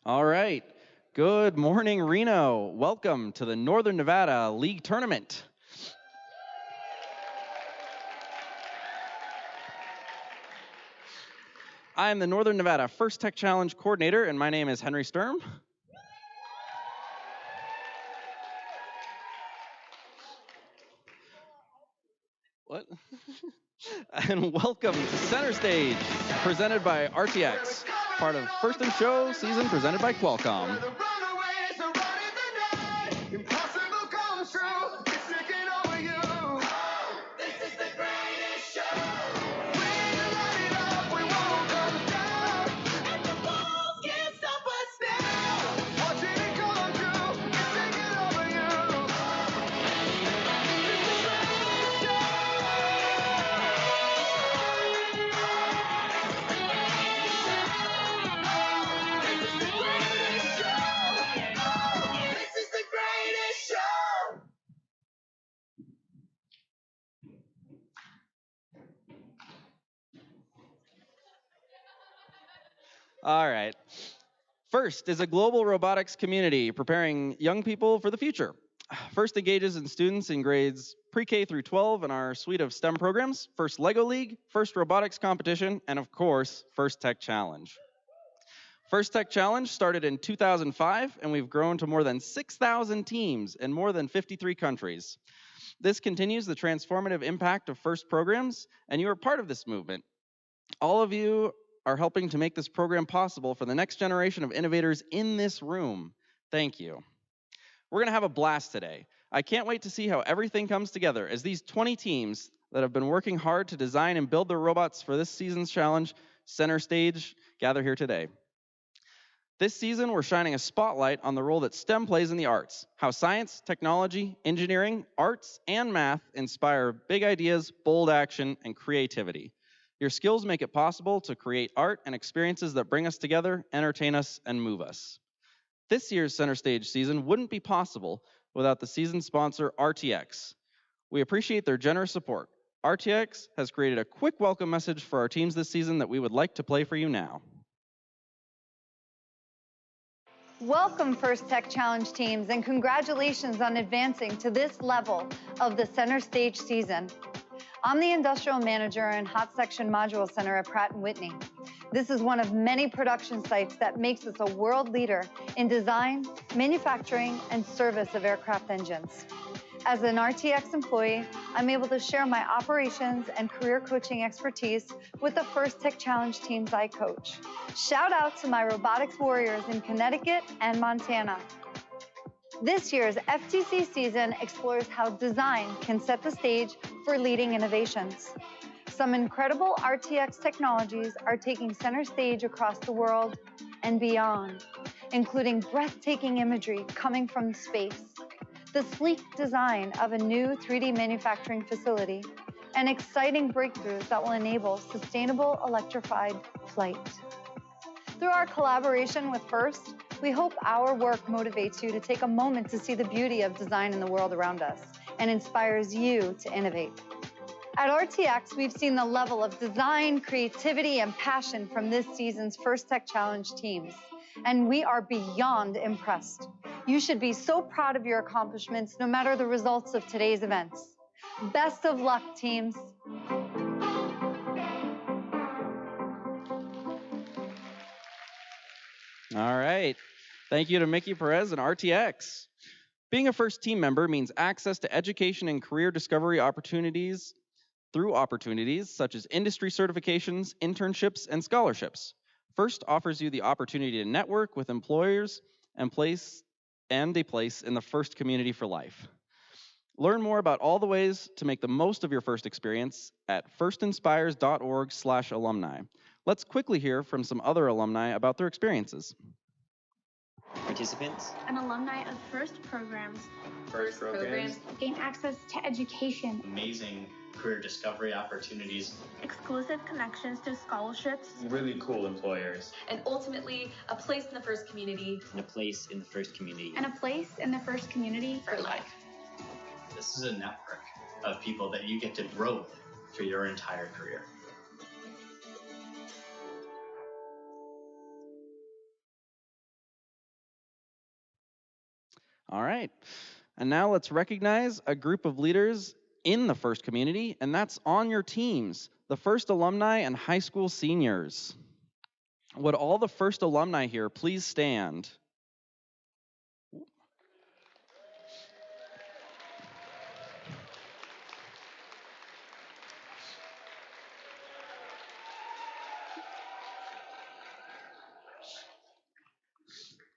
All right. Good morning, Reno. Welcome to the Northern Nevada League Tournament. I am the Northern Nevada First Tech Challenge Coordinator, and my name is Henry Sturm. What? And welcome to Center Stage, presented by RTX, part of First in Show season presented by Qualcomm. All right. First is a global robotics community preparing young people for the future. First engages in students in grades pre-K through 12 in our suite of STEM programs, First LEGO League, First Robotics Competition, and of course, First Tech Challenge. First Tech Challenge started in 2005, and we've grown to more than 6,000 teams in more than 53 countries. This continues the transformative impact of FIRST programs, and you are part of this movement. All of you are helping to make this program possible for the next generation of innovators in this room. Thank you. We're going to have a blast today. I can't wait to see how everything comes together as these 20 teams that have been working hard to design and build their robots for this season's challenge, Center Stage, gather here today. This season, we're shining a spotlight on the role that STEM plays in the arts, how science, technology, engineering, arts, and math inspire big ideas, bold action, and creativity. Your skills make it possible to create art and experiences that bring us together, entertain us, and move us. This year's Center Stage season wouldn't be possible without the season sponsor, RTX. We appreciate their generous support. RTX has created a quick welcome message for our teams this season that we would like to play for you now. Welcome, First Tech Challenge teams, and congratulations on advancing to this level of the Center Stage season. I'm the Industrial Manager and Hot Section Module Center at Pratt & Whitney. This is one of many production sites that makes us a world leader in design, manufacturing, and service of aircraft engines. As an RTX employee, I'm able to share my operations and career coaching expertise with the First Tech Challenge teams I coach. Shout out to my robotics warriors in Connecticut and Montana. This year's FTC season explores how design can set the stage for leading innovations. Some incredible RTX technologies are taking center stage across the world and beyond, including breathtaking imagery coming from space, the sleek design of a new 3D manufacturing facility, and exciting breakthroughs that will enable sustainable electrified flight. Through our collaboration with FIRST, we hope our work motivates you to take a moment to see the beauty of design in the world around us and inspires you to innovate. At RTX, we've seen the level of design, creativity, and passion from this season's First Tech Challenge teams, and we are beyond impressed. You should be so proud of your accomplishments no matter the results of today's events. Best of luck, teams. All right. Thank you to Mickey Perez and RTX. Being a first team member means access to education and career discovery opportunities through opportunities such as industry certifications, internships, and scholarships. First offers you the opportunity to network with employers and a place in the FIRST community for life. Learn more about all the ways to make the most of your FIRST experience at firstinspires.org/alumni. Let's quickly hear from some other alumni about their experiences. Participants, an alumni of FIRST programs. FIRST programs Gain access to education. Amazing career discovery opportunities. Exclusive connections to scholarships. Really cool employers. And ultimately, a place in the FIRST community. and a place in the FIRST community. And a place in the FIRST community For life. This is a network of people that you get to grow with for your entire career. All right. And now let's recognize a group of leaders in the first community, and that's on your teams, the first alumni and high school seniors. Would all the first alumni here please stand?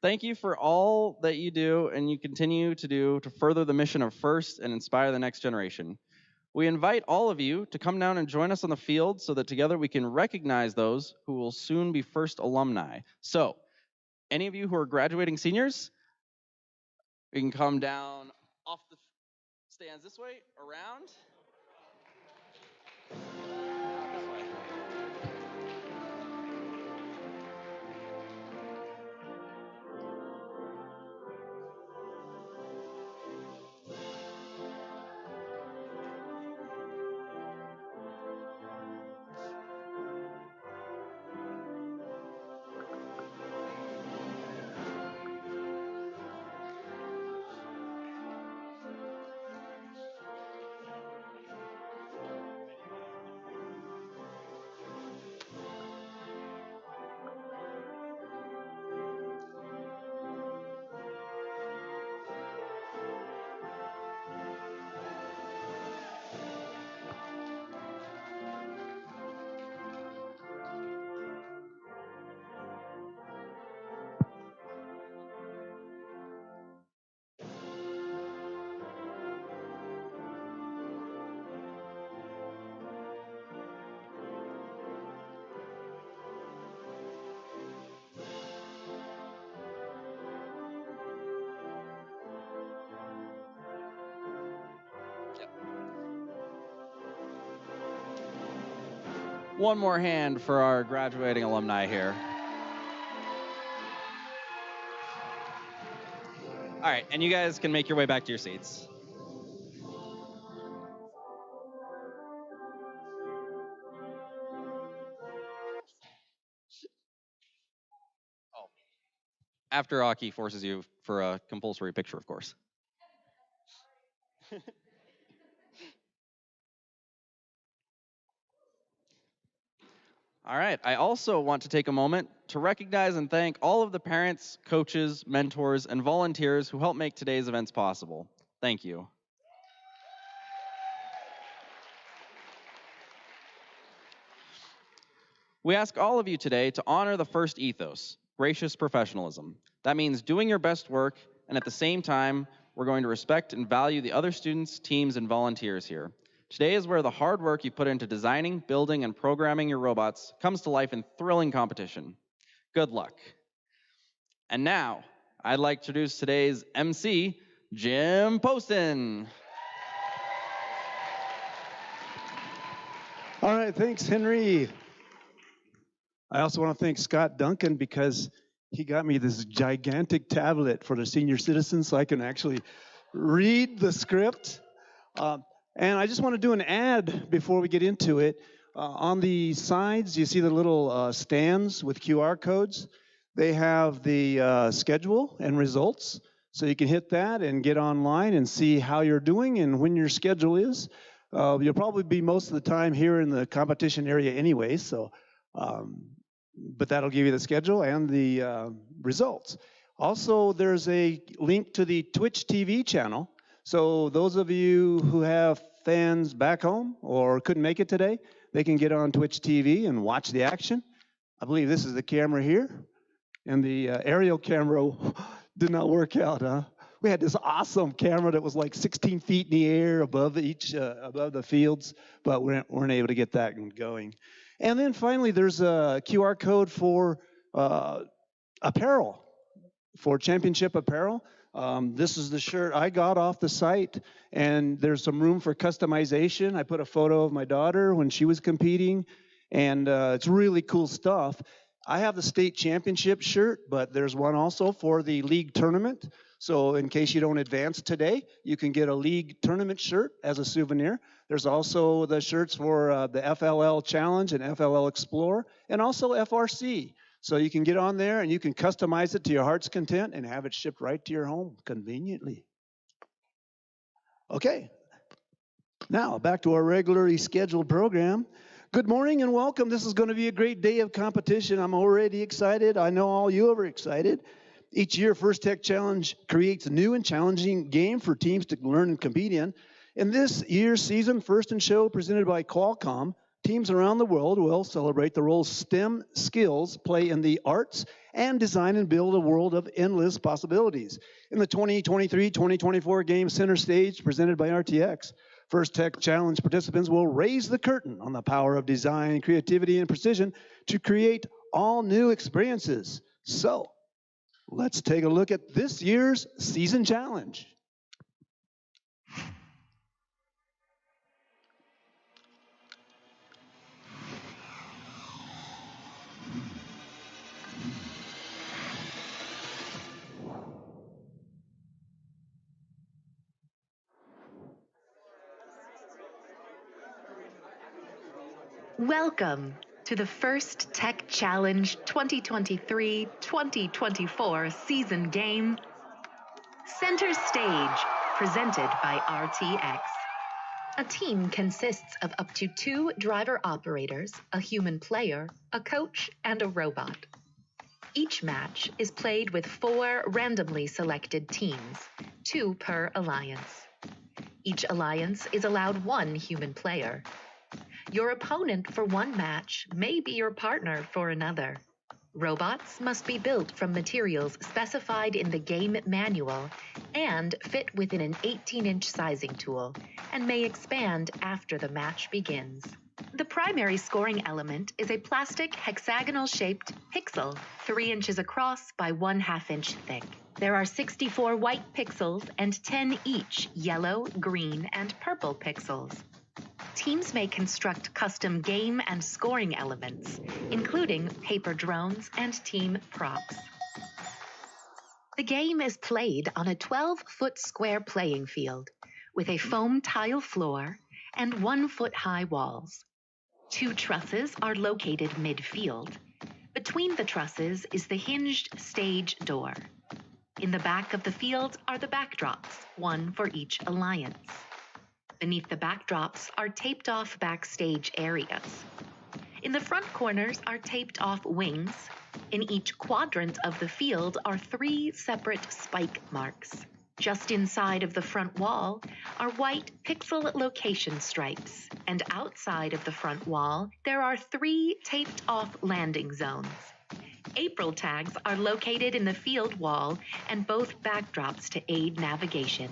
Thank you for all that you do and you continue to do to further the mission of FIRST and inspire the next generation. We invite all of you to come down and join us on the field so that together we can recognize those who will soon be FIRST alumni. So, any of you who are graduating seniors, you can come down off the stands this way, around. This way. One more hand for our graduating alumni here. All right, and you guys can make your way back to your seats. Oh. After Aki forces you for a compulsory picture, of course. All right, I also want to take a moment to recognize and thank all of the parents, coaches, mentors, and volunteers who help make today's events possible. Thank you. We ask all of you today to honor the FIRST ethos, gracious professionalism. That means doing your best work, and at the same time, we're going to respect and value the other students, teams, and volunteers here. Today is where the hard work you put into designing, building, and programming your robots comes to life in thrilling competition. Good luck. And now, I'd like to introduce today's MC, Jim Poston. All right, thanks, Henry. I also want to thank Scott Duncan because he got me this gigantic tablet for the senior citizens so I can actually read the script. And I just want to do an ad before we get into it. On the sides, you see the little stands with QR codes. They have the schedule and results. So you can hit that and get online and see how you're doing and when your schedule is. You'll probably be most of the time here in the competition area anyway. So, but that'll give you the schedule and the results. Also, there's a link to the Twitch TV channel. So those of you who have fans back home or couldn't make it today, they can get on Twitch TV and watch the action. I believe this is the camera here. And the aerial camera did not work out, huh? We had this awesome camera that was like 16 feet in the air above the fields, but we weren't able to get that going. And then finally, there's a QR code for apparel, for championship apparel. This is the shirt I got off the site, and there's some room for customization. I put a photo of my daughter when she was competing, and it's really cool stuff. I have the state championship shirt, but there's one also for the league tournament. So in case you don't advance today, you can get a league tournament shirt as a souvenir. There's also the shirts for the FLL Challenge and FLL Explore, and also FRC. So you can get on there and you can customize it to your heart's content and have it shipped right to your home conveniently. Okay, now back to our regularly scheduled program. Good morning and welcome. This is going to be a great day of competition. I'm already excited. I know all you are excited. Each year, First Tech Challenge creates a new and challenging game for teams to learn and compete in. In this year's season, First in Show, presented by Qualcomm, teams around the world will celebrate the role STEM skills play in the arts and design and build a world of endless possibilities. In the 2023-2024 game Center Stage, presented by RTX, First Tech Challenge participants will raise the curtain on the power of design, creativity, and precision to create all new experiences. So, let's take a look at this year's season challenge. Welcome to the First Tech Challenge 2023-2024 season game, Center Stage, presented by RTX. A team consists of up to 2 driver operators, a human player, a coach, and a robot. Each match is played with 4 randomly selected teams, 2 per alliance. Each alliance is allowed 1 human player. Your opponent for one match may be your partner for another. Robots must be built from materials specified in the game manual and fit within an 18-inch sizing tool and may expand after the match begins. The primary scoring element is a plastic hexagonal-shaped pixel 3 inches across by 1/2 inch thick. There are 64 white pixels and 10 each yellow, green, and purple pixels. Teams may construct custom game and scoring elements, including paper drones and team props. The game is played on a 12-foot square playing field with a foam tile floor and 1-foot-high walls. 2 trusses are located midfield. Between the trusses is the hinged stage door. In the back of the field are the backdrops, 1 for each alliance. Beneath the backdrops are taped-off backstage areas. In the front corners are taped-off wings. In each quadrant of the field are 3 separate spike marks. Just inside of the front wall are white pixel location stripes, and outside of the front wall there are 3 taped-off landing zones. April tags are located in the field wall and both backdrops to aid navigation.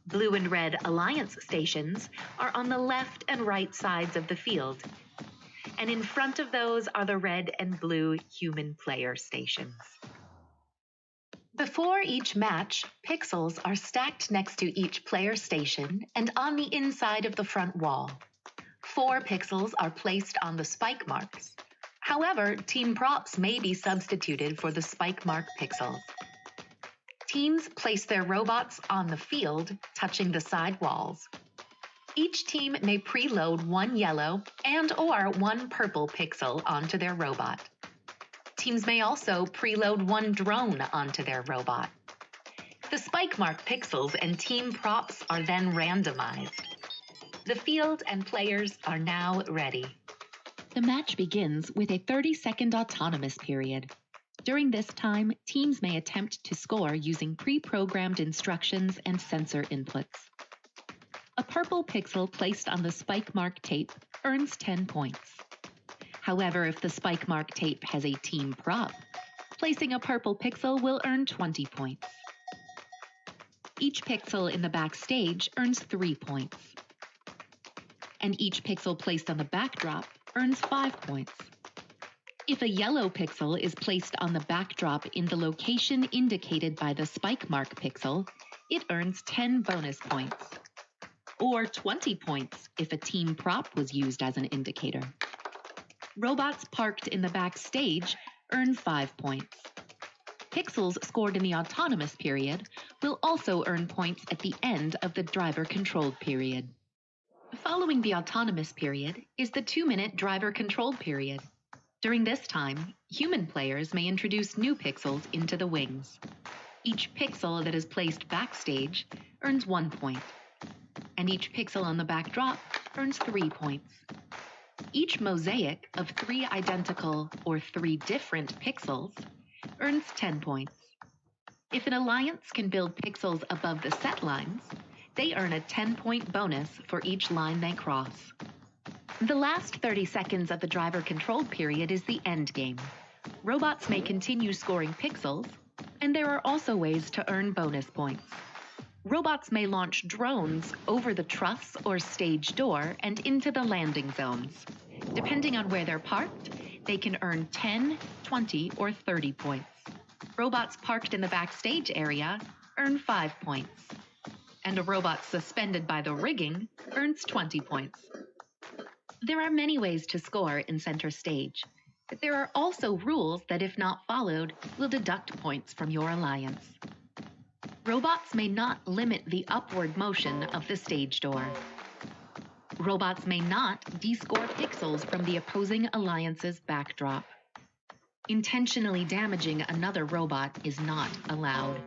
Blue and red alliance stations are on the left and right sides of the field, and in front of those are the red and blue human player stations. Before each match, pixels are stacked next to each player station and on the inside of the front wall. 4 pixels are placed on the spike marks. However, team props may be substituted for the spike mark pixels. Teams place their robots on the field, touching the side walls. Each team may preload 1 yellow and/or 1 purple pixel onto their robot. Teams may also preload 1 drone onto their robot. The spike mark pixels and team props are then randomized. The field and players are now ready. The match begins with a 30-second autonomous period. During this time, teams may attempt to score using pre-programmed instructions and sensor inputs. A purple pixel placed on the spike mark tape earns 10 points. However, if the spike mark tape has a team prop, placing a purple pixel will earn 20 points. Each pixel in the backstage earns 3 points. And each pixel placed on the backdrop earns 5 points. If a yellow pixel is placed on the backdrop in the location indicated by the spike mark pixel, it earns 10 bonus points, or 20 points if a team prop was used as an indicator. Robots parked in the backstage earn 5 points. Pixels scored in the autonomous period will also earn points at the end of the driver-controlled period. Following the autonomous period is the 2-minute driver-controlled period. During this time, human players may introduce new pixels into the wings. Each pixel that is placed backstage earns 1 point, and each pixel on the backdrop earns 3 points. Each mosaic of 3 identical or 3 different pixels earns 10 points. If an alliance can build pixels above the set lines, they earn a 10-point bonus for each line they cross. The last 30 seconds of the driver-controlled period is the end game. Robots may continue scoring pixels, and there are also ways to earn bonus points. Robots may launch drones over the truss or stage door and into the landing zones. Depending on where they're parked, they can earn 10, 20, or 30 points. Robots parked in the backstage area earn 5 points. And a robot suspended by the rigging earns 20 points. There are many ways to score in Center Stage, but there are also rules that, if not followed, will deduct points from your alliance. Robots may not limit the upward motion of the stage door. Robots may not descore pixels from the opposing alliance's backdrop. Intentionally damaging another robot is not allowed.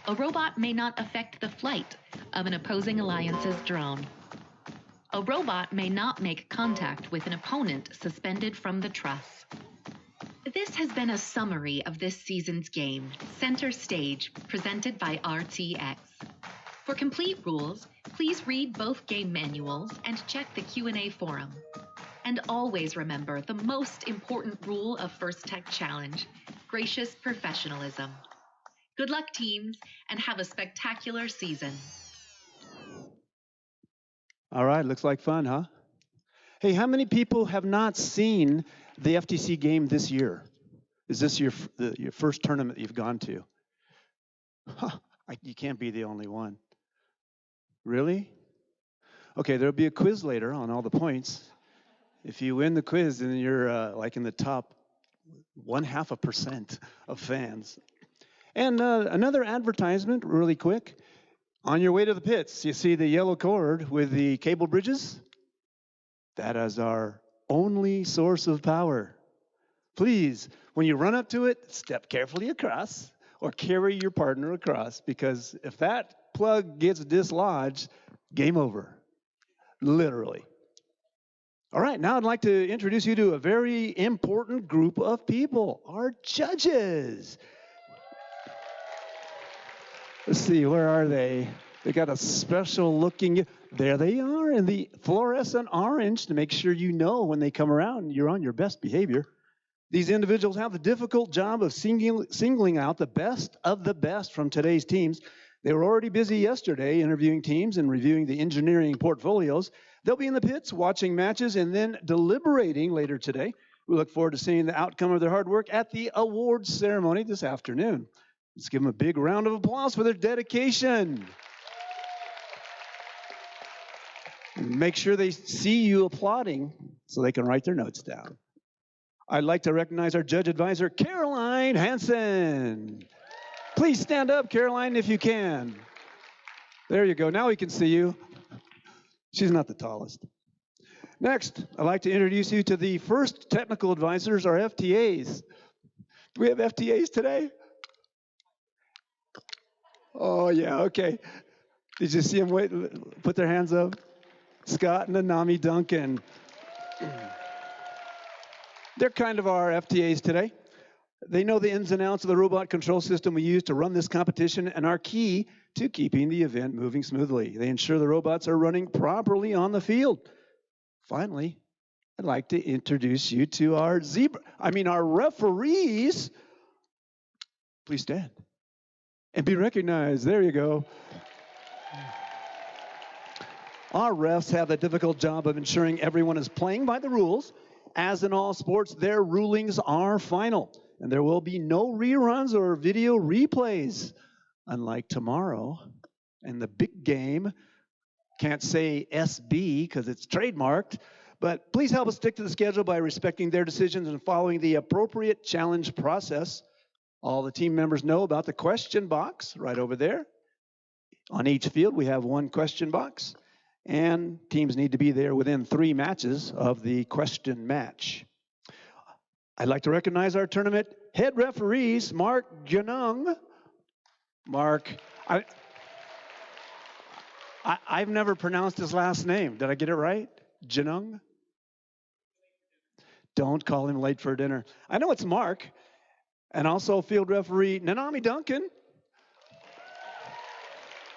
A robot may not affect the flight of an opposing alliance's drone. A robot may not make contact with an opponent suspended from the truss. This has been a summary of this season's game, Center Stage, presented by RTX. For complete rules, please read both game manuals and check the Q&A forum. And always remember the most important rule of First Tech Challenge, gracious professionalism. Good luck, teams, and have a spectacular season. All right, looks like fun, huh? Hey, how many people have not seen the FTC game this year? Is this your first tournament you've gone to? You can't be the only one. Really? Okay, there'll be a quiz later on all the points. If you win the quiz, then you're like in the top 0.5% of fans. And another advertisement, really quick. On your way to the pits, you see the yellow cord with the cable bridges? That is our only source of power. Please, when you run up to it, step carefully across or carry your partner across, because if that plug gets dislodged, game over. Literally. All right, now I'd like to introduce you to a very important group of people, our judges. Let's see, where are they? They got a special looking, there they are in the fluorescent orange to make sure you know when they come around you're on your best behavior. These individuals have the difficult job of singling out the best of the best from today's teams. They were already busy yesterday interviewing teams and reviewing the engineering portfolios. They'll be in the pits watching matches and then deliberating later today. We look forward to seeing the outcome of their hard work at the awards ceremony this afternoon. Let's give them a big round of applause for their dedication. And make sure they see you applauding so they can write their notes down. I'd like to recognize our judge advisor, Caroline Hansen. Please stand up, Caroline, if you can. There you go. Now we can see you. She's not the tallest. Next, I'd like to introduce you to the first technical advisors, our FTAs. Do we have FTAs today? Oh, yeah, okay. Did you see them put their hands up? Scott and Anami Duncan. They're kind of our FTAs today. They know the ins and outs of the robot control system we use to run this competition and are key to keeping the event moving smoothly. They ensure the robots are running properly on the field. Finally, I'd like to introduce you to our referees. Please stand and be recognized. There you go. Our refs have the difficult job of ensuring everyone is playing by the rules. As in all sports, their rulings are final, and there will be no reruns or video replays. Unlike tomorrow and the big game, can't say SB because it's trademarked, but please help us stick to the schedule by respecting their decisions and following the appropriate challenge process. All the team members know about the question box right over there. On each field, we have one question box. And teams need to be there within 3 matches of the question match. I'd like to recognize our tournament head referees, Mark Janung. Mark, I've never pronounced his last name. Did I get it right? Janung? Don't call him late for dinner. I know it's Mark. And also field referee Nanami Duncan.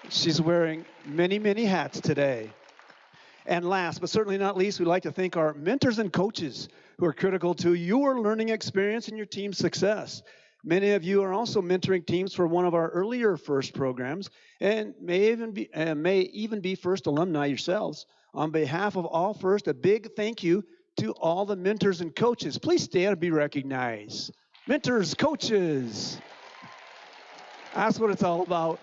She's wearing many, many hats today. And last, but certainly not least, we'd like to thank our mentors and coaches who are critical to your learning experience and your team's success. Many of you are also mentoring teams for one of our earlier FIRST programs and may even be FIRST alumni yourselves. On behalf of all FIRST, a big thank you to all the mentors and coaches. Please stand and be recognized. Mentors, coaches. That's what it's all about.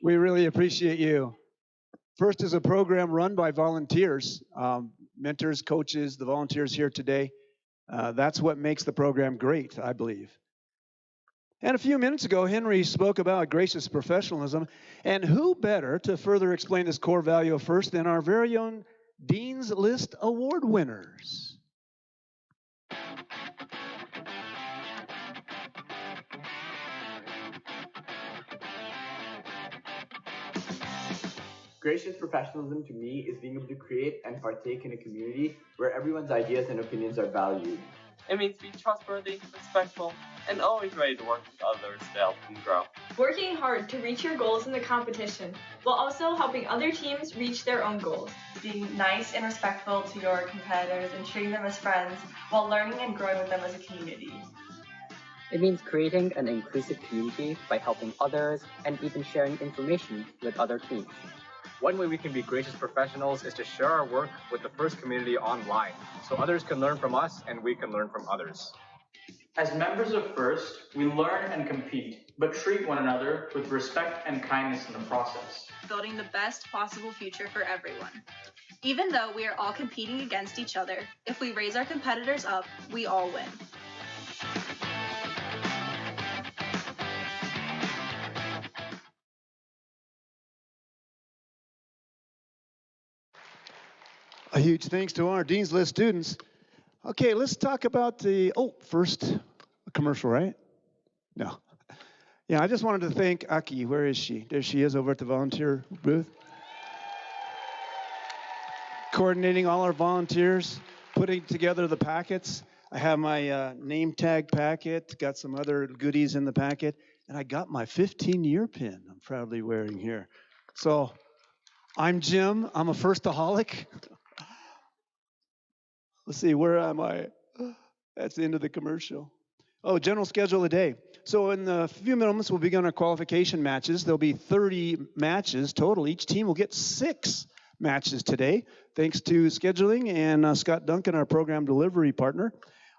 We really appreciate you. FIRST is a program run by volunteers, mentors, coaches, the volunteers here today. That's what makes the program great, I believe. And a few minutes ago, Henry spoke about gracious professionalism. And who better to further explain this core value of FIRST than our very own Dean's List Award winners? Gracious professionalism to me is being able to create and partake in a community where everyone's ideas and opinions are valued. It means being trustworthy, respectful, and always ready to work with others to help them grow. Working hard to reach your goals in the competition, while also helping other teams reach their own goals. Being nice and respectful to your competitors and treating them as friends while learning and growing with them as a community. It means creating an inclusive community by helping others and even sharing information with other teams. One way we can be gracious professionals is to share our work with the FIRST community online, so others can learn from us and we can learn from others. As members of FIRST, we learn and compete, but treat one another with respect and kindness in the process. Building the best possible future for everyone. Even though we are all competing against each other, if we raise our competitors up, we all win. A huge thanks to our Dean's List students. Okay, let's talk about the, first a commercial, right? No. Yeah, I just wanted to thank Aki. Where is she? There she is over at the volunteer booth. Coordinating all our volunteers, putting together the packets. I have my name tag packet, got some other goodies in the packet, and I got my 15-year pin I'm proudly wearing here. So I'm Jim. I'm a FIRSTaholic. Let's see, where am I? That's the end of the commercial. Oh, general schedule of the day. So in a few moments, we'll begin our qualification matches. There'll be 30 matches total. Each team will get 6 matches today, thanks to scheduling and Scott Duncan, our program delivery partner.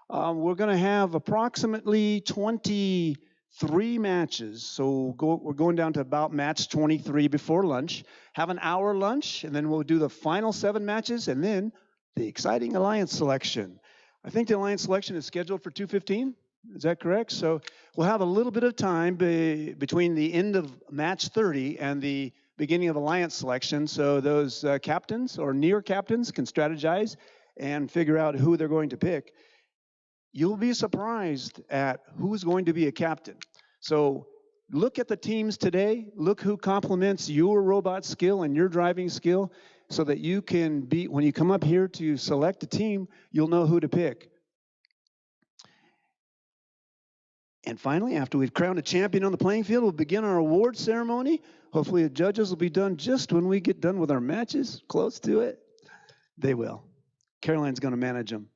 We're going to have approximately 23 matches. So we're going down to about match 23 before lunch. Have an hour lunch, and then we'll do the final 7 matches, and then the exciting alliance selection. I think the alliance selection is scheduled for 2:15. Is that correct? So we'll have a little bit of time between the end of match 30 and the beginning of alliance selection, so those captains or near captains can strategize and figure out who they're going to pick. You'll be surprised at who's going to be a captain. So look at the teams today. Look who complements your robot skill and your driving skill, so that you can be, when you come up here to select a team, you'll know who to pick. And finally, after we've crowned a champion on the playing field, we'll begin our award ceremony. Hopefully the judges will be done just when we get done with our matches, close to it. They will. Caroline's going to manage them.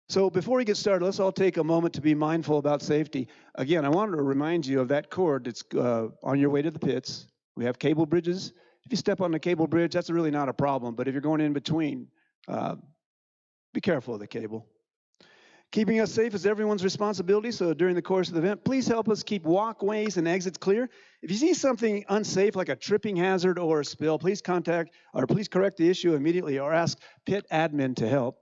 So before we get started, let's all take a moment to be mindful about safety. Again, I wanted to remind you of that cord that's on your way to the pits. We have cable bridges. If you step on the cable bridge, that's really not a problem. But if you're going in between, be careful of the cable. Keeping us safe is everyone's responsibility. So during the course of the event, please help us keep walkways and exits clear. If you see something unsafe like a tripping hazard or a spill, please correct the issue immediately or ask pit admin to help.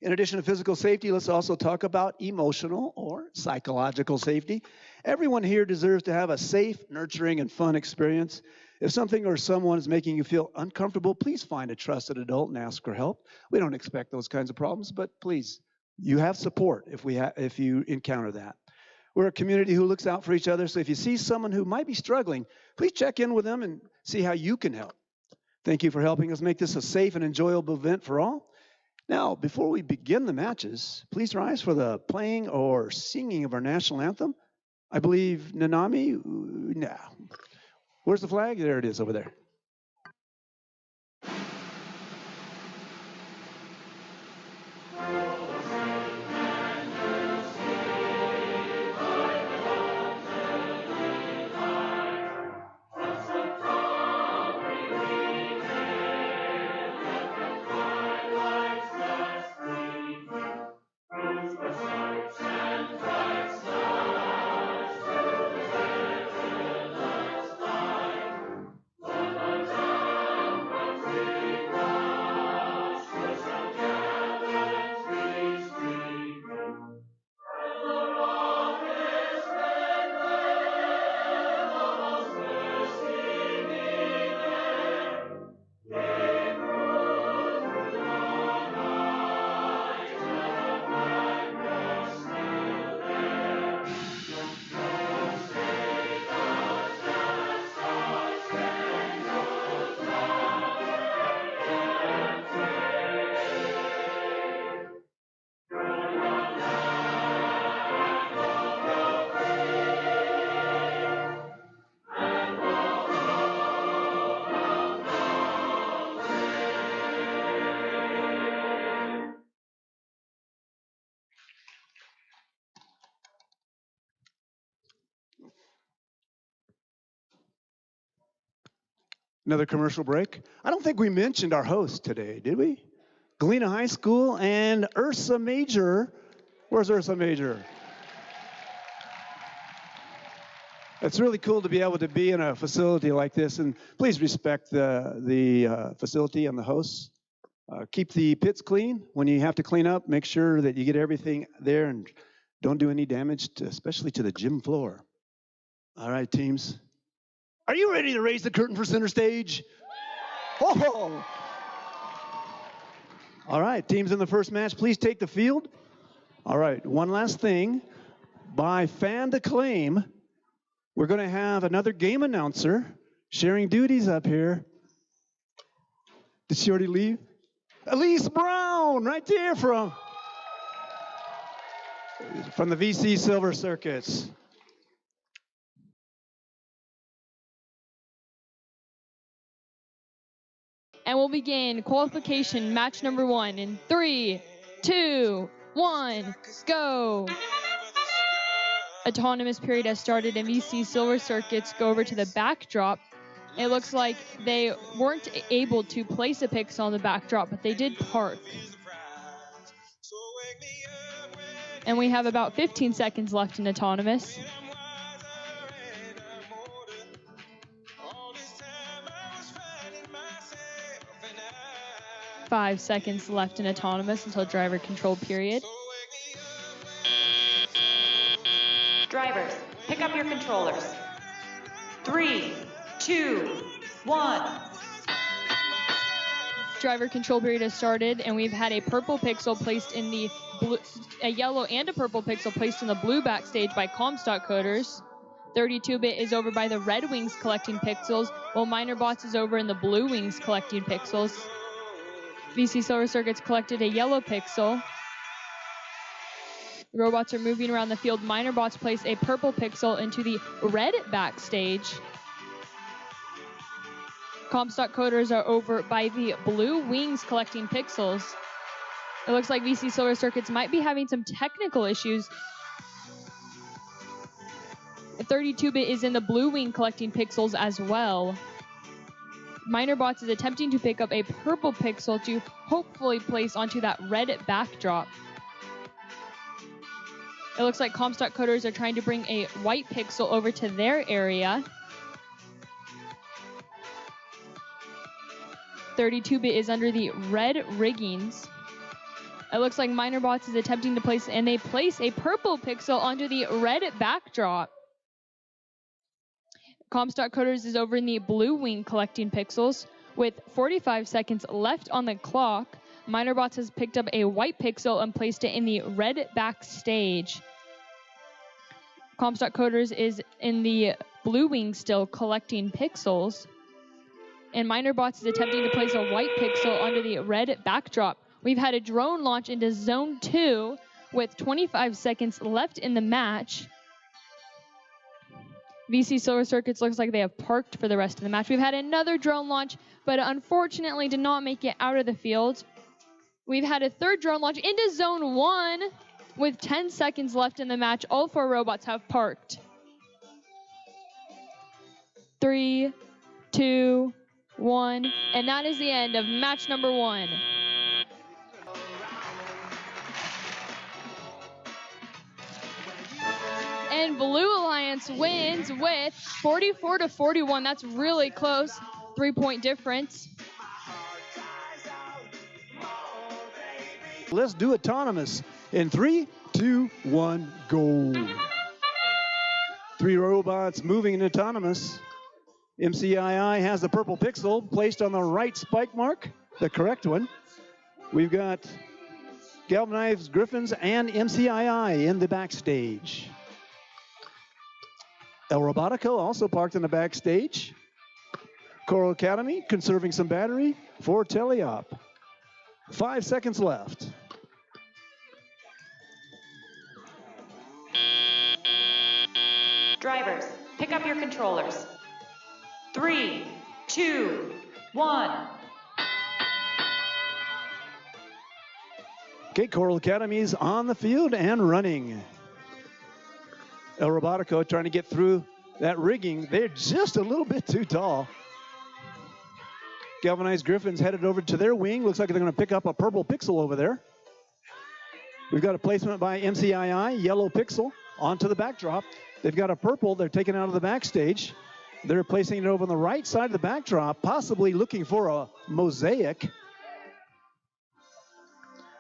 In addition to physical safety, let's also talk about emotional or psychological safety. Everyone here deserves to have a safe, nurturing, and fun experience. If something or someone is making you feel uncomfortable, please find a trusted adult and ask for help. We don't expect those kinds of problems, but please, you have support if you encounter that. We're a community who looks out for each other, so if you see someone who might be struggling, please check in with them and see how you can help. Thank you for helping us make this a safe and enjoyable event for all. Now, before we begin the matches, please rise for the playing or singing of our national anthem. I believe Nanami, no. Where's the flag? There it is over there. Another commercial break. I don't think we mentioned our host today, did we? Galena High School and Ursa Major. Where's Ursa Major? It's really cool to be able to be in a facility like this, and please respect the facility and the hosts. Keep the pits clean. When you have to clean up, make sure that you get everything there and don't do any damage, especially to the gym floor. All right, teams. Are you ready to raise the curtain for center stage? Oh! All right, teams in the first match, please take the field. All right, one last thing. By fan acclaim, we're going to have another game announcer sharing duties up here. Did she already leave? Elise Brown, right there from the VC Silver Circuits. And we'll begin qualification match number 1 in 3, 2, 1, go. Autonomous period has started and VC Silver Circuits go over to the backdrop. It looks like they weren't able to place a pixel on the backdrop, but they did park. And we have about 15 seconds left in Autonomous. 5 seconds left in Autonomous until driver control period. Drivers, pick up your controllers. 3, 2, 1. Driver control period has started, and we've had a purple pixel placed in the blue, a yellow and a purple pixel placed in the blue backstage by Comstock Coders. 32-bit is over by the red wings collecting pixels, while Minor Bots is over in the blue wings collecting pixels. VC Silver Circuits collected a yellow pixel. The robots are moving around the field. Minor Bots place a purple pixel into the red backstage. Comstock Coders are over by the blue wings collecting pixels. It looks like VC Silver Circuits might be having some technical issues. 32-bit is in the blue wing collecting pixels as well. Minor Bots is attempting to pick up a purple pixel to hopefully place onto that red backdrop. It looks like Comstock Coders are trying to bring a white pixel over to their area. 32-bit is under the red riggings. It looks like Minor Bots is attempting to place, and they place a purple pixel onto the red backdrop. Comstock Coders is over in the blue wing collecting pixels. With 45 seconds left on the clock, Minorbots has picked up a white pixel and placed it in the red backstage. Comstock Coders is in the blue wing still collecting pixels. And Minorbots is attempting to place a white pixel under the red backdrop. We've had a drone launch into Zone 2 with 25 seconds left in the match. VC Silver Circuits looks like they have parked for the rest of the match. We've had another drone launch, but unfortunately did not make it out of the field. We've had a third drone launch into Zone 1 with 10 seconds left in the match. All 4 robots have parked. 3, 2, 1, and that is the end of match number 1. And Blue Alliance wins with 44-41. That's really close. 3-point difference. Let's do autonomous in 3, 2, 1, go. 3 robots moving in autonomous. MCII has the purple pixel placed on the right spike mark, the correct one. We've got Galvanized Griffins and MCII in the backstage. El Robotico also parked in the backstage. Coral Academy conserving some battery for Teleop. 5 seconds left. Drivers, pick up your controllers. 3, 2, 1. Okay, Coral Academy's on the field and running. El Robotico trying to get through that rigging. They're just a little bit too tall. Galvanized Griffins headed over to their wing. Looks like they're going to pick up a purple pixel over there. We've got a placement by MCII, yellow pixel, onto the backdrop. They've got a purple they're taking out of the backstage. They're placing it over on the right side of the backdrop, possibly looking for a mosaic.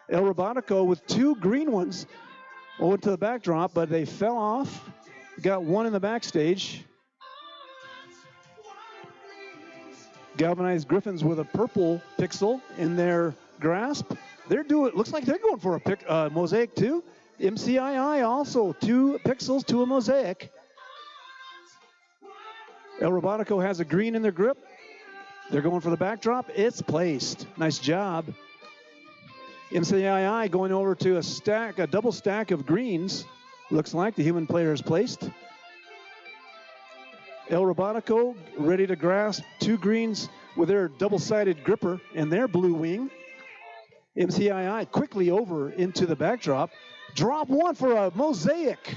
El Robotico with 2 green ones over to the backdrop, but they fell off. Got one in the backstage. Galvanized Griffins with a purple pixel in their grasp. Looks like they're going for a mosaic too. MCII also 2 pixels to a mosaic. El Robotico has a green in their grip. They're going for the backdrop. It's placed. Nice job. MCII going over to a double stack of greens. Looks like the human player is placed. El Robotico ready to grasp 2 greens with their double-sided gripper in their blue wing. MCII quickly over into the backdrop. Drop one for a mosaic.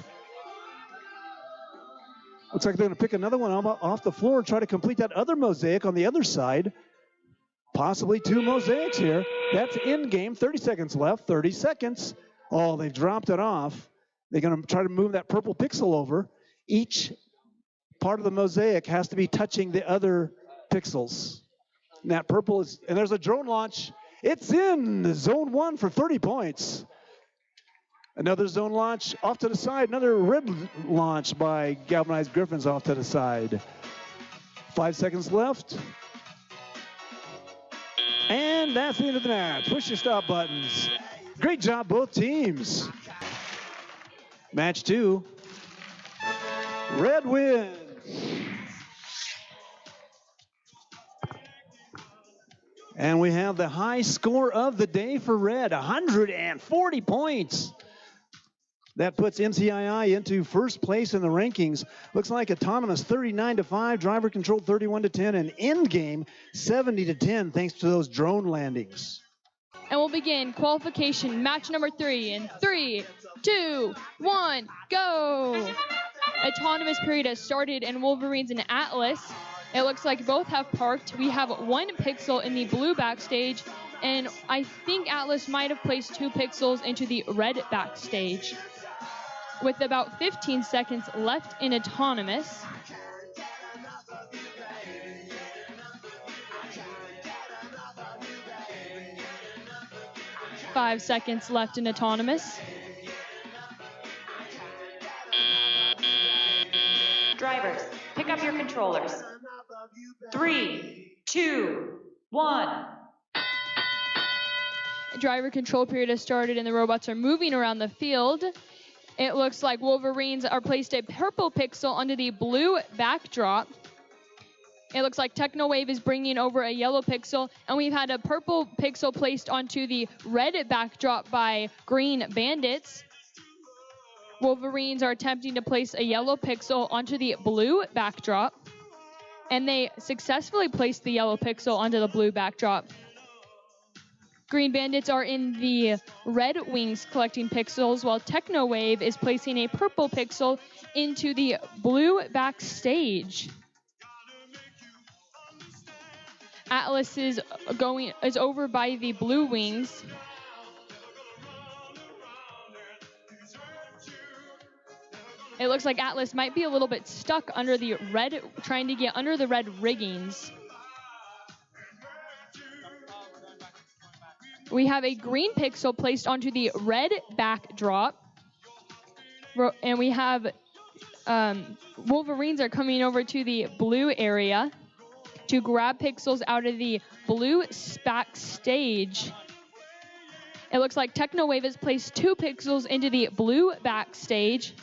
Looks like they're going to pick another one off the floor and try to complete that other mosaic on the other side. Possibly 2 mosaics here. That's in game. 30 seconds left. 30 seconds. Oh, they've dropped it off. They're going to try to move that purple pixel over. Each part of the mosaic has to be touching the other pixels. And that purple is, and there's a drone launch. It's in zone 1 for 30 points. Another zone launch off to the side. Another red launch by Galvanized Griffins off to the side. 5 seconds left. And that's the end of the match. Push your stop buttons. Great job, both teams. Match 2. Red wins. And we have the high score of the day for Red, 140 points. That puts MCII into first place in the rankings. Looks like autonomous 39-5, driver control 31-10, and end game 70-10 thanks to those drone landings. And we'll begin qualification match number 3 in 3, 2, 1, go! Autonomous period has started, and Wolverines and Atlas. It looks like both have parked. We have 1 pixel in the blue backstage, and I think Atlas might have placed 2 pixels into the red backstage. With about 15 seconds left in autonomous. Five seconds left in autonomous. Drivers, pick up your controllers. 3, 2, 1. Driver control period has started and the robots are moving around the field. It looks like Wolverines are placed a purple pixel under the blue backdrop. It looks like Technowave is bringing over a yellow pixel, and we've had a purple pixel placed onto the red backdrop by Green Bandits. Wolverines are attempting to place a yellow pixel onto the blue backdrop, and they successfully placed the yellow pixel onto the blue backdrop. Green Bandits are in the red wings collecting pixels, while Technowave is placing a purple pixel into the blue backstage. Atlas is over by the blue wings. It looks like Atlas might be a little bit stuck under the red, trying to get under the red riggings. We have a green pixel placed onto the red backdrop. And we have Wolverines are coming over to the blue area to grab pixels out of the blue backstage. It looks like Technowave has placed 2 pixels into the blue backstage.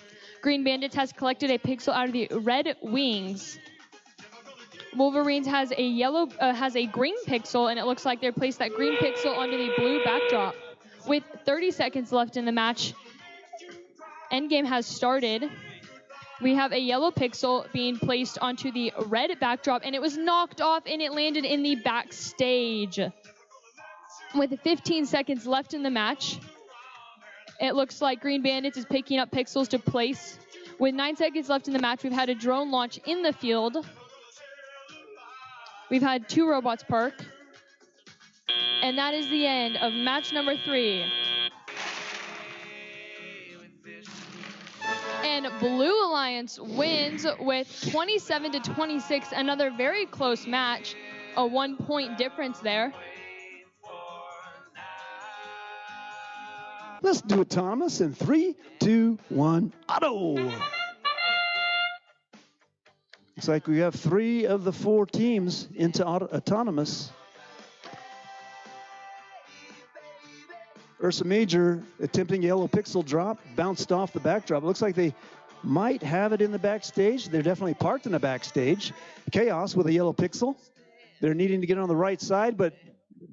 Green Bandits has collected a pixel out of the red wings. Wolverines has a green pixel, and it looks like they placed that green pixel onto the blue backdrop. With 30 seconds left in the match, endgame has started. We have a yellow pixel being placed onto the red backdrop, and it was knocked off, and it landed in the backstage. With 15 seconds left in the match, it looks like Green Bandits is picking up pixels to place. With 9 seconds left in the match, we've had a drone launch in the field. We've had 2 robots park. And that is the end of match number 3. And Blue Alliance wins with 27-26, another very close match, a 1-point difference there. Let's do autonomous in 3, 2, 1, auto. Looks like we have 3 of the 4 teams into autonomous. Ursa Major attempting yellow pixel drop, bounced off the backdrop. It looks like they might have it in the backstage. They're definitely parked in the backstage. Chaos with a yellow pixel. They're needing to get on the right side, but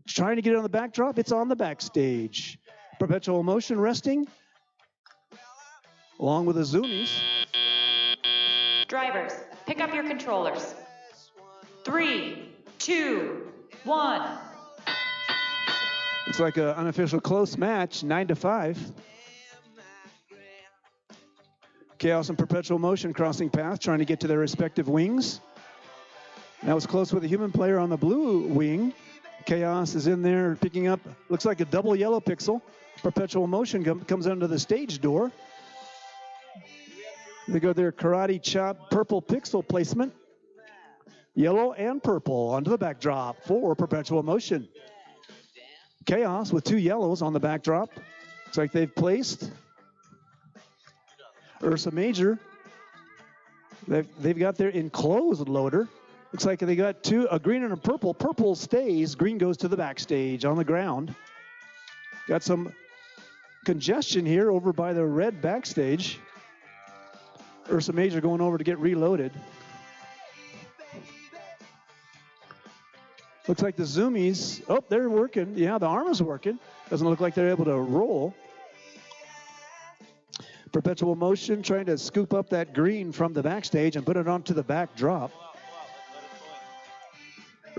trying to get it on the backdrop. It's on the backstage. Perpetual Motion resting, along with the Zoomies. Drivers, pick up your controllers. 3, 2, 1. Looks like an unofficial close match, 9-5. Chaos and Perpetual Motion crossing paths, trying to get to their respective wings. That was close with a human player on the blue wing. Chaos is in there picking up, looks like a double yellow pixel. Perpetual Motion comes under the stage door. They go their karate chop purple pixel placement. Yellow and purple onto the backdrop for Perpetual Motion. Chaos with 2 yellows on the backdrop. Looks like they've placed Ursa Major. They've got their enclosed loader. Looks like they got 2, a green and a purple. Purple stays, green goes to the backstage on the ground. Got some congestion here over by the red backstage. Ursa Major going over to get reloaded. Looks like the Zoomies, oh, they're working. Yeah, the arm is working. Doesn't look like they're able to roll. Perpetual Motion trying to scoop up that green from the backstage and put it onto the backdrop.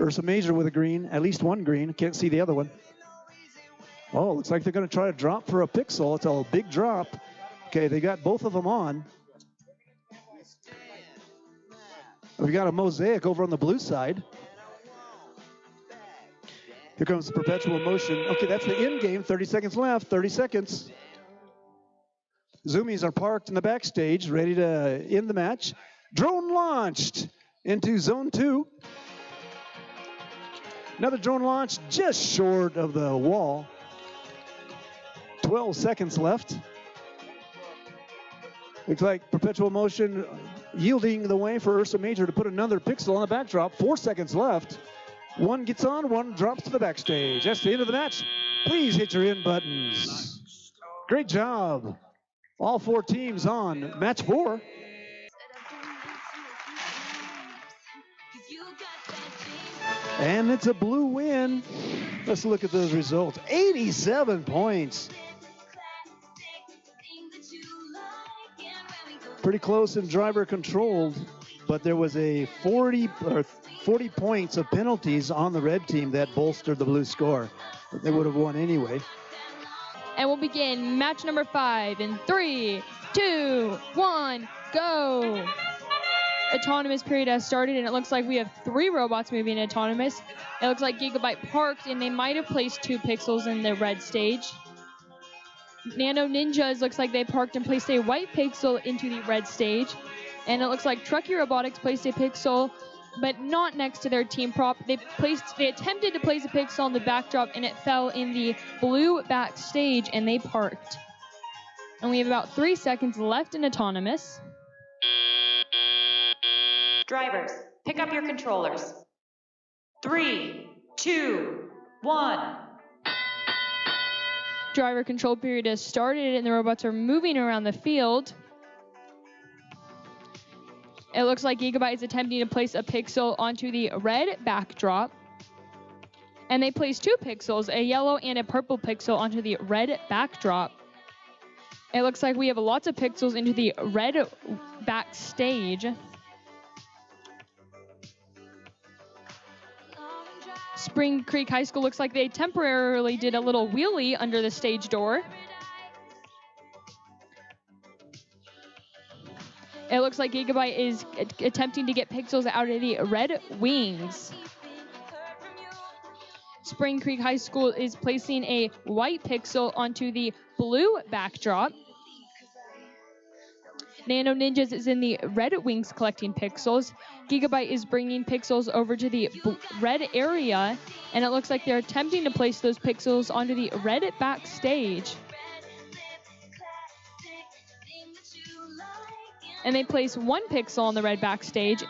Ursa Major with a green, at least 1 green. Can't see the other one. Oh, looks like they're going to try to drop for a pixel. It's a big drop. Okay, they got both of them on. We got a mosaic over on the blue side. Here comes the Perpetual Motion. Okay, that's the end game. 30 seconds left. 30 seconds. Zoomies are parked in the backstage, ready to end the match. Drone launched into zone 2. Another drone launch just short of the wall. 12 seconds left. Looks like Perpetual Motion yielding the way for Ursa Major to put another pixel on the backdrop. 4 seconds left. One gets on, one drops to the backstage. That's the end of the match. Please hit your in buttons. Great job. All 4 teams on match 4. And it's a blue win. Let's look at those results. 87 points. Pretty close and driver controlled, but there was a 40 points of penalties on the red team that bolstered the blue score. But they would have won anyway. And we'll begin match number 5 in 3, 2, 1, go. Autonomous period has started, and it looks like we have 3 robots moving autonomous. It looks like Gigabyte parked, and they might have placed 2 pixels in the red stage. Nano Ninjas looks like they parked and placed a white pixel into the red stage. And it looks like Truckee Robotics placed a pixel, but not next to their team prop. They attempted to place a pixel on the backdrop, and it fell in the blue backstage, and they parked. And we have about 3 seconds left in autonomous. Drivers, pick up your controllers. 3, 2, 1. Driver control period has started, and the robots are moving around the field. It looks like Gigabyte is attempting to place a pixel onto the red backdrop. And they placed 2 pixels, a yellow and a purple pixel, onto the red backdrop. It looks like we have lots of pixels into the red backstage. Spring Creek High School looks like they temporarily did a little wheelie under the stage door. It looks like Gigabyte is attempting to get pixels out of the red wings. Spring Creek High School is placing a white pixel onto the blue backdrop. Nano Ninjas is in the red wings collecting pixels. Gigabyte is bringing pixels over to the red area, and it looks like they're attempting to place those pixels onto the red backstage. And they place 1 pixel on the red backstage.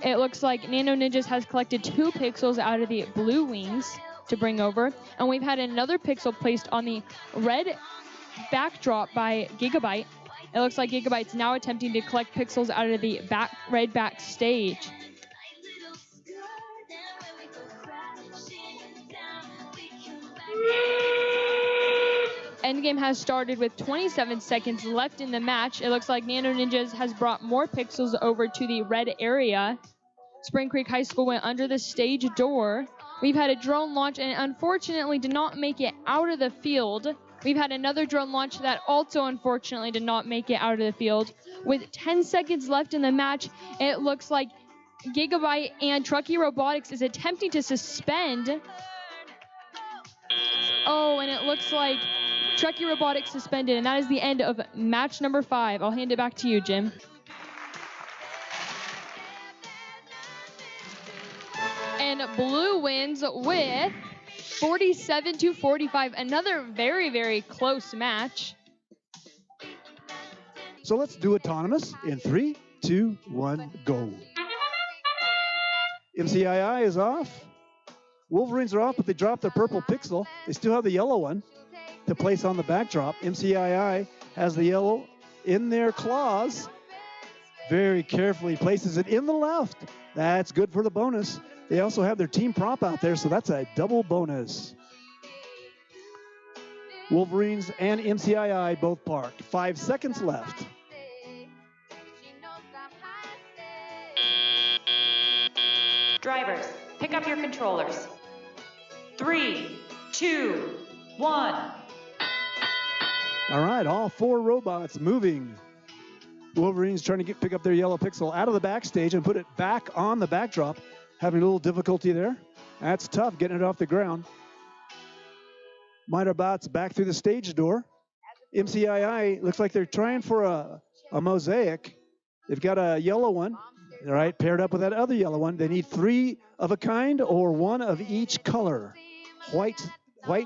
It looks like Nano Ninjas has collected 2 pixels out of the blue wings to bring over, and we've had another pixel placed on the red backdrop by Gigabyte. It looks like Gigabyte's now attempting to collect pixels out of the red backstage. Endgame has started with 27 seconds left in the match. It looks like Nano Ninjas has brought more pixels over to the red area. Spring Creek High School went under the stage door. We've had a drone launch and unfortunately did not make it out of the field. We've had another drone launch that also unfortunately did not make it out of the field. With 10 seconds left in the match, it looks like Gigabyte and Truckee Robotics is attempting to suspend. Oh, and it looks like Truckee Robotics suspended, and that is the end of match number 5. I'll hand it back to you, Jim. And Blue wins with 47-45. Another very, very close match. So let's do autonomous in 3, 2, 1, go. MCII is off. Wolverines are off, but they dropped their purple pixel. They still have the yellow one to place on the backdrop. MCII has the yellow in their claws. Very carefully places it in the left. That's good for the bonus. They also have their team prop out there, so that's a double bonus. Wolverines and MCII both parked. 5 seconds left. Drivers, pick up your controllers. 3, 2, 1. All right, all 4 robots moving. Wolverines trying to pick up their yellow pixel out of the backstage and put it back on the backdrop. Having a little difficulty there. That's tough, getting it off the ground. Miterbots back through the stage door. MCII looks like they're trying for a mosaic. They've got a yellow one, all right, paired up with that other yellow one. They need 3 of a kind or 1 of each color. White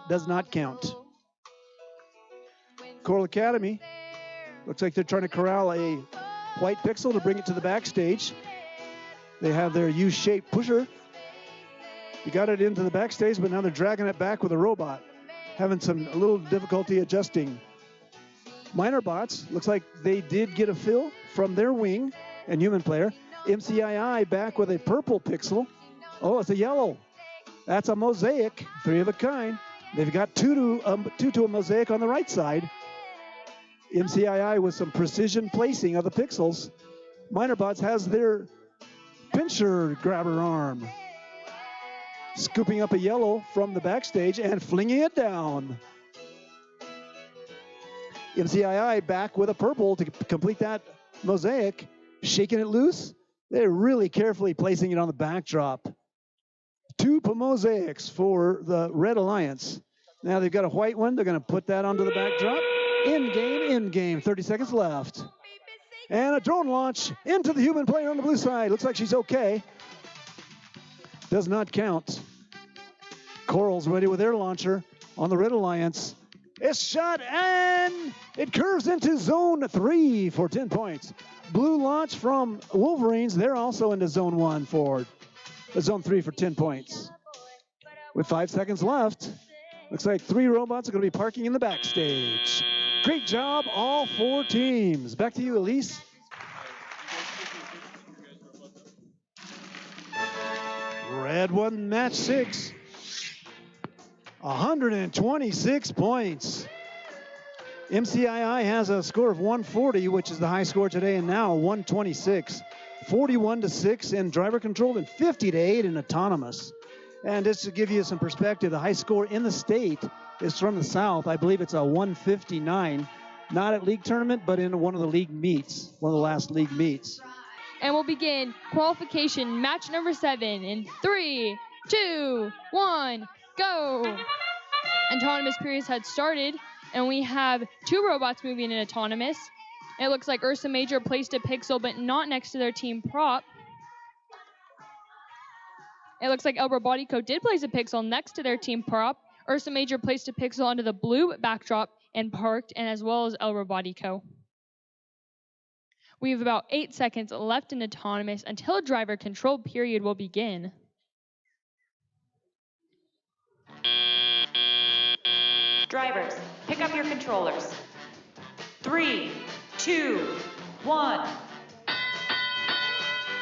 does not count. Coral Academy looks like they're trying to corral a white pixel to bring it to the backstage. They have their U-shaped pusher. You got it into the backstage, but now they're dragging it back with a robot. Having a little difficulty adjusting. Minor bots, looks like they did get a fill from their wing and human player. MCII back with a purple pixel. Oh, it's a yellow. That's a mosaic, 3 of a kind. They've got two to a mosaic on the right side. MCII with some precision placing of the pixels. Minor bots has their pincher grabber arm. Scooping up a yellow from the backstage and flinging it down. MCII back with a purple to complete that mosaic. Shaking it loose. They're really carefully placing it on the backdrop. 2 mosaics for the Red Alliance. Now they've got a white one. They're going to put that onto the backdrop. In game. 30 seconds left. And a drone launch into the human player on the blue side. Looks like she's okay. Does not count. Coral's ready with their launcher on the Red Alliance. It's shot and it curves into zone 3 for 10 points. Blue launch from Wolverines. They're also into zone 1 for zone 3 for 10 points. With 5 seconds left, looks like 3 robots are going to be parking in the backstage. Great job, all 4 teams. Back to you, Elise. Red won match 6. 126 points. MCII has a score of 140, which is the high score today, and now 126. 41-6 in driver controlled and 50-8 in autonomous. And just to give you some perspective, the high score in the state is from the South. I believe it's a 159, not at league tournament, but in one of the league meets, one of the last league meets. And we'll begin qualification match number 7 in 3, 2, 1, go. Autonomous periods had started, and we have 2 robots moving in autonomous. It looks like Ursa Major placed a pixel, but not next to their team prop. It looks like El Robotico did place a pixel next to their team prop. Ursa Major placed a pixel onto the blue backdrop and parked, and as well as El Robotico. We have about 8 seconds left in autonomous until driver control period will begin. Drivers, pick up your controllers. 3, 2, 1.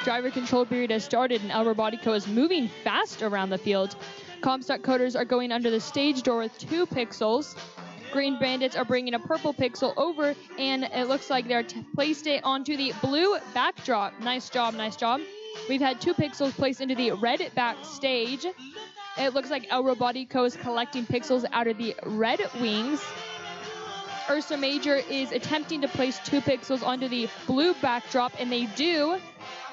Driver control period has started and El Robotico is moving fast around the field. Comstock coders are going under the stage door with 2 pixels. Green Bandits are bringing a purple pixel over, and it looks like they're placed it onto the blue backdrop. Nice job, nice job. We've had 2 pixels placed into the red backstage. It looks like El Robotico is collecting pixels out of the red wings. Ursa Major is attempting to place 2 pixels onto the blue backdrop, and they do.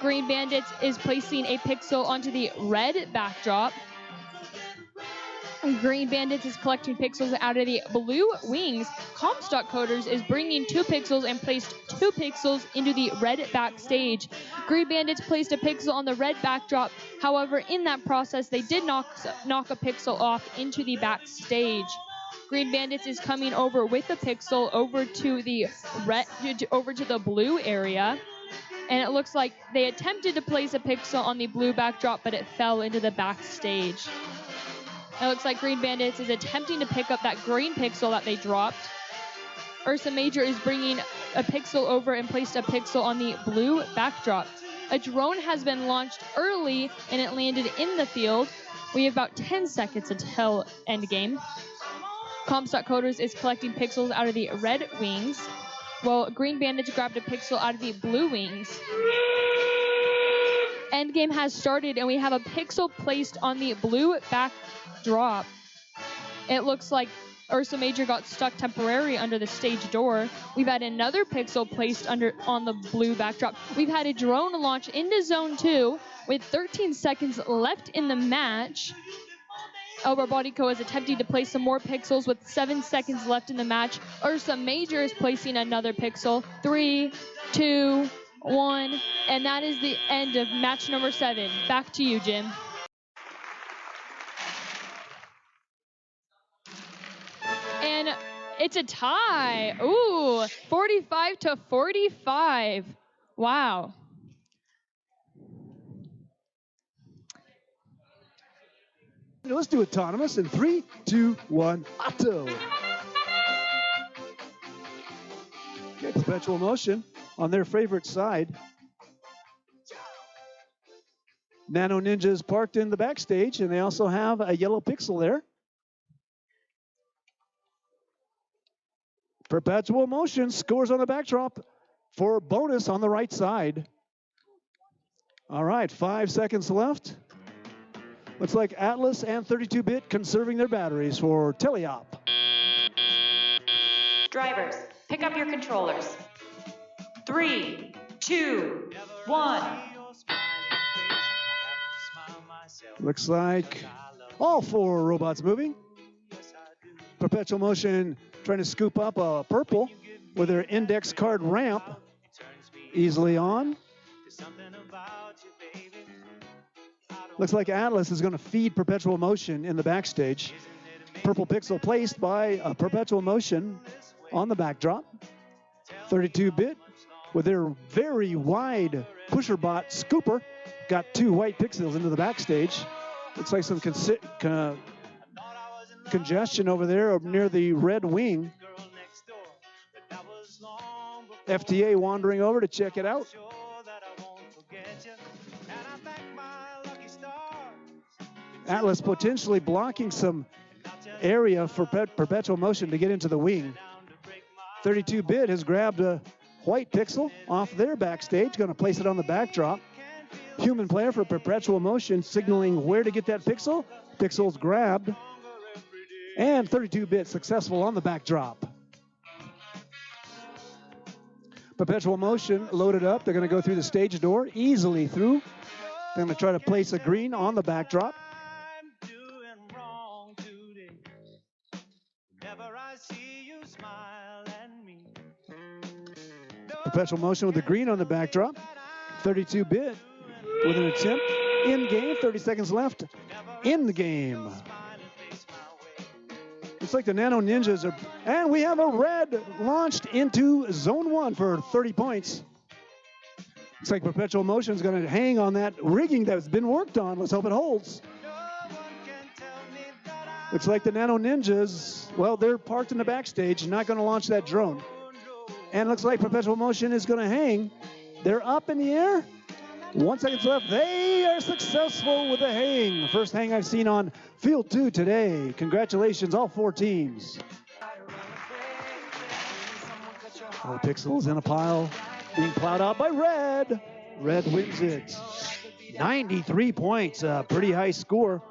Green Bandits is placing a pixel onto the red backdrop. Green Bandits is collecting pixels out of the blue wings. Comstock Coders is bringing 2 pixels and placed 2 pixels into the red backstage. Green Bandits placed a pixel on the red backdrop. However, in that process, they did knock a pixel off into the backstage. Green Bandits is coming over with the pixel over to the blue area. And it looks like they attempted to place a pixel on the blue backdrop, but it fell into the backstage. It looks like Green Bandits is attempting to pick up that green pixel that they dropped. Ursa Major is bringing a pixel over and placed a pixel on the blue backdrop. A drone has been launched early, and it landed in the field. We have about 10 seconds until endgame. Comstock Coders is collecting pixels out of the red wings, while Green Bandits grabbed a pixel out of the blue wings. Endgame has started, and we have a pixel placed on the blue backdrop. It looks like Ursa Major got stuck temporarily under the stage door. We've had another pixel placed on the blue backdrop. We've had a drone launch into Zone 2 with 13 seconds left in the match. El Robotico is attempting to place some more pixels with 7 seconds left in the match. Ursa Major is placing another pixel. 3, 2, 1, and that is the end of match number 7. Back to you, Jim. And it's a tie. Ooh, 45-45. Wow. Let's do autonomous in 3, 2, 1, auto. Okay, perpetual motion on their favorite side. Nano Ninjas parked in the backstage, and they also have a yellow pixel there. Perpetual motion scores on the backdrop for bonus on the right side. All right, 5 seconds left. Looks like Atlas and 32-bit conserving their batteries for teleop. Drivers, pick up your controllers. 3, 2, 1. Looks like all 4 robots moving. Perpetual motion trying to scoop up a purple with their index card ramp easily on. Looks like Atlas is going to feed perpetual motion in the backstage. Purple pixel placed by perpetual motion on the backdrop. 32-bit with their very wide pusher bot scooper got 2 white pixels into the backstage. Looks like some congestion over there near the red wing. FTA wandering over to check it out. Atlas potentially blocking some area for perpetual motion to get into the wing. 32-bit has grabbed a white pixel off their backstage, going to place it on the backdrop. Human player for perpetual motion signaling where to get that pixel. Pixel's grabbed. And 32-bit successful on the backdrop. Perpetual motion loaded up. They're going to go through the stage door, easily through. They're going to try to place a green on the backdrop. Perpetual motion with the green on the backdrop. 32-bit with an attempt in game. 30 seconds left in the game. Looks like the Nano Ninjas are, and we have a red launched into zone 1 for 30 points. Looks like perpetual motion is going to hang on that rigging that's been worked on. Let's hope it holds. Looks like the Nano Ninjas, well, they're parked in the backstage, not going to launch that drone. And looks like perpetual motion is going to hang. They're up in the air. 1 second left. They are successful with the hang. The first hang I've seen on Field 2 today. Congratulations, all 4 teams. All pixels in a pile being plowed out by Red. Red wins it. 93 points, a pretty high score.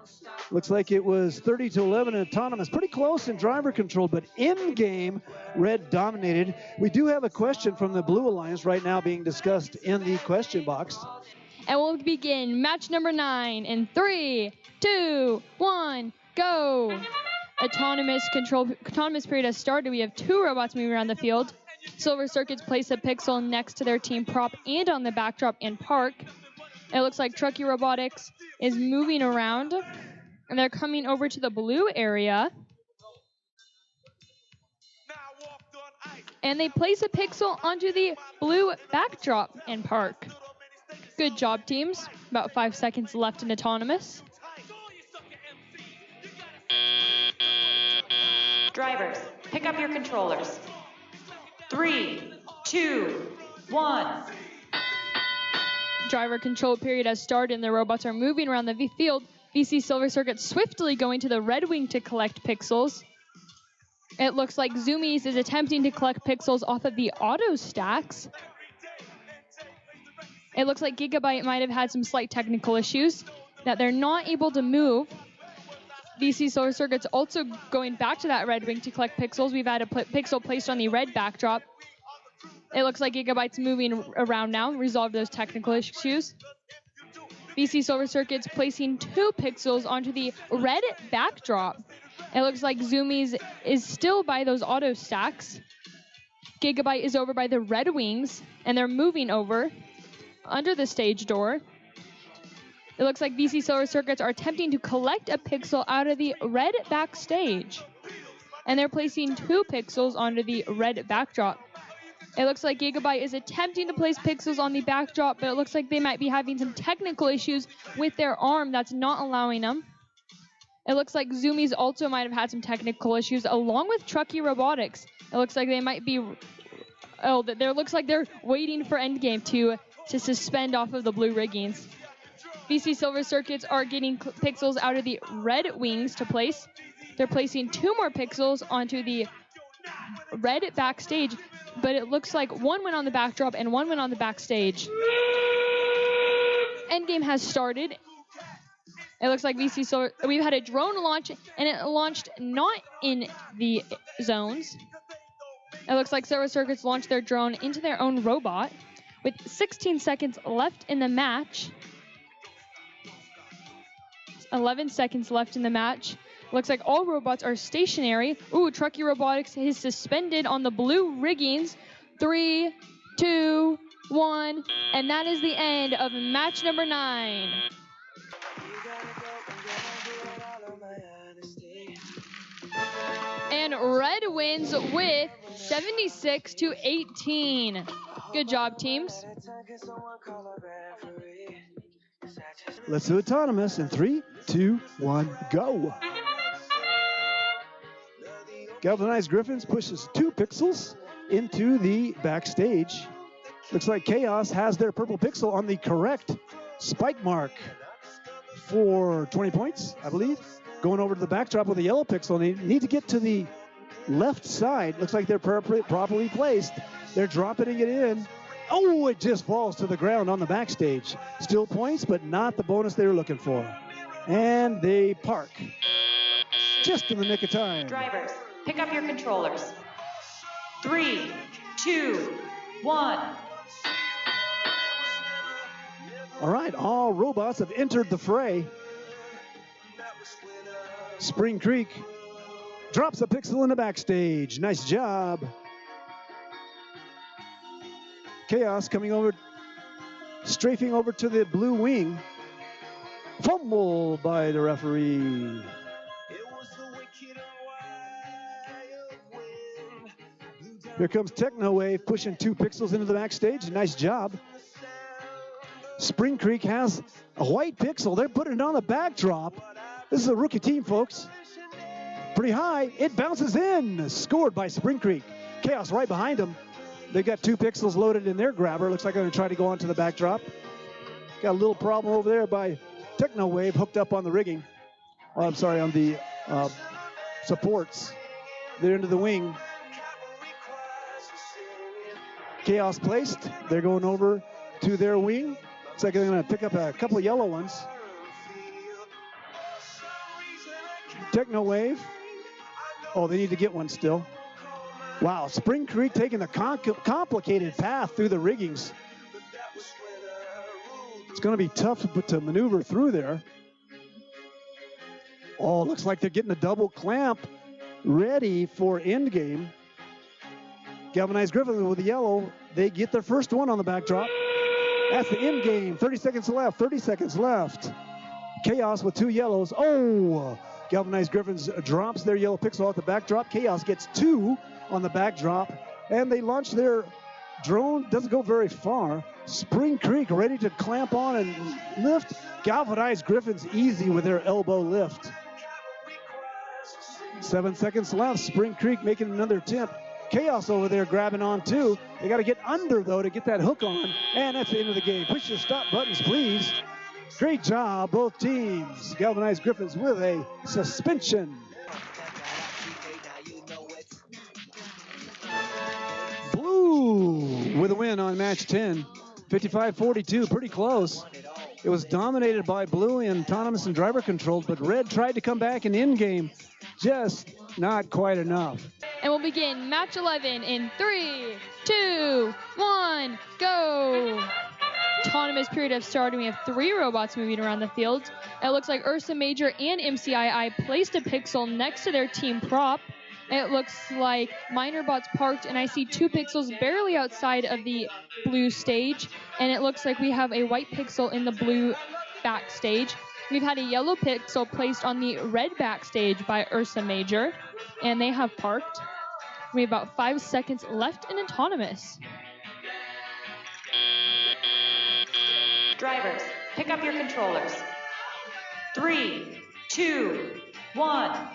Looks like it was 30-11 in autonomous. Pretty close in driver control, but in game, Red dominated. We do have a question from the Blue Alliance right now being discussed in the question box. And we'll begin match number 9 in 3, 2, 1, go. Autonomous period has started. We have 2 robots moving around the field. Silver Circuits place a pixel next to their team prop and on the backdrop and park. It looks like Truckee Robotics is moving around, and they're coming over to the blue area. And they place a pixel onto the blue backdrop and park. Good job, teams. About 5 seconds left in autonomous. Drivers, pick up your controllers. 3, 2, 1. Driver control period has started, and the robots are moving around the field. VC Silver Circuit swiftly going to the red wing to collect pixels. It looks like Zoomies is attempting to collect pixels off of the auto stacks. It looks like Gigabyte might have had some slight technical issues that they're not able to move. VC Silver Circuit's also going back to that red wing to collect pixels. We've had a pixel placed on the red backdrop. It looks like Gigabyte's moving around now, resolve those technical issues. VC Silver Circuit's placing 2 pixels onto the red backdrop. It looks like Zoomies is still by those auto stacks. Gigabyte is over by the red wings, and they're moving over under the stage door. It looks like VC Silver Circuits are attempting to collect a pixel out of the red backstage. And they're placing 2 pixels onto the red backdrop. It looks like Gigabyte is attempting to place pixels on the backdrop, but it looks like they might be having some technical issues with their arm that's not allowing them. It looks like Zoomies also might have had some technical issues, along with Truckee Robotics. It looks like they might be... looks like they're waiting for Endgame to suspend off of the blue riggings. VC Silver Circuits are getting pixels out of the red wings to place. They're placing 2 more pixels onto the red backstage, but it looks like one went on the backdrop and one went on the backstage. Endgame has started. It looks like VC Silver, we've had a drone launch, and it launched not in the zones. It looks like Silver Circuits launched their drone into their own robot with 16 seconds left in the match. 11 seconds left in the match. Looks like all robots are stationary. Ooh, Truckee Robotics is suspended on the blue riggings. 3, 2, 1, and that is the end of match number 9. And Red wins with 76-18. Good job, teams. Let's do autonomous in 3, 2, 1, go. Galvanized Griffins pushes 2 pixels into the backstage. Looks like Chaos has their purple pixel on the correct spike mark for 20 points, I believe. Going over to the backdrop with a yellow pixel. They need to get to the left side. Looks like they're properly placed. They're dropping it in. Oh, it just falls to the ground on the backstage. Still points, but not the bonus they were looking for. And they park. Just in the nick of time. Drivers, pick up your controllers. 3, 2, 1. All right, all robots have entered the fray. Spring Creek drops a pixel in the backstage. Nice job. Chaos coming over, strafing over to the blue wing. Fumble by the referee. Here comes Techno Wave pushing 2 pixels into the backstage. Nice job. Spring Creek has a white pixel. They're putting it on the backdrop. This is a rookie team, folks. Pretty high. It bounces in. Scored by Spring Creek. Chaos right behind them. They've got 2 pixels loaded in their grabber. Looks like they're going to try to go onto the backdrop. Got a little problem over there by Techno Wave hooked up on the rigging. Oh, I'm sorry, on the supports. They're into the wing. Chaos placed. They're going over to their wing. Looks like they're going to pick up a couple of yellow ones. Techno Wave. Oh, they need to get one still. Wow, Spring Creek taking the complicated path through the riggings. It's going to be tough to maneuver through there. Oh, looks like they're getting a double clamp ready for endgame. Galvanized Griffin with the yellow. They get their first one on the backdrop. That's the end game. 30 seconds left. 30 seconds left. Chaos with 2 yellows. Oh, Galvanized Griffins drops their yellow pixel off the backdrop. Chaos gets 2 on the backdrop. And they launch their drone. Doesn't go very far. Spring Creek ready to clamp on and lift. Galvanized Griffins easy with their elbow lift. 7 seconds left. Spring Creek making another attempt. Chaos over there grabbing on too. They got to get under though to get that hook on. And that's the end of the game. Push your stop buttons, please. Great job, both teams. Galvanized Griffins with a suspension. Blue with a win on match 10. 55-42, pretty close. It was dominated by Blue in autonomous and driver controlled, but Red tried to come back in in-game. Just not quite enough. And we'll begin match 11 in 3, 2, 1, go. Autonomous period have started. We have 3 robots moving around the field. It looks like Ursa Major and MCII placed a pixel next to their team prop. It looks like Minorbots parked, and I see 2 pixels barely outside of the blue stage. And it looks like we have a white pixel in the blue backstage. We've had a yellow pixel placed on the red backstage by Ursa Major, and they have parked. We have about 5 seconds left in autonomous. Drivers, pick up your controllers. 3, 2, 1.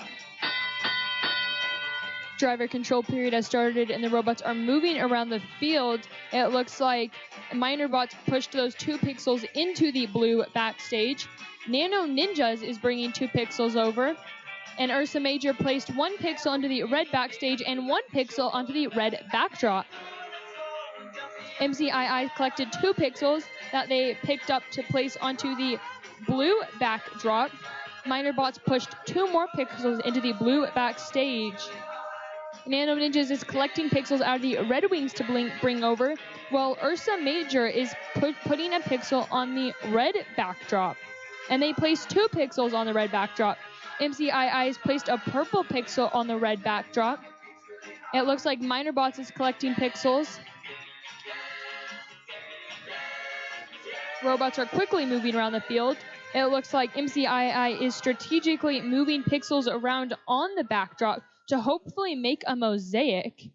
Driver control period has started and the robots are moving around the field. It looks like Minor Bots pushed those 2 pixels into the blue backstage. Nano Ninjas is bringing 2 pixels over. And Ursa Major placed 1 pixel onto the red backstage and 1 pixel onto the red backdrop. MCII collected 2 pixels that they picked up to place onto the blue backdrop. Minor Bots pushed 2 more pixels into the blue backstage. Nano Ninjas is collecting pixels out of the Red Wings to bring over, while Ursa Major is putting a pixel on the red backdrop. And they placed 2 pixels on the red backdrop. MCII has placed a purple pixel on the red backdrop. It looks like Minor Bots is collecting pixels. Robots are quickly moving around the field. It looks like MCII is strategically moving pixels around on the backdrop to hopefully make a mosaic.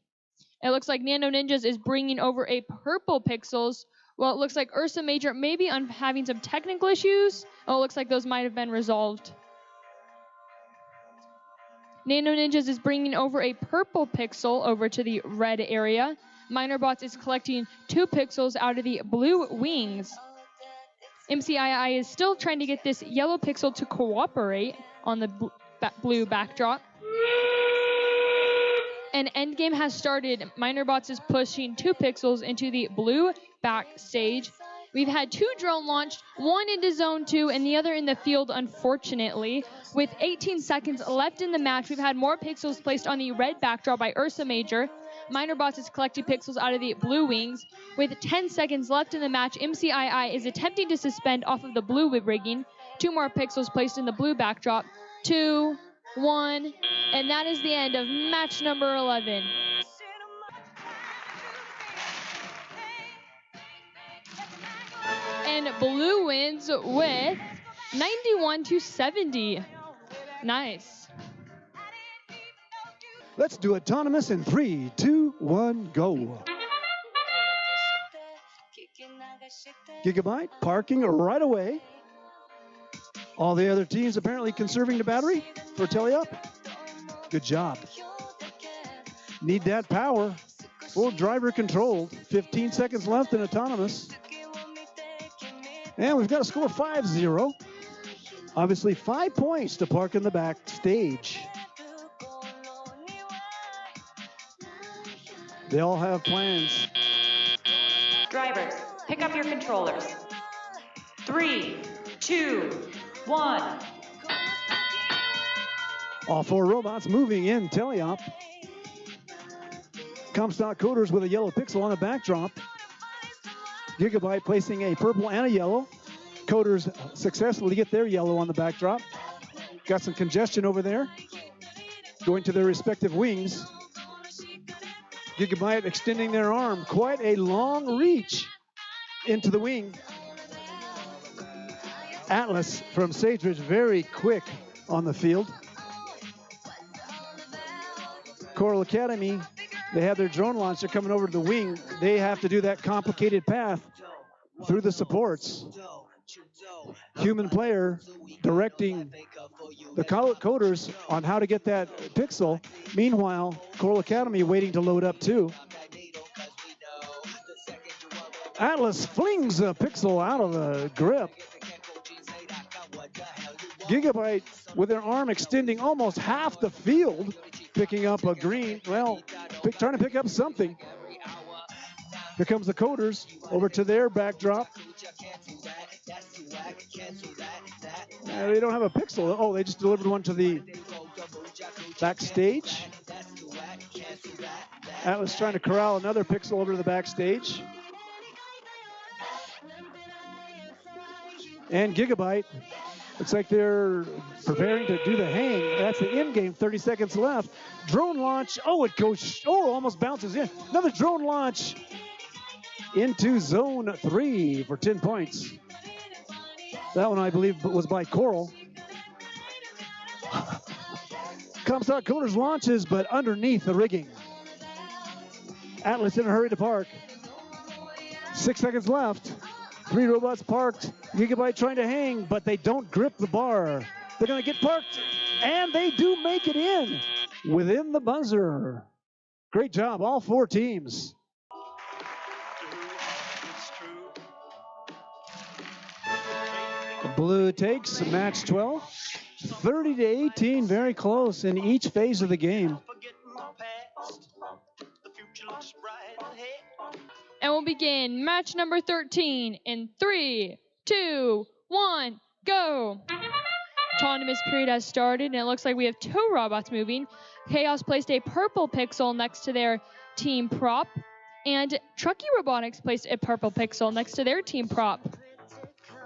It looks like Nano Ninjas is bringing over a purple pixels. Well, it looks like Ursa Major may be having some technical issues. Oh, it looks like those might have been resolved. Nano Ninjas is bringing over a purple pixel over to the red area. Minor Bots is collecting 2 pixels out of the blue wings. MCII is still trying to get this yellow pixel to cooperate on the blue backdrop. And endgame has started. Minor Bots is pushing 2 pixels into the blue backstage. We've had 2 drone launched, 1 into zone 2 and the other in the field, unfortunately. With 18 seconds left in the match, we've had more pixels placed on the red backdrop by Ursa Major. Minor Bots is collecting pixels out of the blue wings. With 10 seconds left in the match, MCII is attempting to suspend off of the blue rigging. 2 more pixels placed in the blue backdrop. 2, 1, and that is the end of match number 11. And blue wins with 91-70. Nice. Let's do autonomous in 3, 2, 1, go. Gigabyte parking right away. All the other teams apparently conserving the battery for teleup. Good job. Need that power. Full driver controlled. 15 seconds left in autonomous. And we've got a score 5-0. Obviously 5 points to park in the backstage. They all have plans. Drivers, pick up your controllers. 3, 2, 1. All 4 robots moving in teleop. Comstock Coders with a yellow pixel on the backdrop. Gigabyte placing a purple and a yellow. Coders successfully get their yellow on the backdrop. Got some congestion over there. Going to their respective wings. Gigabyte extending their arm. Quite a long reach into the wing. Atlas from Sagebridge very quick on the field. Coral Academy, they have their drone launcher coming over to the wing. They have to do that complicated path through the supports. Human player directing the coders on how to get that pixel. Meanwhile, Coral Academy waiting to load up too. Atlas flings a pixel out of the grip. Gigabyte with their arm extending almost half the field, picking up a green, well, trying to pick up something. Here comes the coders over to their backdrop. They don't have a pixel. Oh, they just delivered one to the backstage. Atlas trying to corral another pixel over to the backstage. And Gigabyte, looks like they're preparing to do the hang. That's the end game, 30 seconds left. Drone launch, oh, it goes, oh, almost bounces in. Another drone launch into zone 3 for 10 points. That one, I believe, was by Coral. Comstock Coders launches, but underneath the rigging. Atlas in a hurry to park. 6 seconds left. 3 robots parked. Gigabyte trying to hang, but they don't grip the bar. They're going to get parked, and they do make it in within the buzzer. Great job, all 4 teams. Blue takes match 12. 30-18, very close in each phase of the game. And we'll begin match number 13 in 3, 2, 1, go. Autonomous period has started, and it looks like we have 2 robots moving. Chaos placed a purple pixel next to their team prop, and Truckee Robotics placed a purple pixel next to their team prop.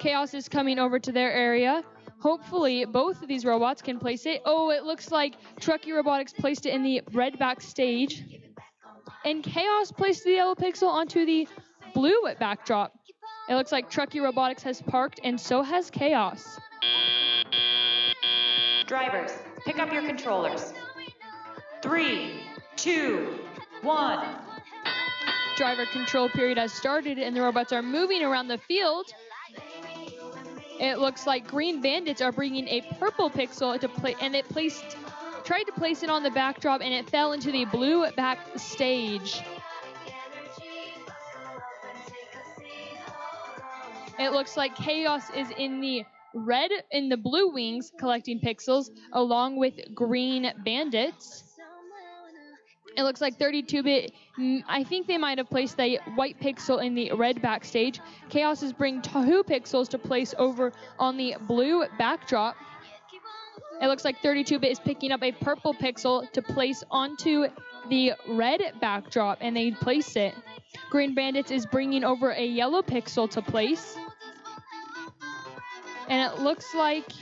Chaos is coming over to their area. Hopefully, both of these robots can place it. Oh, it looks like Truckee Robotics placed it in the red backstage. And Chaos placed the yellow pixel onto the blue backdrop. It looks like Truckee Robotics has parked, and so has Chaos. Drivers, pick up your controllers. 3, 2, 1. Driver control period has started, and the robots are moving around the field. It looks like Green Bandits are bringing a purple pixel to play, and tried to place it on the backdrop, and it fell into the blue backstage. It looks like Chaos is in the blue wings collecting pixels along with Green Bandits. It looks like 32-bit, I think they might have placed the white pixel in the red backstage. Chaos is bringing 2 pixels to place over on the blue backdrop. It looks like 32-bit is picking up a purple pixel to place onto the red backdrop, and they place it. Green Bandits is bringing over a yellow pixel to place. And it looks like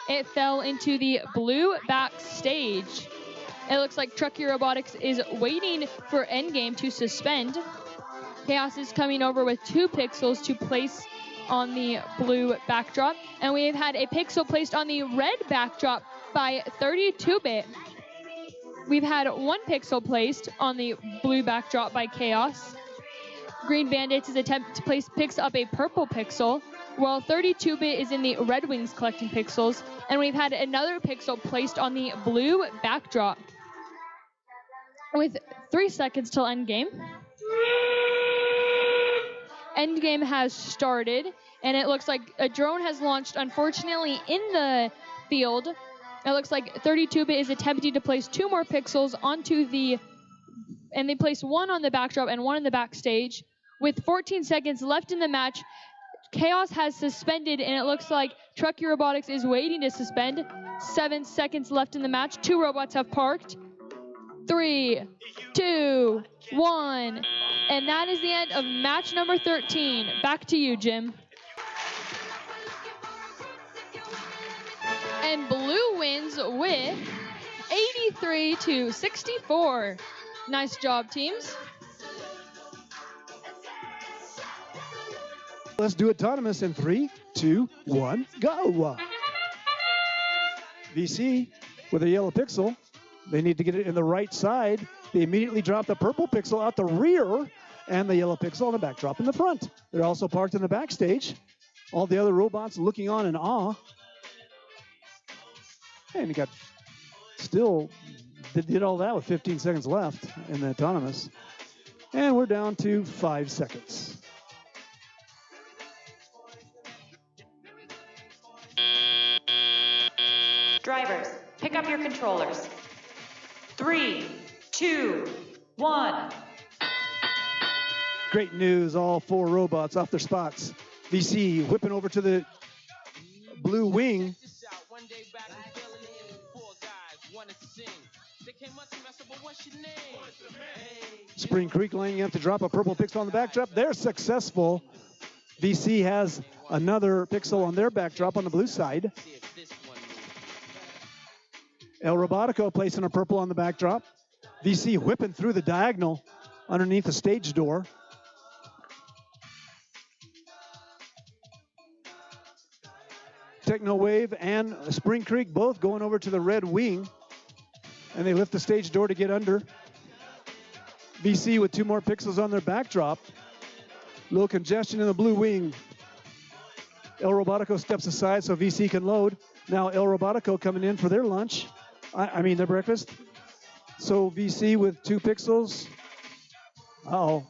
it fell into the blue backstage. It looks like Truckee Robotics is waiting for Endgame to suspend. Chaos is coming over with 2 pixels to place on the blue backdrop. And we have had a pixel placed on the red backdrop by 32-bit. We've had 1 pixel placed on the blue backdrop by Chaos. Green Bandits is attempting to picks up a purple pixel, while 32-bit is in the red wings collecting pixels. And we've had another pixel placed on the blue backdrop. With 3 seconds till endgame. Endgame has started, and it looks like a drone has launched, unfortunately, in the field. It looks like 32-bit is attempting to place 2 more pixels onto and they place 1 on the backdrop and 1 in the backstage. With 14 seconds left in the match, Chaos has suspended, and it looks like Truckee Robotics is waiting to suspend. 7 seconds left in the match. 2 robots have parked. 3, 2, 1. And that is the end of match number 13. Back to you, Jim. And Blue wins with 83-64. Nice job, teams. Let's do autonomous in 3, 2, 1, go. VC with a yellow pixel. They need to get it in the right side. They immediately drop the purple pixel out the rear and the yellow pixel on the backdrop in the front. They're also parked in the backstage. All the other robots looking on in awe. And you got still did all that with 15 seconds left in the autonomous. And we're down to 5 seconds. Drivers, pick up your controllers. 3, 2, 1. Great news, all 4 robots off their spots. VC whipping over to the blue wing. Spring Creek lining up to drop a purple pixel on the backdrop. They're successful. VC has another pixel on their backdrop on the blue side. El Robotico placing a purple on the backdrop. VC whipping through the diagonal underneath the stage door. Techno Wave and Spring Creek both going over to the red wing. And they lift the stage door to get under. VC with 2 more pixels on their backdrop. Little congestion in the blue wing. El Robotico steps aside so VC can load. Now El Robotico coming in for their lunch. I mean their breakfast. So VC with 2 pixels. Uh-oh.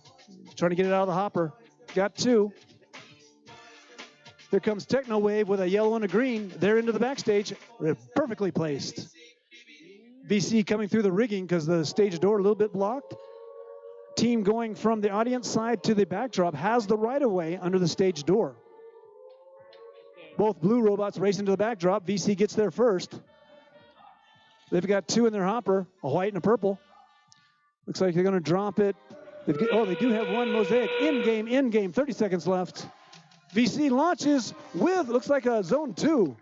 Trying to get it out of the hopper. Got 2. Here comes Techno Wave with a yellow and a green. They're into the backstage. They're perfectly placed. VC coming through the rigging because the stage door a little bit blocked. Team going from the audience side to the backdrop has the right of way under the stage door. Both blue robots racing to the backdrop. VC gets there first. They've got 2 in their hopper, a white and a purple. Looks like they're going to drop it. They do have 1 mosaic. In game, 30 seconds left. VC launches with, looks like a zone 2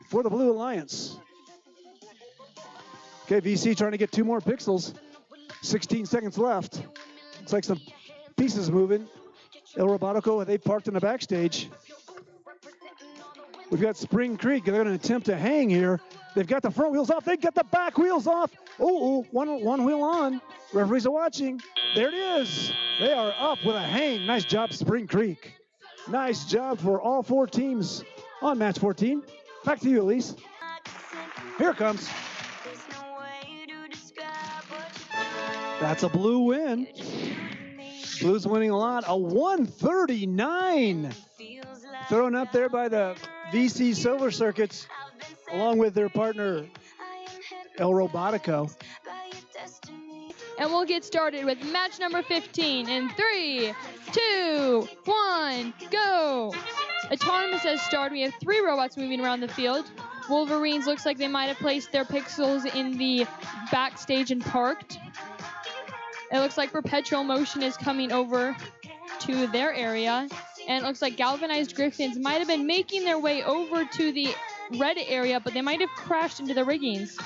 for the Blue Alliance. Okay, VC trying to get 2 more pixels. 16 seconds left. Looks like some pieces moving. El Robotico, they parked in the backstage. We've got Spring Creek. They're going to attempt to hang here. They've got the front wheels off. They get the back wheels off. Oh, one wheel on. Referees are watching. There it is. They are up with a hang. Nice job, Spring Creek. Nice job for all 4 teams on match 14. Back to you, Elise. Here it comes. That's a blue win. Blues winning a lot. A 139. Thrown up there by the VC Silver Circuits, along with their partner, El Robotico. And we'll get started with match number 15 in 3, 2, 1, go. Autonomous has started. We have 3 robots moving around the field. Wolverines looks like they might have placed their pixels in the backstage and parked. It looks like Perpetual Motion is coming over to their area. And it looks like Galvanized Griffins might have been making their way over to the red area, but they might have crashed into the riggings.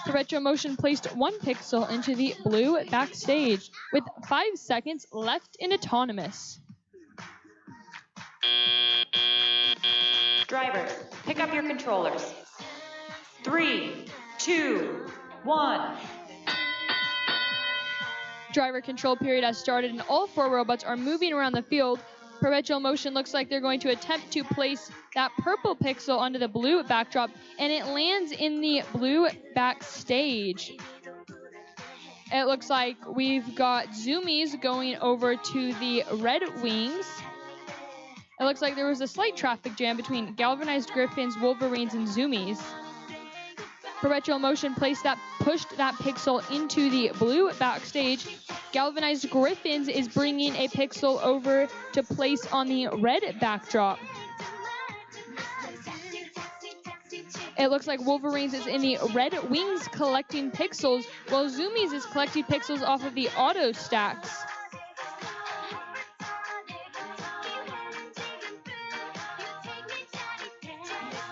Perpetual Motion placed 1 pixel into the blue backstage with 5 seconds left in Autonomous. Drivers, pick up your controllers. 3, 2, 1. Driver control period has started and all 4 robots are moving around the field. Perpetual Motion looks like they're going to attempt to place that purple pixel onto the blue backdrop, and it lands in the blue backstage. It looks like we've got Zoomies going over to the Red Wings. It looks like there was a slight traffic jam between Galvanized Griffins, Wolverines, and Zoomies. Perpetual Motion pushed that pixel into the blue backstage. Galvanized Griffins is bringing a pixel over to place on the red backdrop. It looks like Wolverines is in the Red Wings collecting pixels, while Zoomies is collecting pixels off of the auto stacks.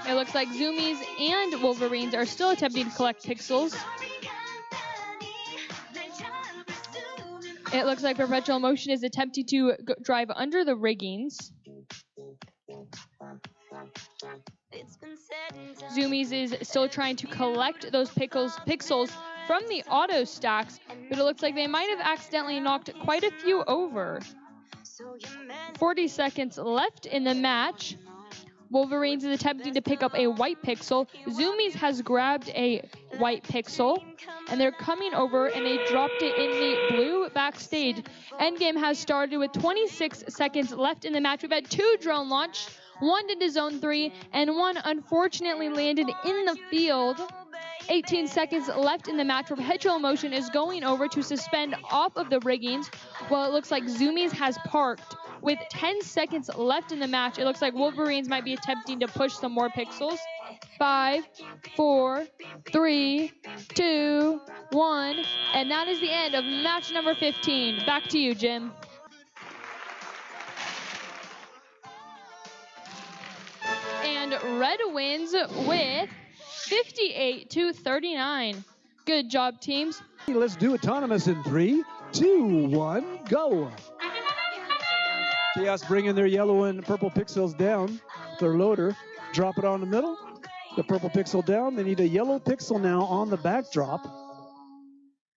It looks like Zoomies and Wolverines are still attempting to collect pixels. It looks like Perpetual Motion is attempting to drive under the riggings. Zoomies is still trying to collect those pixels from the auto stacks, but it looks like they might have accidentally knocked quite a few over. 40 seconds left in the match. Wolverines is attempting to pick up a white pixel. Zoomies has grabbed a white pixel, and they're coming over, and they dropped it in the blue backstage. Endgame has started with 26 seconds left in the match. We've had 2 drone launch, 1 into Zone 3, and 1 unfortunately landed in the field. 18 seconds left in the match. Perpetual Motion is going over to suspend off of the riggings, while it looks like Zoomies has parked. With 10 seconds left in the match, it looks like Wolverines might be attempting to push some more pixels. 5, 4, 3, 2, 1, and that is the end of match number 15. Back to you, Jim. And Red wins with 58-39. Good job, teams. Let's do Autonomous in 3, 2, 1, go. Chaos bringing their yellow and purple pixels down. Their loader, drop it on the middle. The purple pixel down. They need a yellow pixel now on the backdrop.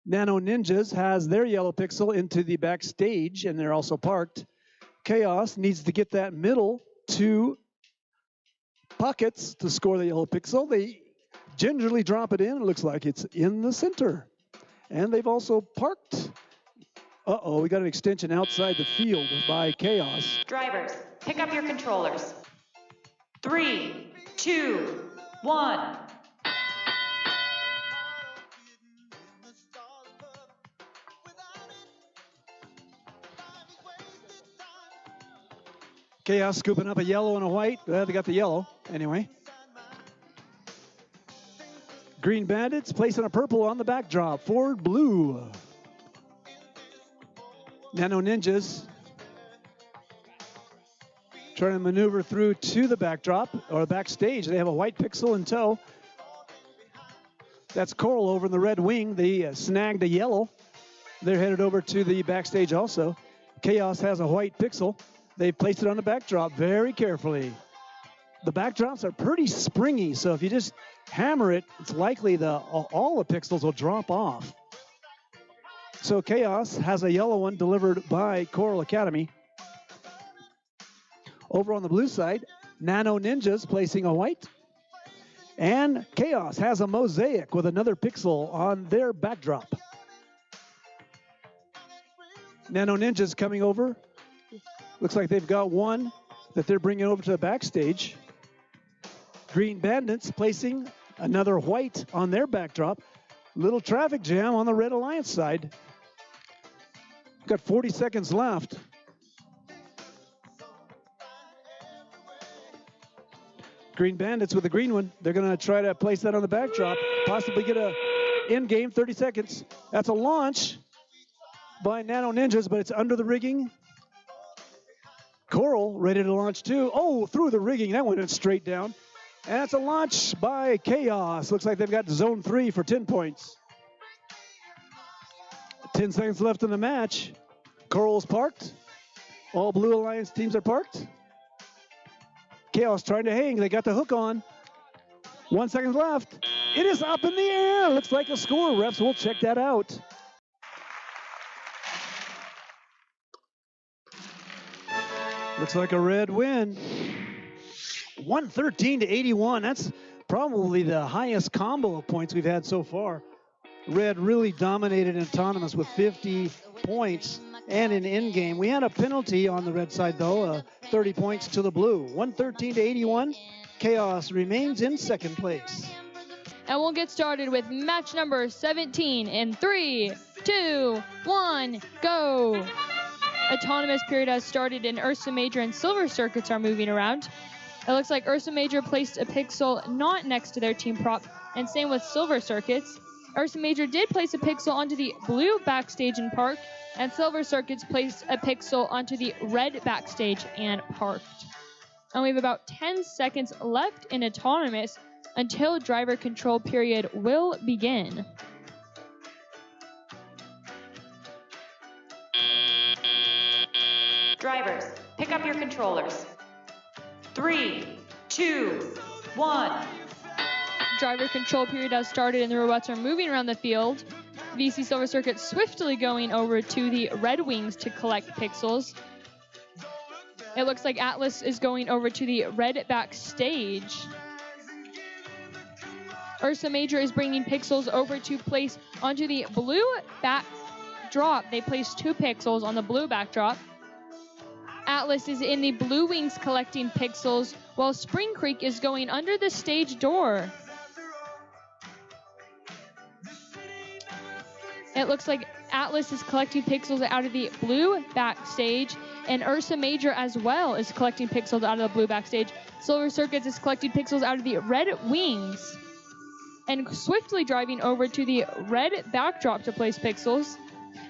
Nano Ninjas has their yellow pixel into the backstage, and they're also parked. Chaos needs to get that middle to pockets to score the yellow pixel. They gingerly drop it in. It looks like it's in the center. And they've also parked. Uh-oh, we got an extension outside the field by Chaos. Drivers, pick up your controllers. 3, 2, 1. Chaos scooping up a yellow and a white. They got the yellow anyway. Green Bandits placing a purple on the backdrop. Forward blue. Nano Ninjas trying to maneuver through to the backdrop or backstage. They have a white pixel in tow. That's Coral over in the red wing. They snagged a yellow. They're headed over to the backstage also. Chaos has a white pixel. They placed it on the backdrop very carefully. The backdrops are pretty springy, so if you just hammer it, it's likely all the pixels will drop off. So Chaos has a yellow one delivered by Coral Academy. Over on the blue side, Nano Ninjas placing a white. And Chaos has a mosaic with another pixel on their backdrop. Nano Ninjas coming over. Looks like they've got one that they're bringing over to the backstage. Green Bandits placing another white on their backdrop. Little traffic jam on the Red Alliance side. Got 40 seconds left. Green Bandits with the green one. They're going to try to place that on the backdrop. Possibly get a in-game 30 seconds. That's a launch by Nano Ninjas, but it's under the rigging. Coral ready to launch too. Oh, through the rigging. That went straight down. And that's a launch by Chaos. Looks like they've got zone 3 for 10 points. 10 seconds left in the match. Coral's parked. All Blue Alliance teams are parked. Chaos trying to hang. They got the hook on. 1 second left. It is up in the air. Looks like a score. Refs will check that out. Looks like a red win. 113-81. That's probably the highest combo of points we've had so far. Red really dominated in autonomous with 50 points and in in-game. We had a penalty on the red side, though, 30 points to the blue. 113-81. Chaos remains in second place. And we'll get started with match number 17 in 3, 2, 1, go. Autonomous period has started and Ursa Major and Silver Circuits are moving around. It looks like Ursa Major placed a pixel not next to their team prop, and same with Silver Circuits. Ursa Major did place a pixel onto the blue backstage and parked, and Silver Circuits placed a pixel onto the red backstage and parked. And we have about 10 seconds left in autonomous until driver control period will begin. Drivers, pick up your controllers. 3, 2, 1. Driver control period has started and the robots are moving around the field. VC Silver Circuit swiftly going over to the Red Wings to collect pixels. It looks like Atlas is going over to the red backstage. Ursa Major is bringing pixels over to place onto the blue backdrop. They placed 2 pixels on the blue backdrop. Atlas is in the Blue Wings collecting pixels, while Spring Creek is going under the stage door. It looks like Atlas is collecting pixels out of the blue backstage, and Ursa Major as well is collecting pixels out of the blue backstage. Silver Circuits is collecting pixels out of the red wings, and swiftly driving over to the red backdrop to place pixels.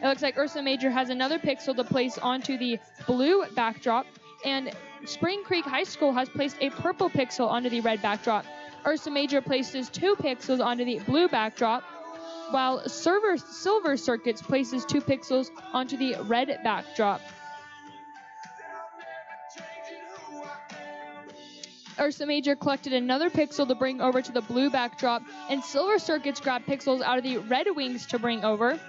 It looks like Ursa Major has another pixel to place onto the blue backdrop, and Spring Creek High School has placed a purple pixel onto the red backdrop. Ursa Major places 2 pixels onto the blue backdrop, while Silver Circuits places 2 pixels onto the red backdrop. Ursa Major collected another pixel to bring over to the blue backdrop, and Silver Circuits grabbed pixels out of the Red Wings to bring over.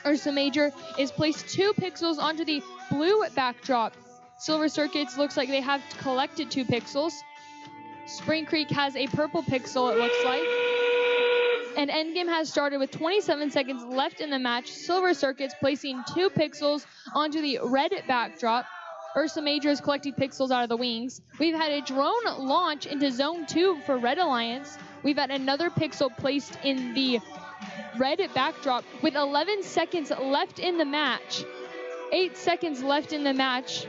Ursa Major is placed 2 pixels onto the blue backdrop. Silver Circuits looks like they have collected 2 pixels. Spring Creek has a purple pixel, it looks like. And Endgame has started with 27 seconds left in the match. Silver Circuits placing 2 pixels onto the red backdrop. Ursa Major is collecting pixels out of the wings. We've had a drone launch into Zone 2 for Red Alliance. We've had another pixel placed in the red backdrop with 11 seconds left in the match. 8 seconds left in the match.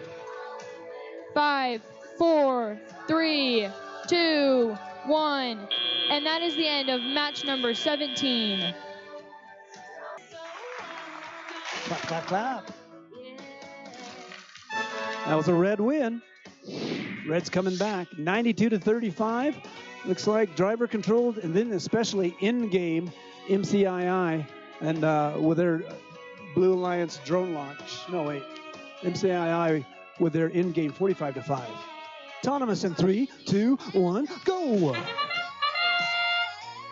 5, 4, 3, 2, 1. And that is the end of match number 17. Clap, clap, clap. That was a Red win. Red's coming back, 92-35. Looks like driver controlled, and then especially in-game MCII, and with their Blue Alliance drone launch. No, wait. MCII with their in-game 45-5. Autonomous in 3, 2, 1, go!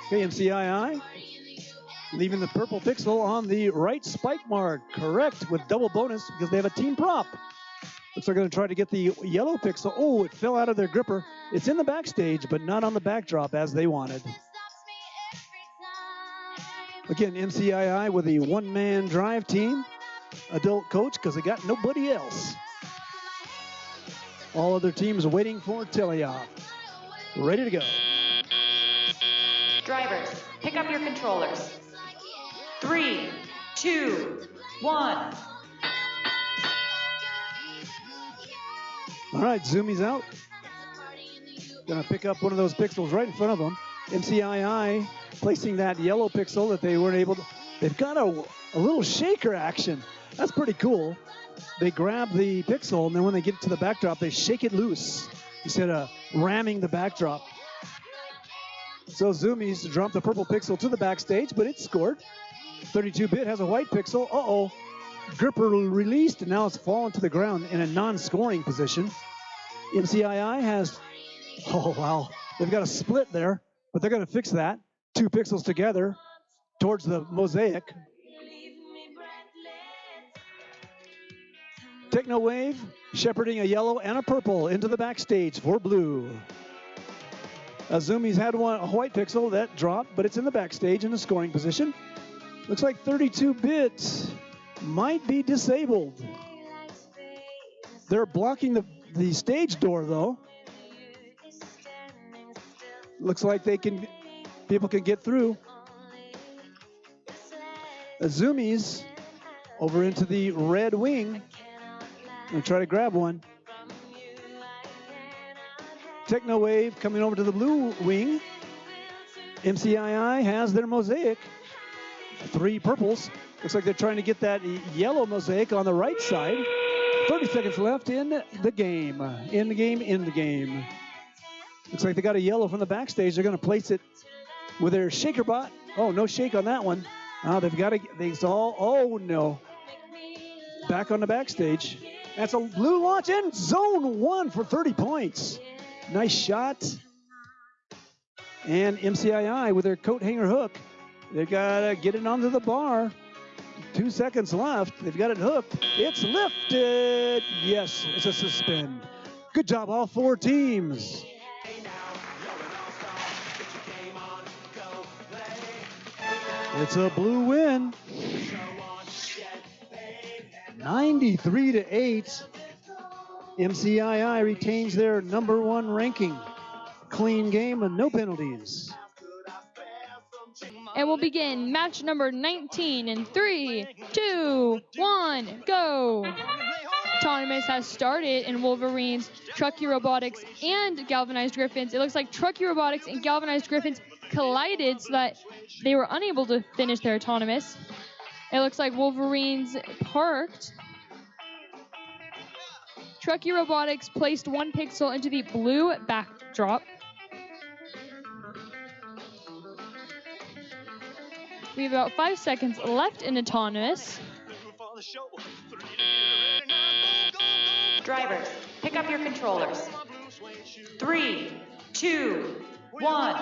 Okay, MCII leaving the purple pixel on the right spike mark. Correct, with double bonus because they have a team prop. Looks like they're going to try to get the yellow pixel. Oh, it fell out of their gripper. It's in the backstage, but not on the backdrop as they wanted. Again, MCII with the one-man drive team. Adult coach because they got nobody else. All other teams waiting for teleoff. Ready to go. Drivers, pick up your controllers. 3, 2, 1. All right, Zoomies out. Gonna pick up one of those pixels right in front of them. MCII placing that yellow pixel that they weren't able to. They've got a little shaker action. That's pretty cool. They grab the pixel, and then when they get to the backdrop, they shake it loose instead of ramming the backdrop. So Zoomies dropped the purple pixel to the backstage, but it scored. 32-bit has a white pixel. Uh-oh. Gripper released, and now it's fallen to the ground in a non-scoring position. MCII has, oh, wow. They've got a split there, but they're going to fix that. 2 pixels together towards the mosaic. Techno Wave shepherding a yellow and a purple into the backstage for blue. Zoomies had a white pixel that dropped, but it's in the backstage in the scoring position. Looks like 32-bit might be disabled. They're blocking the stage door, though. Looks like people can get through. Zoomies over into the red wing. Gonna try to grab one. Techno Wave coming over to the blue wing. MCII has their mosaic. 3 purples. Looks like they're trying to get that yellow mosaic on the right side. 30 seconds left in the game. In the game. Looks like they got a yellow from the backstage. They're going to place it with their shaker bot. Oh, no shake on that one. They've got to, oh no. Back on the backstage. That's a blue launch in zone 1 for 30 points. Nice shot. And MCII with their coat hanger hook. They've got to get it onto the bar. 2 seconds left. They've got it hooked. It's lifted. Yes, it's a suspend. Good job, all 4 teams. It's a blue win. 93-8. MCII retains their #1 ranking. Clean game and no penalties. And we'll begin match number 19 in 3, 2, 1, go. Autonomous has started in Wolverines, Truckee Robotics, and Galvanized Griffins. It looks like Truckee Robotics and Galvanized Griffins collided so that they were unable to finish their Autonomous. It looks like Wolverines parked. Truckee Robotics placed 1 pixel into the blue backdrop. We have about 5 seconds left in Autonomous. Drivers, pick up your controllers. 3, 2, 1.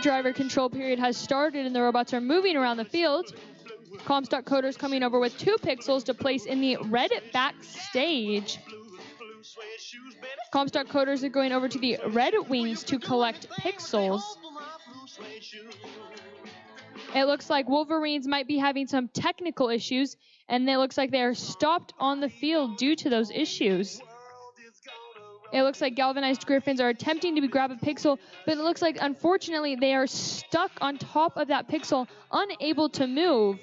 Driver control period has started and the robots are moving around the field. Comstock-Coders coming over with 2 pixels to place in the red backstage. Comstock-Coders are going over to the Red Wings to collect pixels. It looks like Wolverines might be having some technical issues, and it looks like they are stopped on the field due to those issues. It looks like Galvanized Griffins are attempting to grab a pixel, but it looks like, unfortunately, they are stuck on top of that pixel, unable to move.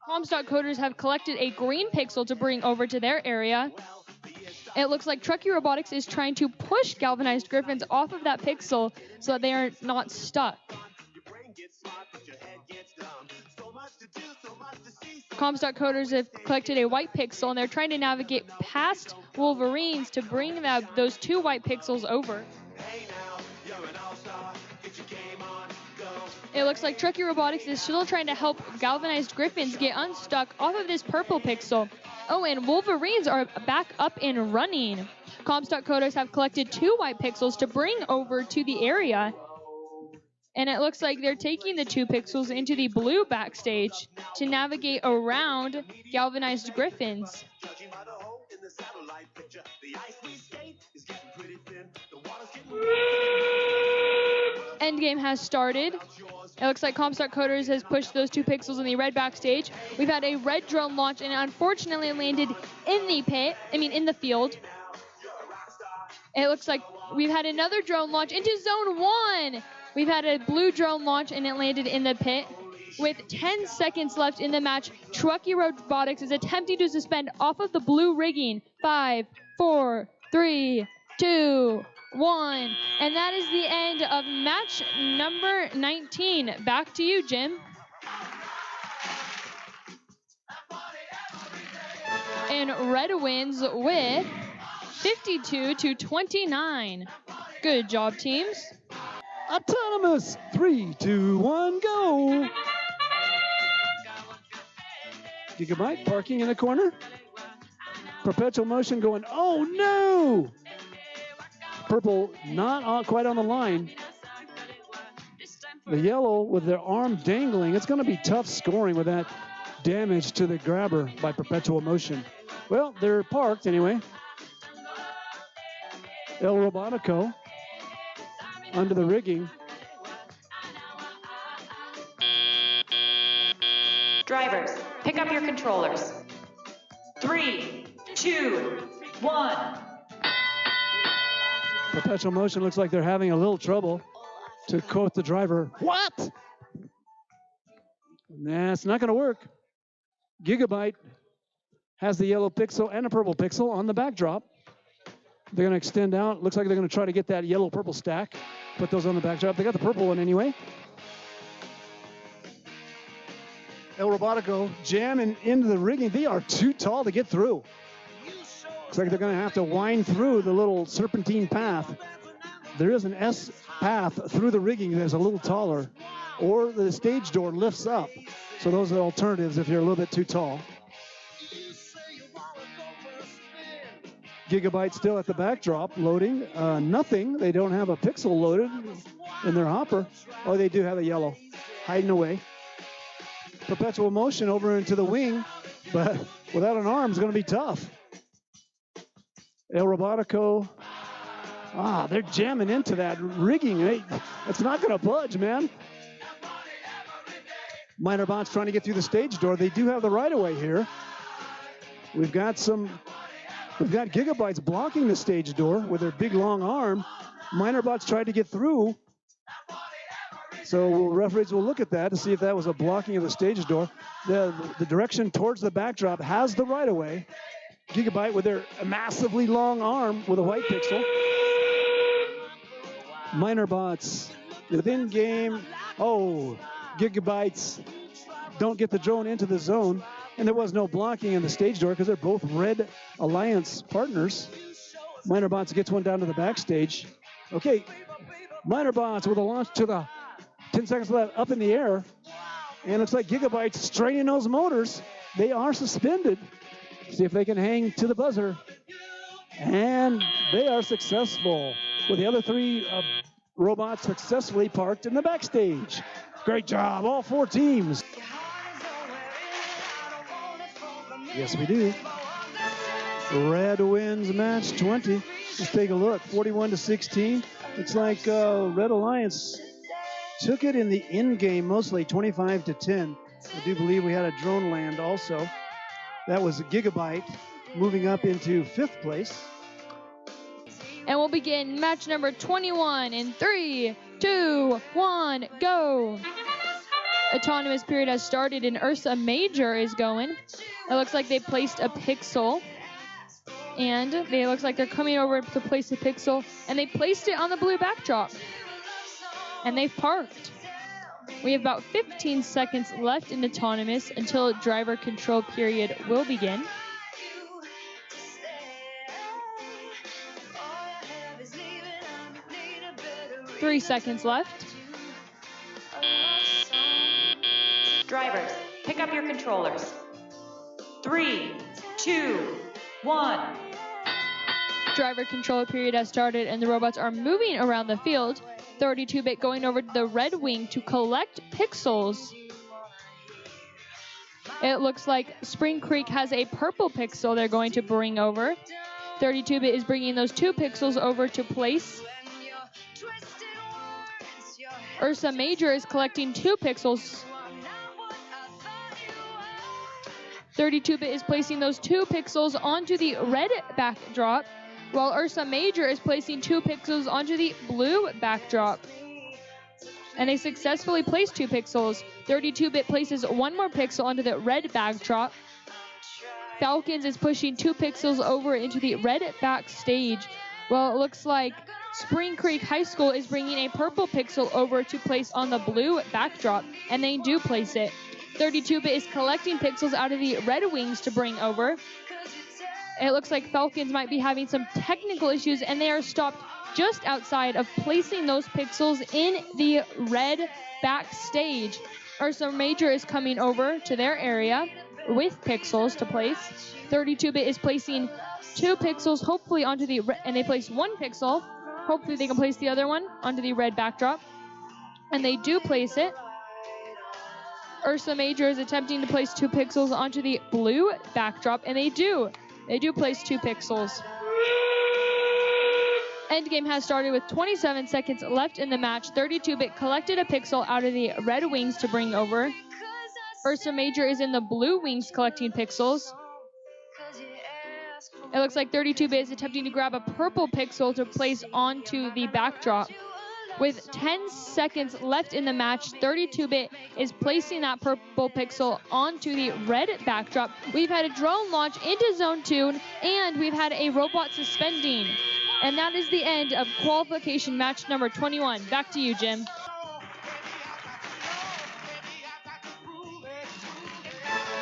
Comstock-Coders have collected a green pixel to bring over to their area. It looks like Truckee Robotics is trying to push Galvanized Griffins off of that pixel so that they are not stuck. Comstock-Coders have collected a white pixel, and they're trying to navigate past Wolverines to bring those 2 white pixels over. It looks like Truckee Robotics is still trying to help Galvanized Griffins get unstuck off of this purple pixel. Oh, and Wolverines are back up and running. Comstock-Coders have collected 2 white pixels to bring over to the area. And it looks like they're taking the 2 pixels into the blue backstage to navigate around Galvanized Griffins. Endgame has started. It looks like Comstock-Coders has pushed those 2 pixels in the red backstage. We've had a red drone launch, and it unfortunately landed in the field. It looks like we've had another drone launch into Zone 1. We've had a blue drone launch, and it landed in the pit. With 10 seconds left in the match, Truckee Robotics is attempting to suspend off of the blue rigging. 5, 4, 3, 2, 1. And that is the end of match number 19. Back to you, Jim. And Red wins with 52-29. Good job, teams. Autonomous. 3, 2, 1, go. Gigabyte parking in the corner. Perpetual motion going, oh no! Purple not quite on the line. The yellow with their arm dangling. It's going to be tough scoring with that damage to the grabber by perpetual motion. Well, they're parked anyway. El Robotico under the rigging. Drivers, pick up your controllers. 3, 2, 1. Perpetual motion looks like they're having a little trouble. To quote the driver, what? Nah, it's not going to work. Gigabyte has the yellow pixel and a purple pixel on the backdrop. They're going to extend out. Looks like they're going to try to get that yellow-purple stack. Put those on the backdrop. They got the purple one anyway. El Robotico jamming into the rigging. They are too tall to get through. Looks like they're going to have to wind through the little serpentine path. There is an S path through the rigging that's a little taller, or the stage door lifts up. So those are alternatives if you're a little bit too tall. Gigabyte still at the backdrop, loading. Nothing. They don't have a pixel loaded in their hopper. Oh, they do have a yellow hiding away. Perpetual motion over into the wing, but without an arm is going to be tough. El Robotico, they're jamming into that rigging. It's not going to budge, man. Minor Bots trying to get through the stage door. They do have the right of way here. We've got Gigabytes blocking the stage door with their big long arm. Minor Bots tried to get through. So referees will look at that to see if that was a blocking of the stage door. The direction towards the backdrop has the right of way. Gigabyte with their massively long arm with a white pixel. Minor Bots within game. Oh, Gigabytes don't get the drone into the zone. And there was no blocking in the stage door because they're both Red Alliance partners. Minor Bots gets one down to the backstage. Okay, Minor Bots with a launch to the 10 seconds left up in the air. And it looks like Gigabyte's straining those motors. They are suspended. See if they can hang to the buzzer. And they are successful, with the other three robots successfully parked in the backstage. Great job, all 4 teams. Yes, we do. Red wins match 20. Let's take a look. 41-16. Looks like Red Alliance took it in the end game, mostly 25-10. I do believe we had a drone land also. That was a Gigabyte moving up into 5th place. And we'll begin match number 21 in 3, 2, 1, go. Autonomous period has started and Ursa Major is going. It looks like they placed a pixel. And they looks like they're coming over to place a pixel. And they placed it on the blue backdrop. And they've parked. We have about 15 seconds left in autonomous until driver control period will begin. Three seconds left. Drivers, pick up your controllers. 3, 2, 1. Driver control period has started and the robots are moving around the field. 32-bit going over to the Red Wing to collect pixels. It looks like Spring Creek has a purple pixel they're going to bring over. 32-bit is bringing those 2 pixels over to place. Ursa Major is collecting 2 pixels. 32-bit is placing those 2 pixels onto the red backdrop, while Ursa Major is placing 2 pixels onto the blue backdrop. And they successfully placed 2 pixels. 32-bit places 1 more pixel onto the red backdrop. Falcons is pushing 2 pixels over into the red backstage. Well, it looks like Spring Creek High School is bringing a purple pixel over to place on the blue backdrop, and they do place it. 32-bit is collecting pixels out of the Red Wings to bring over. It looks like Falcons might be having some technical issues, and they are stopped just outside of placing those pixels in the red backstage. Ursa Major is coming over to their area with pixels to place. 32-bit is placing 2 pixels, hopefully onto the red, and they place 1 pixel. Hopefully they can place the other one onto the red backdrop. And they do place it. Ursa Major is attempting to place 2 pixels onto the blue backdrop, and they do. They do place 2 pixels. Endgame has started with 27 seconds left in the match. 32-bit collected a pixel out of the Red Wings to bring over. Ursa Major is in the blue wings collecting pixels. It looks like 32-bit is attempting to grab a purple pixel to place onto the backdrop. With 10 seconds left in the match, 32-bit is placing that purple pixel onto the red backdrop. We've had a drone launch into Zone 2, and we've had a robot suspending. And that is the end of qualification match number 21. Back to you, Jim.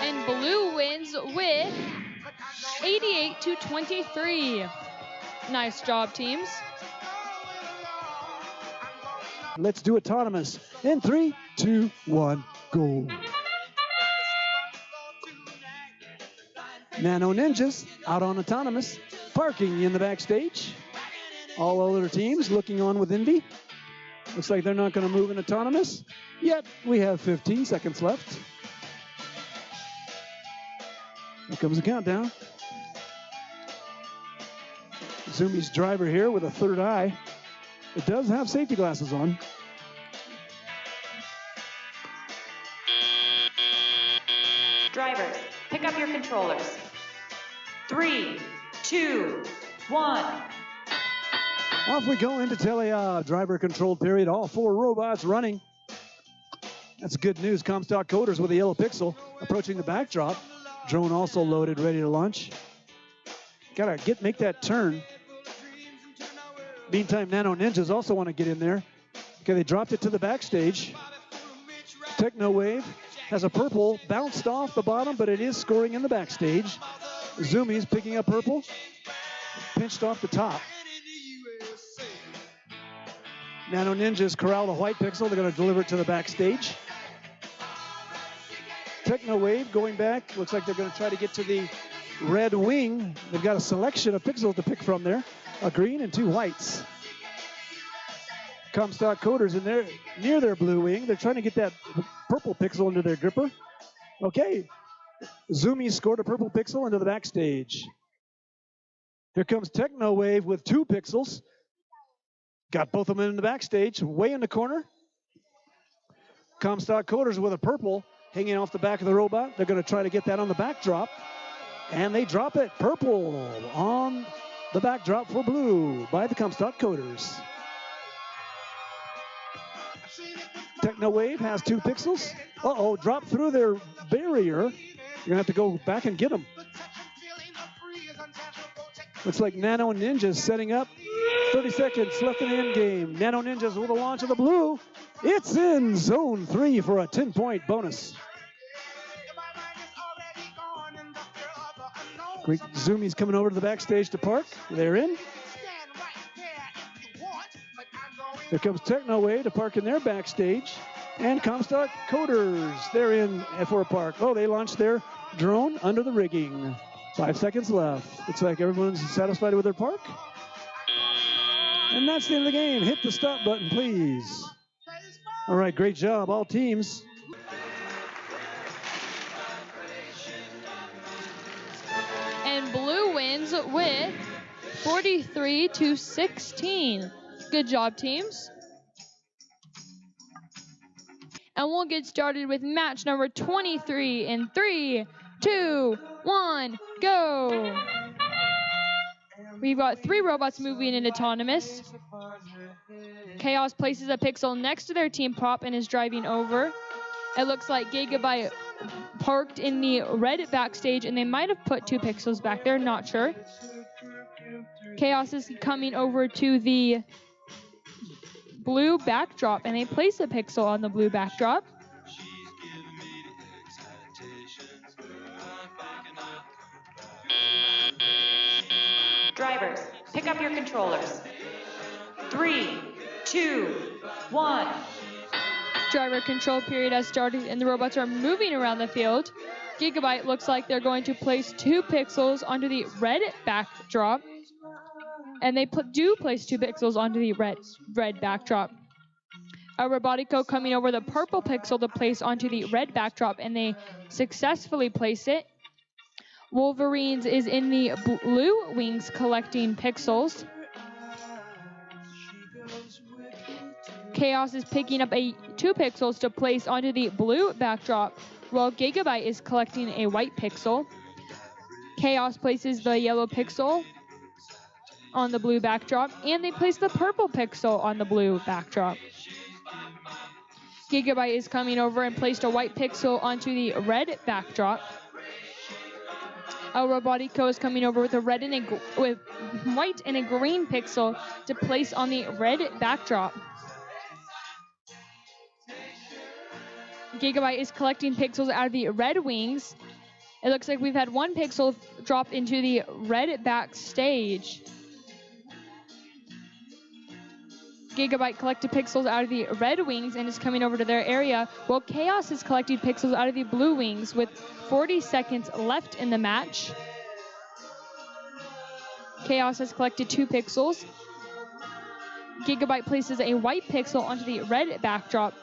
And blue wins with 88-23. Nice job, teams. Let's do autonomous in 3, 2, 1, go. Nano Ninjas out on autonomous, parking in the backstage. All other teams looking on with envy. Looks like they're not going to move in autonomous. Yet we have 15 seconds left. Here comes the countdown. Zumi's driver here with a third eye. It does have safety glasses on. Drivers, pick up your controllers. 3, 2, 1. Off we go into Telia. Driver control period. All 4 robots running. That's good news. Comstock Coders with a yellow pixel approaching the backdrop. Drone also loaded, ready to launch. Gotta make that turn. Meantime, Nano Ninjas also want to get in there. Okay, they dropped it to the backstage. Techno Wave has a purple bounced off the bottom, but it is scoring in the backstage. Zumi's picking up purple, pinched off the top. Nano Ninjas corralled a white pixel. They're going to deliver it to the backstage. Techno Wave going back. Looks like they're going to try to get to the red wing. They've got a selection of pixels to pick from there. A green and 2 whites. Comstock Coders in there near their blue wing. They're trying to get that purple pixel into their gripper. Okay. Zoomy scored a purple pixel into the backstage. Here comes Techno Wave with 2 pixels. Got both of them in the backstage, way in the corner. Comstock Coders with a purple hanging off the back of the robot. They're going to try to get that on the backdrop. And they drop it. Purple on the backdrop for blue by the Comstock Coders. Techno Wave has 2 pixels. Uh-oh, dropped through their barrier. You're going to have to go back and get them. Looks like Nano Ninjas setting up. 30 seconds left in the end game. Nano Ninjas with a launch of the blue. It's in zone 3 for a 10-point bonus. Quick Zoomies coming over to the backstage to park. They're in. Here comes Techno Wave to park in their backstage. And Comstock Coders, they're in for a park. Oh, they launched their drone under the rigging. 5 seconds left. Looks like everyone's satisfied with their park. And that's the end of the game. Hit the stop button, please. All right, great job, all teams. And blue wins with 43-16. Good job, teams. And we'll get started with match number 23 in 3, 2, 1, go. We've got 3 robots moving in autonomous. Chaos places a pixel next to their team prop and is driving over. It looks like Gigabyte parked in the red backstage and they might have put 2 pixels back there, not sure. Chaos is coming over to the blue backdrop and they place a pixel on the blue backdrop. Drivers, pick up your controllers. 3, 2, 1. Driver control period has started and the robots are moving around the field. Gigabyte looks like they're going to place 2 pixels onto the red backdrop. And they do place 2 pixels onto the red backdrop. A Robotico coming over the purple pixel to place onto the red backdrop, and they successfully place it. Wolverines is in the blue wings collecting pixels. Chaos is picking up 2 pixels to place onto the blue backdrop, while Gigabyte is collecting a white pixel. Chaos places the yellow pixel on the blue backdrop, and they place the purple pixel on the blue backdrop. Gigabyte is coming over and placed a white pixel onto the red backdrop. A Robotico is coming over with white and a green pixel to place on the red backdrop. Gigabyte is collecting pixels out of the red wings. It looks like we've had 1 pixel dropped into the red backstage. Gigabyte collected pixels out of the red wings and is coming over to their area, while Chaos is collecting pixels out of the blue wings with 40 seconds left in the match. Chaos has collected 2 pixels. Gigabyte places a white pixel onto the red backdrop.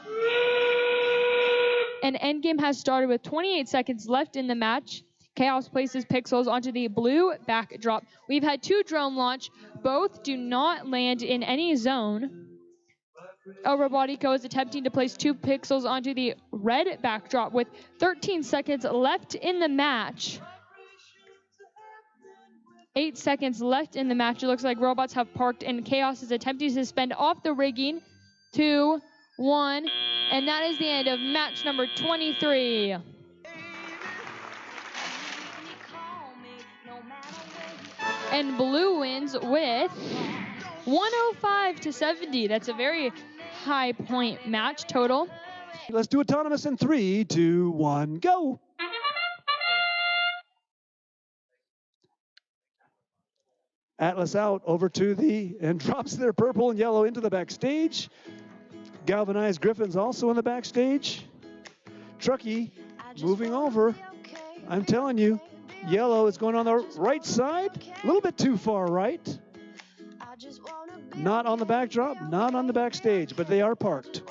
And endgame has started with 28 seconds left in the match. Chaos places pixels onto the blue backdrop. We've had 2 drone launch. Both do not land in any zone. A Robotico is attempting to place 2 pixels onto the red backdrop with 13 seconds left in the match. 8 seconds left in the match. It looks like robots have parked and Chaos is attempting to suspend off the rigging. 2, 1, and that is the end of match number 23. And blue wins with 105-70. That's a very high point match total. Let's do autonomous in 3, 2, 1, go. Atlas out over to and drops their purple and yellow into the backstage. Galvanized Griffin's also in the backstage. Truckee moving over. I'm telling you, Yellow is going on the right side, a little bit too far right. Not on the backdrop, not on the backstage, but they are parked.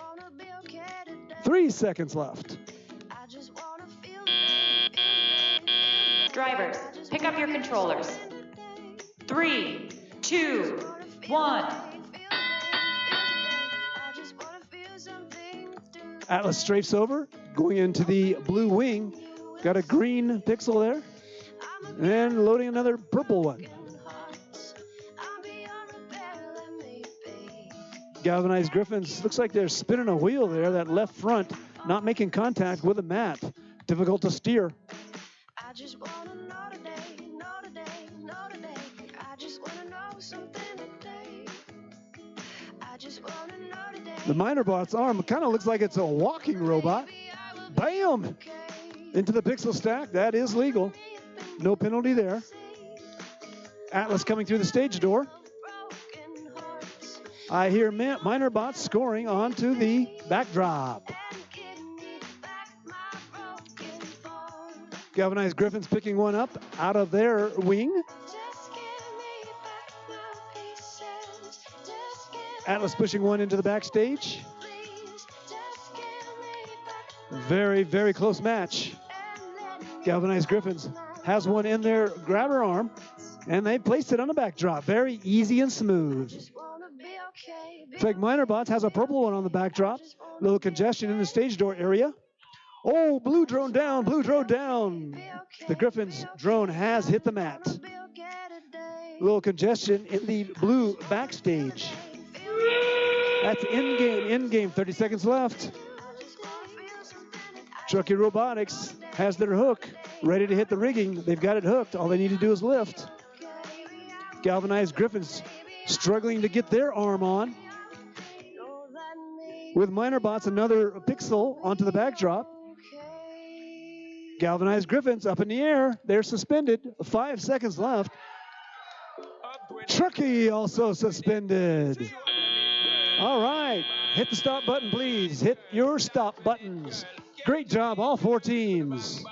3 seconds left. Drivers, pick up your controllers. 3, 2, 1. Atlas strafes over, going into the blue wing. Got a green pixel there. And loading another purple one. Galvanized Griffins, looks like they're spinning a wheel there, that left front, not making contact with the mat. Difficult to steer. The minor bot's arm kind of looks like it's a walking robot. Bam! Into the pixel stack. That is legal. No penalty there. Atlas coming through the stage door. I hear minor bots scoring onto the backdrop. Galvanized Griffins picking one up out of their wing. Atlas pushing one into the backstage. Very, very close match. Galvanized Griffins has one in their grabber arm, and they placed it on the backdrop. Very easy and smooth. Looks like Minor Bots has a purple one on the backdrop. A little congestion in the stage door area. Oh, blue drone down, blue drone down. The Griffins drone has hit the mat. A little congestion in the blue backstage. That's in-game, 30 seconds left. Truckee Robotics has their hook ready to hit the rigging. They've got it hooked. All they need to do is lift. Galvanized Griffins struggling to get their arm on. With Minor Bots, another pixel onto the backdrop. Galvanized Griffins up in the air. They're suspended. 5 seconds left. Truckee also suspended. All right. Hit the stop button, please. Hit your stop buttons. Great job, all 4 teams.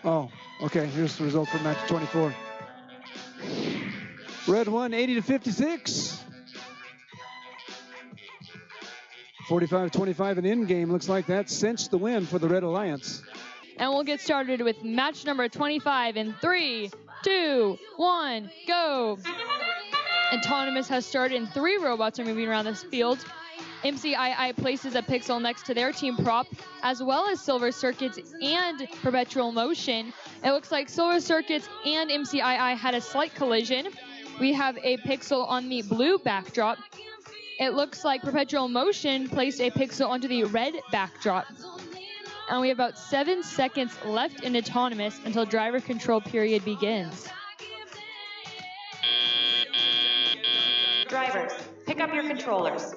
Oh, okay. Here's the result for match 24. Red won 80-56. 45-25 in in-game. Looks like that cinched the win for the Red Alliance. And we'll get started with match number 25 in 3, 2, 1, go. Autonomous has started and 3 robots are moving around this field. MCII places a pixel next to their team prop, as well as Silver Circuits and Perpetual Motion. It looks like Silver Circuits and MCII had a slight collision. We have a pixel on the blue backdrop. It looks like Perpetual Motion placed a pixel onto the red backdrop. And we have about 7 seconds left in Autonomous until driver control period begins. Drivers, pick up your controllers.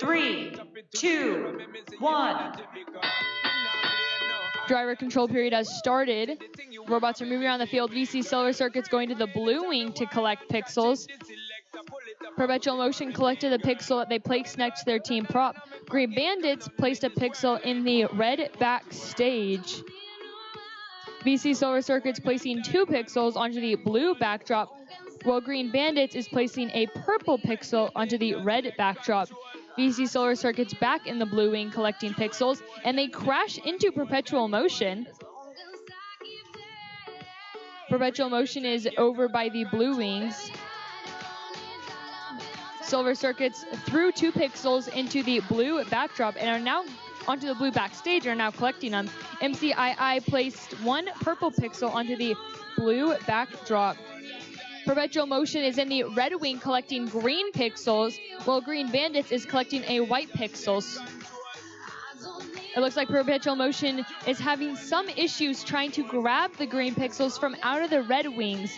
3, 2, 1. Driver control period has started. Robots are moving around the field. VC Silver Circuits going to the blue wing to collect pixels. Perpetual Motion collected a pixel that they placed next to their team prop. Green Bandits placed a pixel in the red backstage. VC Silver Circuits placing 2 pixels onto the blue backdrop, while Green Bandits is placing a purple pixel onto the red backdrop. VC Silver Circuits back in the blue wing collecting pixels, and they crash into Perpetual Motion. Perpetual Motion is over by the blue wings. Silver Circuits threw 2 pixels into the blue backdrop and are now onto the blue backstage and are now collecting them. MCII placed 1 purple pixel onto the blue backdrop. Perpetual Motion is in the red wing collecting green pixels, while Green Bandits is collecting a white pixels. It looks like Perpetual Motion is having some issues trying to grab the green pixels from out of the red wings.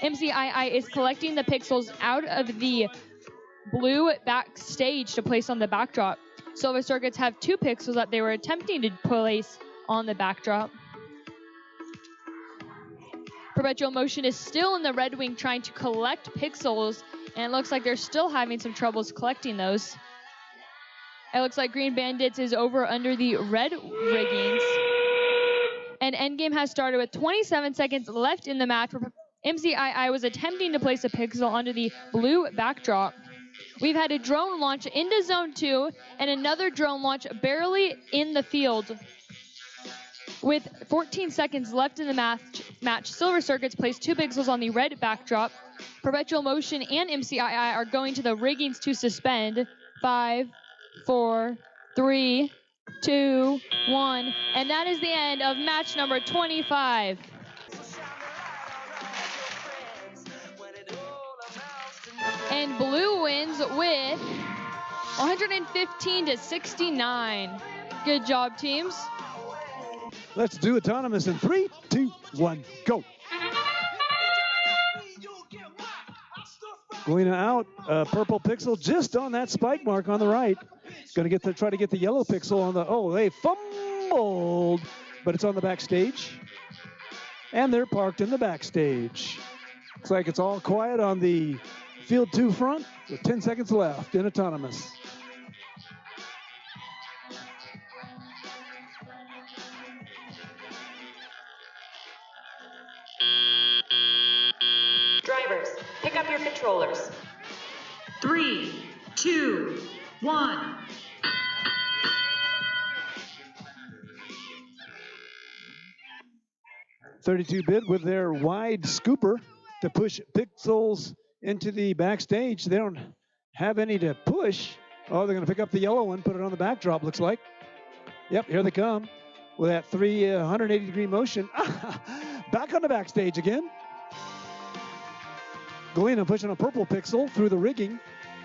MCII is collecting the pixels out of the blue backstage to place on the backdrop. Silver Circuits have 2 pixels that they were attempting to place on the backdrop. Perpetual Motion is still in the red wing trying to collect pixels, and it looks like they're still having some troubles collecting those. It looks like Green Bandits is over under the red riggings. and endgame has started with 27 seconds left in the match. MCII was attempting to place a pixel onto the blue backdrop. We've had a drone launch into zone 2 and another drone launch barely in the field. With 14 seconds left in the match, Silver Circuits placed 2 pixels on the red backdrop. Perpetual Motion and MCII are going to the riggings to suspend. 5, 4, 3, 2, 1, and that is the end of match number 25. And blue wins with 115-69. Good job, teams. Let's do autonomous in 3, 2, 1, go. Galena out, purple pixel just on that spike mark on the right. Going to try to get the yellow pixel on the, they fumbled, but it's on the backstage. And they're parked in the backstage. Looks like it's all quiet on the field 2 front with 10 seconds left in autonomous. Drivers, pick up your controllers. 3, 2, 1. .32-bit with their wide scooper to push pixels into the backstage. They don't have any to push. They're going to pick up the yellow one, put it on the backdrop, looks like. Yep, here they come with that 380-degree motion. Back on the backstage again. Galena pushing a purple pixel through the rigging,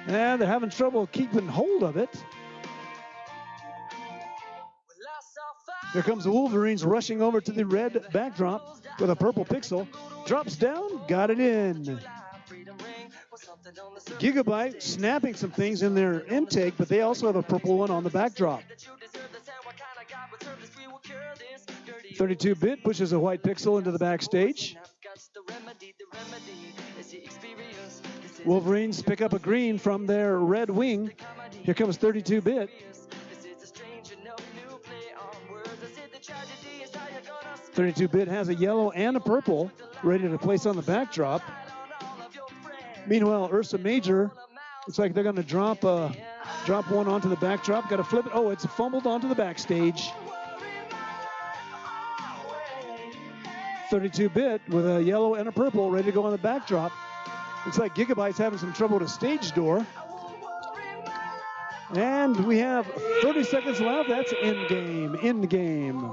and they're having trouble keeping hold of it. Here comes the Wolverines rushing over to the red backdrop with a purple pixel. Drops down, got it in. Gigabyte snapping some things in their intake, but they also have a purple one on the backdrop. 32-bit pushes a white pixel into the backstage. Wolverines pick up a green from their red wing. Here comes 32-bit. 32-bit has a yellow and a purple ready to place on the backdrop. Meanwhile, Ursa Major, looks like they're going to drop one onto the backdrop. Got to flip it. It's fumbled onto the backstage. 32-bit with a yellow and a purple ready to go on the backdrop. Looks like Gigabyte's having some trouble with a stage door. And we have 30 seconds left. That's end game.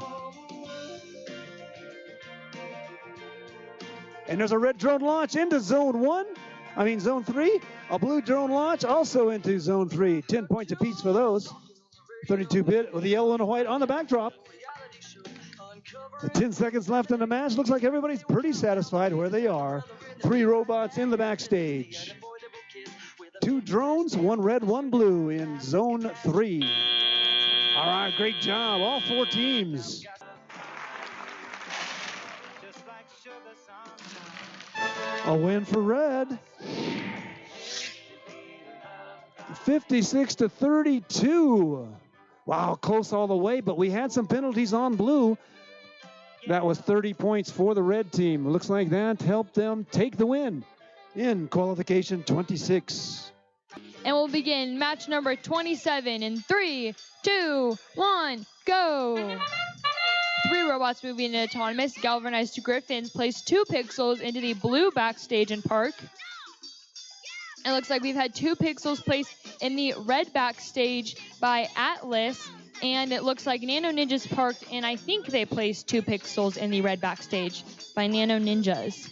And there's a red drone launch into zone 3. A blue drone launch also into zone 3. 10 points apiece for those. 32-bit with a yellow and a white on the backdrop. 10 seconds left in the match. Looks like everybody's pretty satisfied where they are. 3 robots in the backstage. 2 drones, 1 red, 1 blue in zone 3. All right, great job, all 4 teams. A win for red. 56-32. Wow, close all the way, but we had some penalties on blue. That was 30 points for the red team. Looks like that helped them take the win in qualification 26. And we'll begin match number 27 in 3, 2, 1, go. 3 robots moving in autonomous. Galvanized Griffins place 2 pixels into the blue backstage and park. It looks like we've had 2 pixels placed in the red backstage by Atlas. And it looks like Nano Ninjas parked, and I think they placed 2 pixels in the red backstage by Nano Ninjas.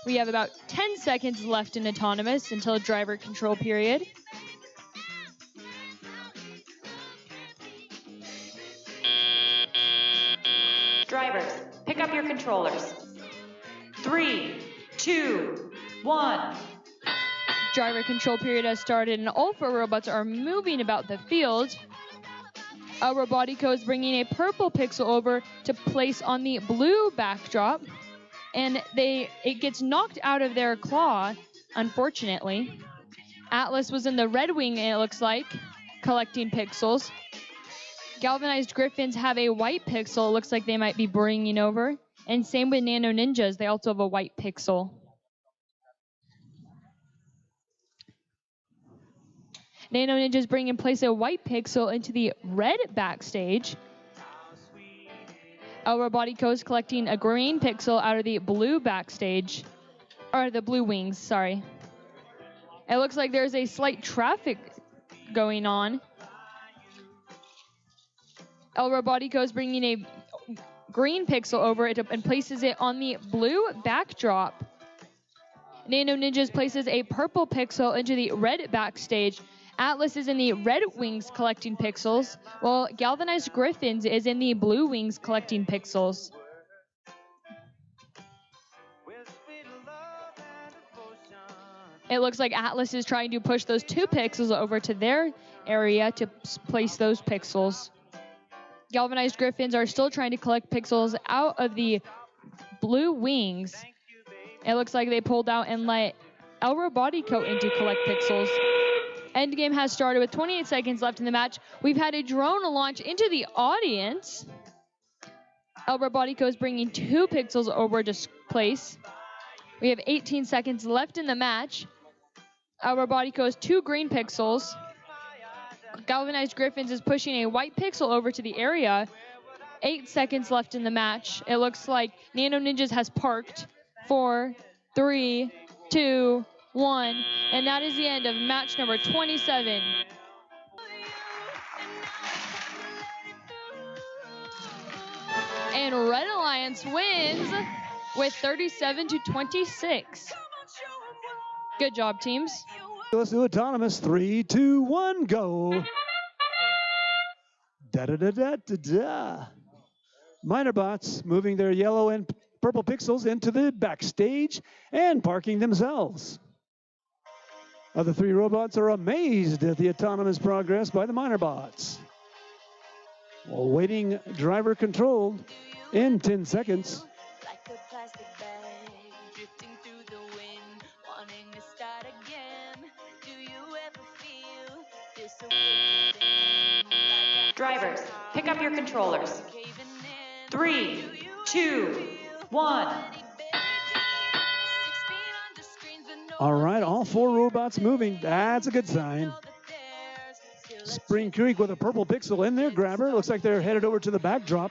We have about 10 seconds left in autonomous until driver control period. Drivers, pick up your controllers. 3, 2, 1. Driver control period has started, and all 4 robots are moving about the field. Robotico is bringing a purple pixel over to place on the blue backdrop, and it gets knocked out of their claw, unfortunately. Atlas was in the red wing, it looks like, collecting pixels. Galvanized Griffins have a white pixel. It looks like they might be bringing over. And same with Nano Ninjas. They also have a white pixel. Nano Ninjas bring in place a white pixel into the red backstage. El Robotico is collecting a green pixel out of the blue backstage. Or the blue wings, sorry. It looks like there's a slight traffic going on. El Robotico is bringing a green pixel over it and places it on the blue backdrop. Nano Ninjas places a purple pixel into the red backstage. Atlas is in the red wings collecting pixels, while Galvanized Griffins is in the blue wings collecting pixels. It looks like Atlas is trying to push those 2 pixels over to their area to place those pixels. Galvanized Griffins are still trying to collect pixels out of the blue wings. It looks like they pulled out and let El Robotico in to collect pixels. Endgame has started with 28 seconds left in the match. We've had a drone launch into the audience. El Robotico is bringing 2 pixels over to place. We have 18 seconds left in the match. El Robotico has 2 green pixels. Galvanized Griffins is pushing a white pixel over to the area. 8 seconds left in the match. It looks like Nano Ninjas has parked. 4, 3, 2, 1. And that is the end of match number 27. And Red Alliance wins with 37-26. Good job, teams. Let's do autonomous. 3, 2, 1, go. Da-da-da-da-da-da. Minor bots moving their yellow and purple pixels into the backstage and parking themselves. Other 3 robots are amazed at the autonomous progress by the minor bots. Awaiting driver control in 10 seconds. Drivers, pick up your controllers. 3, 2, 1. All right, all 4 robots moving. That's a good sign. Spring Creek with a purple pixel in their grabber. Looks like they're headed over to the backdrop.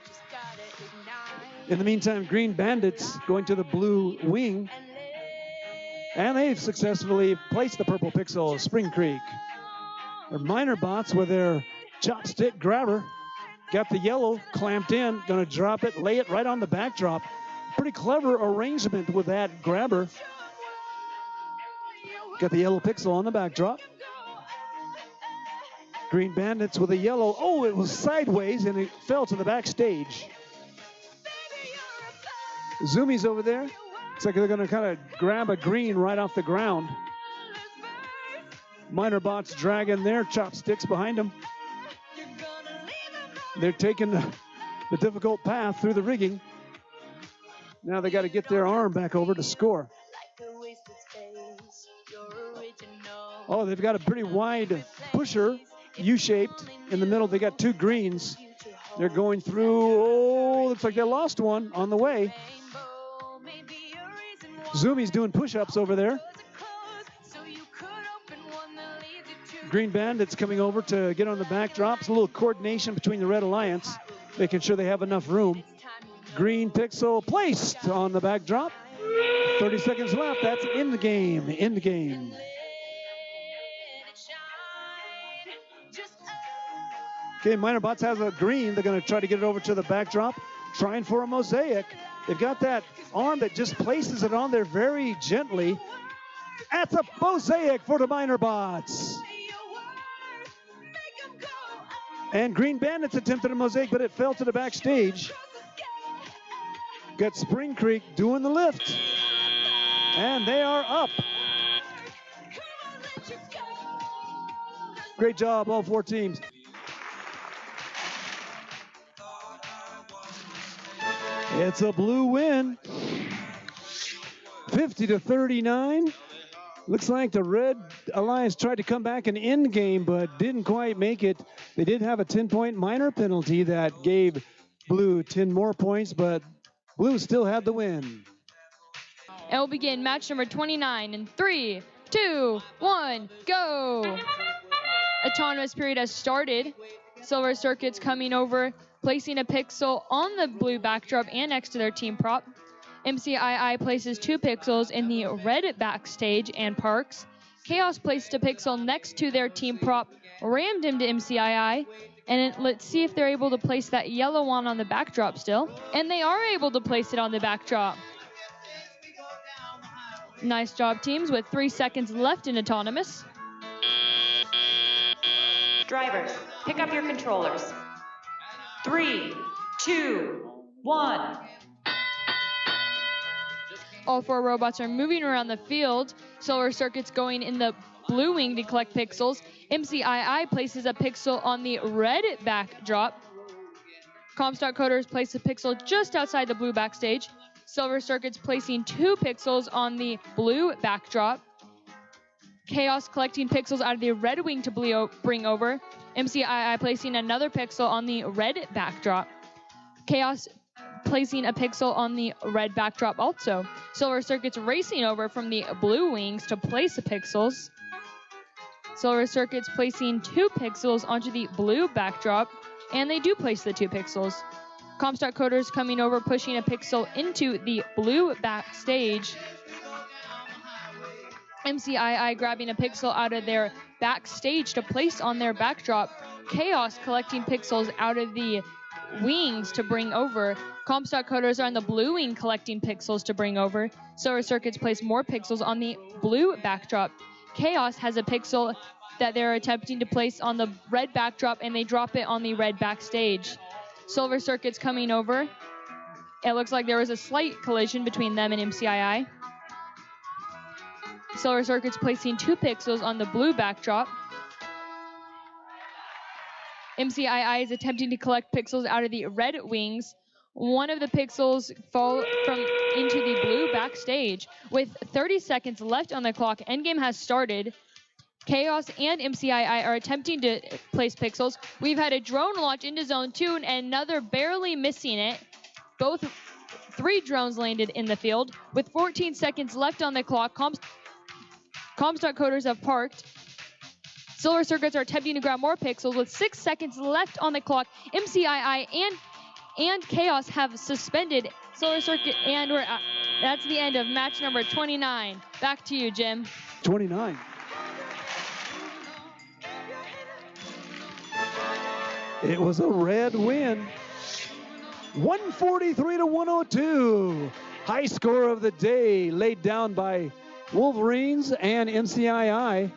In the meantime, Green Bandits going to the blue wing. And they've successfully placed the purple pixel, Spring Creek. Their minor bots with their chopstick grabber. Got the yellow clamped in, gonna drop it, lay it right on the backdrop. Pretty clever arrangement with that grabber. Got the yellow pixel on the backdrop. Green Bandits with a yellow. Oh, it was sideways and it fell to the backstage. Zoomies over there. Looks like they're gonna kind of grab a green right off the ground. Minor bots dragging their chopsticks behind them. They're taking the difficult path through the rigging. Now they got to get their arm back over to score. Oh, they've got a pretty wide pusher, U-shaped. In the middle, they got 2 greens. They're going through, oh, looks like they lost one on the way. Zoomies doing push-ups over there. Green Bandits coming over to get on the backdrops. A little coordination between the Red Alliance, making sure they have enough room. Green pixel placed on the backdrop. 30 seconds left. That's in the game. In the game. Okay, Minor Bots has a green. They're going to try to get it over to the backdrop. Trying for a mosaic. They've got that arm that just places it on there very gently. That's a mosaic for the Minor Bots. And Green Bandits attempted a mosaic, but it fell to the backstage. Got Spring Creek doing the lift. And they are up. Great job, all 4 teams. It's a blue win. 50-39. Looks like the Red Alliance tried to come back in end game, but didn't quite make it. They did have a 10-point minor penalty that gave Blue 10 more points, but Blue still had the win. And we'll begin match number 29 in 3, 2, 1, go! Autonomous period has started. Silver Circuits coming over, placing a pixel on the blue backdrop and next to their team prop. MCII places 2 pixels in the red backstage and parks. Chaos placed a pixel next to their team prop, rammed him to MCII. And let's see if they're able to place that yellow one on the backdrop still. And they are able to place it on the backdrop. Nice job, teams, with 3 seconds left in Autonomous. Drivers, pick up your controllers. 3, 2, 1. All 4 robots are moving around the field. Silver Circuit's going in the blue wing to collect pixels. MCII places a pixel on the red backdrop. Comstock Coders place a pixel just outside the blue backstage. Silver Circuit's placing 2 pixels on the blue backdrop. Chaos collecting pixels out of the red wing to bring over. MCII placing another pixel on the red backdrop. Chaos placing a pixel on the red backdrop also. Silver Circuit's racing over from the blue wings to place the pixels. Silver Circuit's placing 2 pixels onto the blue backdrop, and they do place the 2 pixels. Comstock Coders coming over, pushing a pixel into the blue backstage. MCII grabbing a pixel out of their backstage to place on their backdrop. Chaos collecting pixels out of the wings to bring over. Comstock Coders are on the blue wing collecting pixels to bring over. Silver Circuits place more pixels on the blue backdrop. Chaos has a pixel that they're attempting to place on the red backdrop, and they drop it on the red backstage. Silver Circuits coming over. It looks like there was a slight collision between them and MCII. Silver Circuits placing 2 pixels on the blue backdrop. MCII is attempting to collect pixels out of the red wings. One of the pixels fall into the blue backstage. With 30 seconds left on the clock, endgame has started. Chaos and MCII are attempting to place pixels. We've had a drone launch into zone 2 and another barely missing it. 3 drones landed in the field. With 14 seconds left on the clock, Comstock Coders have parked. Silver Circuits are attempting to grab more pixels. With 6 seconds left on the clock, MCII and Chaos have suspended Silver Circuit, and that's the end of match number 29. Back to you, Jim. 29. It was a red win. 143 to 102. High score of the day laid down by Wolverines and MCII.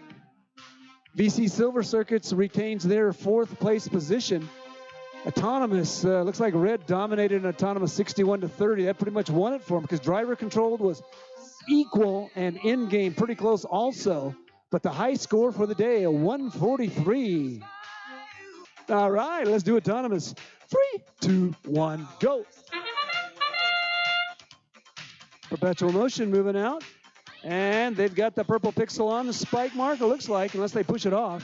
VC Silver Circuits retains their 4th place position. Autonomous, looks like Red dominated in Autonomous 61 to 30. That pretty much won it for them because driver controlled was equal and in game pretty close also. But the high score for the day, a 143. All right, let's do Autonomous. 3, 2, 1, go. Perpetual Motion moving out. And they've got the purple pixel on the spike mark, it looks like, unless they push it off.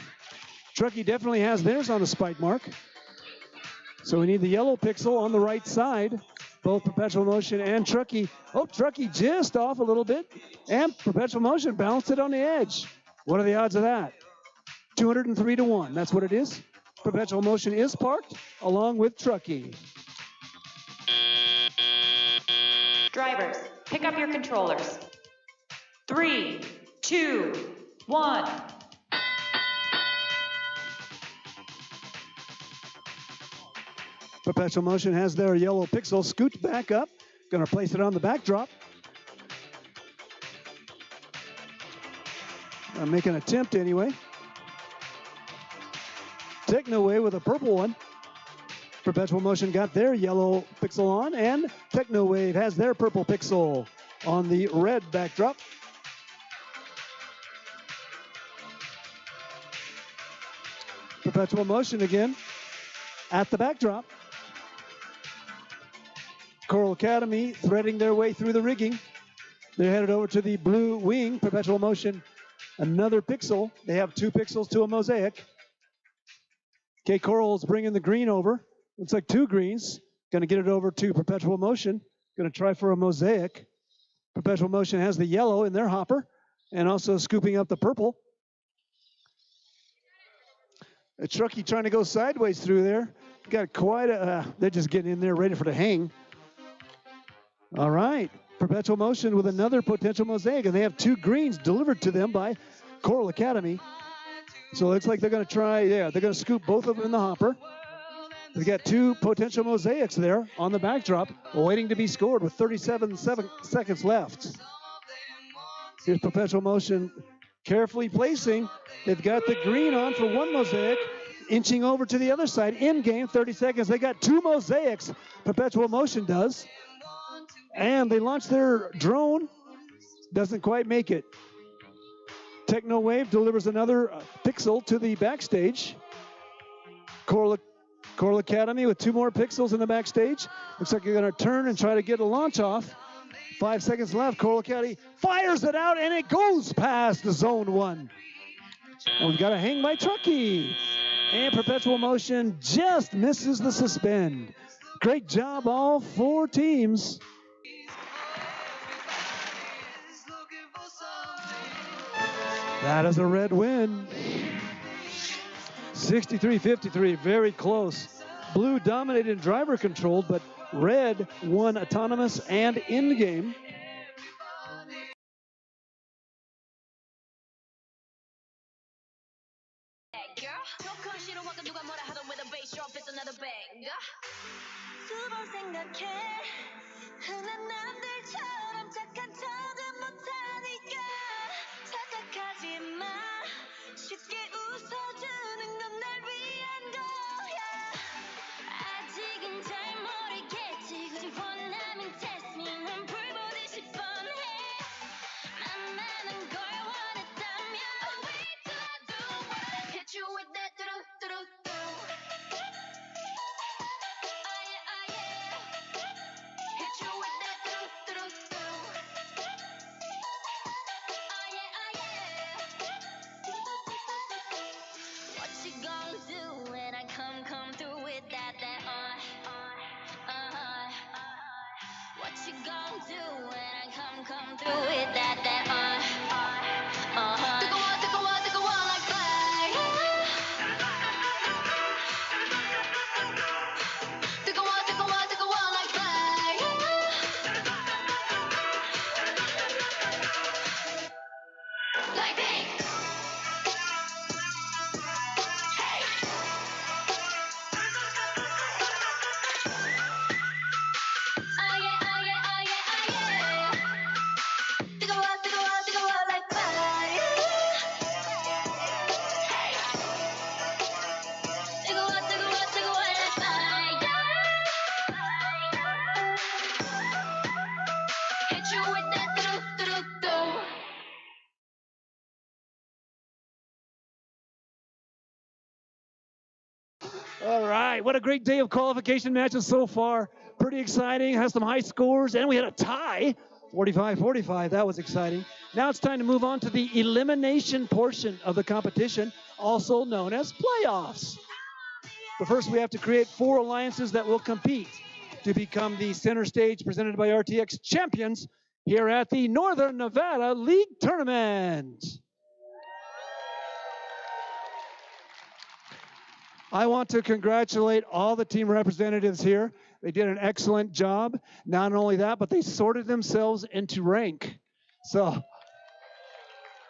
Truckee definitely has theirs on the spike mark. So we need the yellow pixel on the right side. Both Perpetual Motion and Truckee. Oh, Truckee just off a little bit. And Perpetual Motion balanced it on the edge. What are the odds of that? 203 to 1. That's what it is. Perpetual Motion is parked along with Truckee. Drivers, pick up your controllers. 3, 2, 1. Perpetual Motion has their yellow pixel scoot back up. Going to place it on the backdrop. Make an attempt anyway. Technowave with a purple one. Perpetual Motion got their yellow pixel on, and Technowave has their purple pixel on the red backdrop. Perpetual Motion again at the backdrop. Coral Academy threading their way through the rigging. They're headed over to the blue wing. Perpetual Motion Another pixel. They have 2 pixels to a mosaic. Okay, Coral's bringing the green over. Looks like 2 greens. Going to get it over to Perpetual Motion. Going to try for a mosaic. Perpetual Motion has the yellow in their hopper and also scooping up the purple. A Truckee trying to go sideways through there. Got quite a, they're just getting in there ready for the hang. All right, Perpetual Motion with another potential mosaic, and they have 2 greens delivered to them by Coral Academy. So it looks like they're going to try, they're going to scoop both of them in the hopper. They got 2 potential mosaics there on the backdrop, waiting to be scored with 37 seconds left. Here's Perpetual Motion carefully placing. They've got the green on for 1 mosaic, inching over to the other side. In game, 30 seconds. They got 2 mosaics, Perpetual Motion does. And they launch their drone. Doesn't quite make it. Techno Wave delivers another pixel to the backstage. Coral Academy with 2 more pixels in the backstage. Looks like they're going to turn and try to get a launch off. 5 seconds left. Coral Academy fires it out, and it goes past the zone 1. And we've got a hang by Truckee. And Perpetual Motion just misses the suspend. Great job, all 4 teams. That is a red win. 63-53, very close. Blue dominated and driver controlled, but red won autonomous and in-game. All right, what a great day of qualification matches so far. Pretty exciting, has some high scores, and we had a tie, 45-45, that was exciting. Now it's time to move on to the elimination portion of the competition, also known as playoffs. But first we have to create 4 alliances that will compete to become the Center Stage presented by RTX champions here at the Northern Nevada League Tournament. I want to congratulate all the team representatives here. They did an excellent job. Not only that, but they sorted themselves into rank. So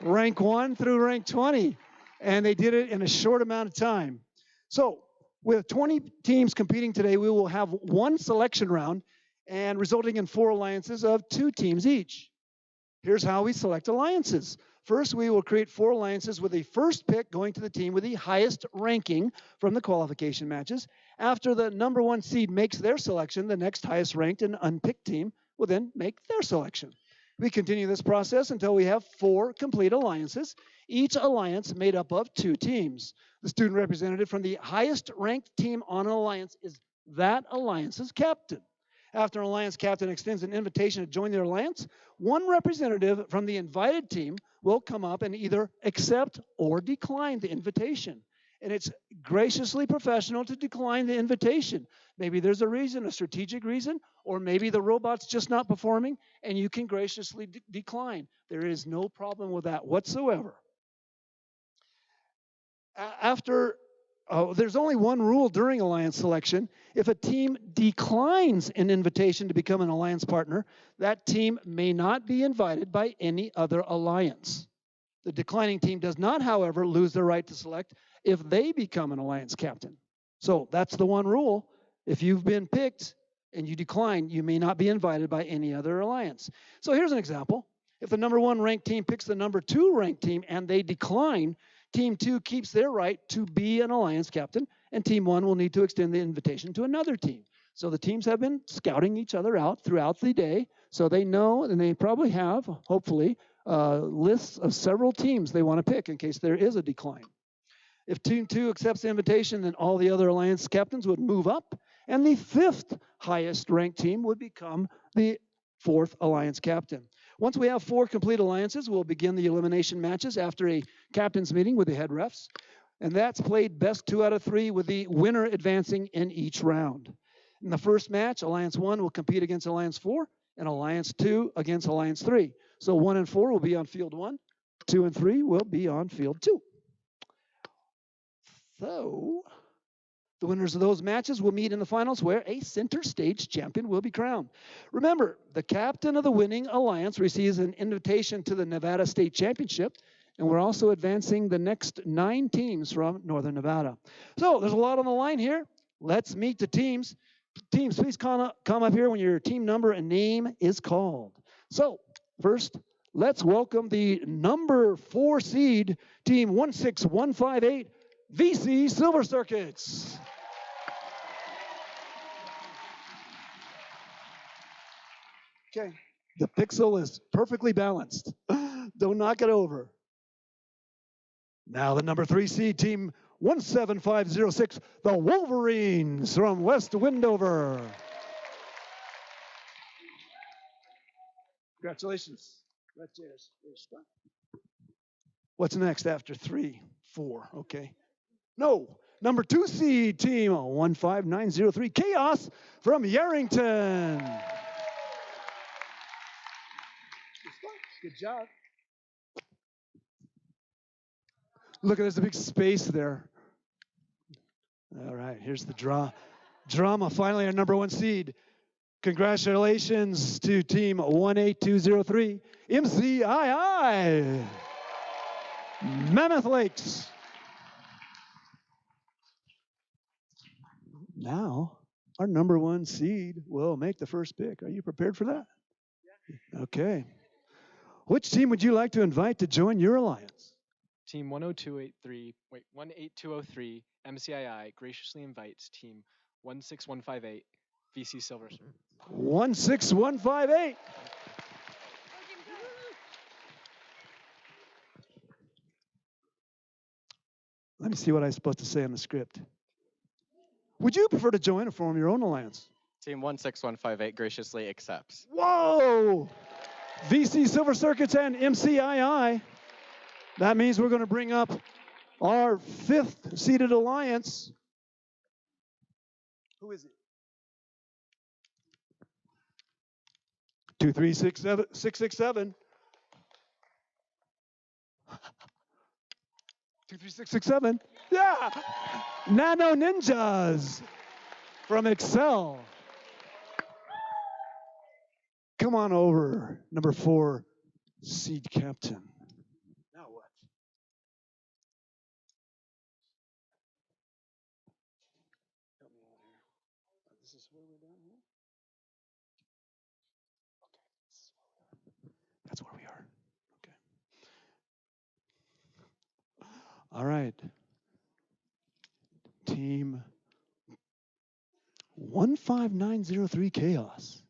rank 1 through rank 20, and they did it in a short amount of time. So with 20 teams competing today, we will have 1 selection round and resulting in 4 alliances of 2 teams each. Here's how we select alliances. First, we will create 4 alliances with the first pick going to the team with the highest ranking from the qualification matches. After the number 1 seed makes their selection, the next highest ranked and unpicked team will then make their selection. We continue this process until we have 4 complete alliances, each alliance made up of 2 teams. The student representative from the highest ranked team on an alliance is that alliance's captain. After an alliance captain extends an invitation to join their alliance, one representative from the invited team will come up and either accept or decline the invitation. And it's graciously professional to decline the invitation. Maybe there's a reason, a strategic reason, or maybe the robot's just not performing, and you can graciously decline. There is no problem with that whatsoever. There's only one rule during alliance selection. If a team declines an invitation to become an alliance partner, that team may not be invited by any other alliance. The declining team does not, however, lose their right to select if they become an alliance captain. So that's the one rule. If you've been picked and you decline, you may not be invited by any other alliance. So here's an example. If the number 1 ranked team picks the number 2 ranked team and they decline, Team 2 keeps their right to be an alliance captain, and Team 1 will need to extend the invitation to another team. So the teams have been scouting each other out throughout the day, so they know, and they probably have, hopefully, lists of several teams they want to pick in case there is a decline. If Team 2 accepts the invitation, then all the other alliance captains would move up, and the 5th highest ranked team would become the 4th alliance captain. Once we have 4 complete alliances, we'll begin the elimination matches after a captain's meeting with the head refs. And that's played best 2 out of 3 with the winner advancing in each round. In the first match, Alliance 1 will compete against Alliance 4 and Alliance 2 against Alliance 3. So 1 and 4 will be on field 1, 2 and 3 will be on field 2. So the winners of those matches will meet in the finals where a center stage champion will be crowned. Remember, the captain of the winning alliance receives an invitation to the Nevada State Championship, and we're also advancing the next 9 teams from Northern Nevada. So there's a lot on the line here. Let's meet the teams. Teams, please come up here when your team number and name is called. So first, let's welcome the number 4 seed, team 16158, VC Silver Circuits. Okay, the pixel is perfectly balanced. Don't knock it over. Now the number 3 seed, team 17506, the Wolverines from West Windover. Congratulations. What's next after 3, 4? Okay. No, number 2 seed, team 15903, Chaos from Yarrington. Good job. Look, there's a big space there. All right, here's the drama. Finally, our number 1 seed. Congratulations to team 18203, MCII, Mammoth Lakes. Now, our number 1 seed will make the first pick. Are you prepared for that? Yeah. Okay. Which team would you like to invite to join your alliance? Team 18203, MCII graciously invites team 16158, VC Silver. 16158. Let me see what I'm supposed to say on the script. Would you prefer to join or form your own alliance? Team 16158 graciously accepts. Whoa! VC Silver Circuits and MCII. That means we're going to bring up our 5th seeded alliance. Who is it? 23667. 23667. Yeah! Nano Ninjas from Excel. Come on over, number 4 seed captain. Now what? Help me out here. This is where we're down here? Okay, this is where we are. That's where we are. Okay. All right. Team 15903 Chaos.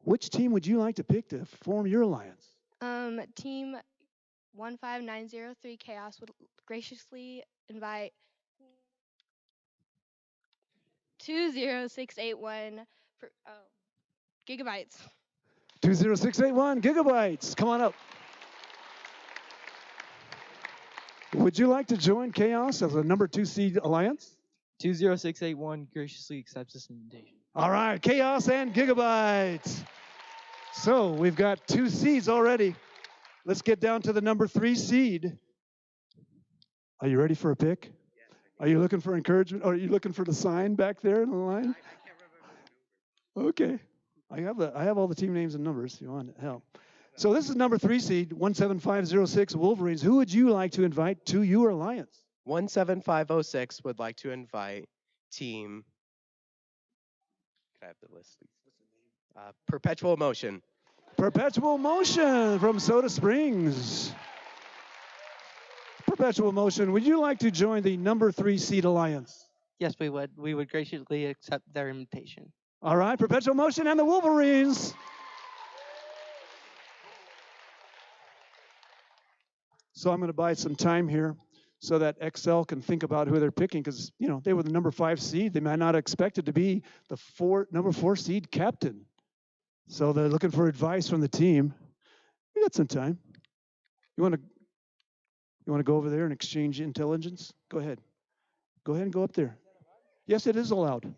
Which team would you like to pick to form your alliance? Team 15903 Chaos would graciously invite 20681 Gigabytes. 20681 gigabytes. Come on up. Would you like to join Chaos as a number 2 seed alliance? 20681 graciously accepts this invitation. All right, Chaos and Gigabytes. So we've got 2 seeds already. Let's get down to the number 3 seed. Are you ready for a pick? Are you looking for encouragement? Or are you looking for the sign back there in the line? Okay. I have all the team names and numbers if you want help. So this is number 3 seed, 17506 Wolverines. Who would you like to invite to your alliance? 17506 would like to invite team. Can I have the list, please? Perpetual Motion. Perpetual Motion from Soda Springs. Perpetual Motion, would you like to join the number 3 seed alliance? Yes, we would. We would graciously accept their invitation. All right, Perpetual Motion and the Wolverines. So I'm going to buy some time here so that XL can think about who they're picking because, you know, they were the number 5 seed. They might not expect it to be the number 4 seed captain. So they're looking for advice from the team. We got some time. You want to go over there and exchange intelligence? Go ahead. Go ahead and go up there. Yes, it is allowed.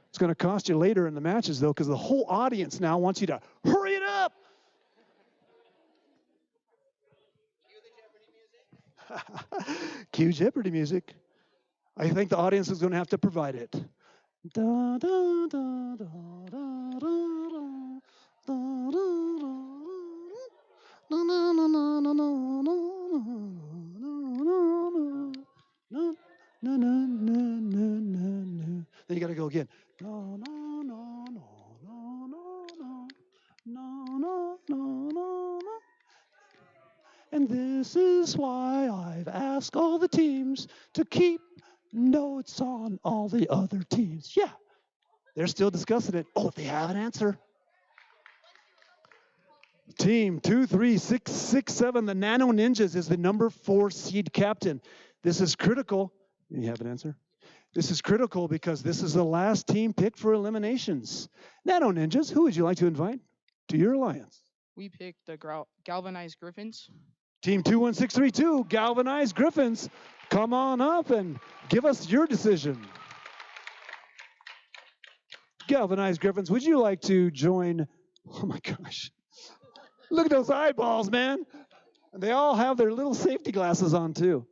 It's going to cost you later in the matches, though, because the whole audience now wants you to hurry it up. Cue Jeopardy music. I think the audience is going to have to provide it. Da, da, da, da, da, then you got to go again. No, no, no, no, no, no, no, no, no, no, no. And this is why I've asked all the teams to keep notes on all the other teams. Yeah, they're still discussing it. Oh, they have an answer. Team 23667, the Nano Ninjas, is the number 4 seed captain. This is critical. You have an answer? This is critical because this is the last team picked for eliminations. Nano Ninjas, who would you like to invite to your alliance? We picked the Galvanized Griffins. Team 21632, Galvanized Griffins, come on up and give us your decision. Galvanized Griffins, would you like to join? Oh my gosh. Look at those eyeballs, man. They all have their little safety glasses on too.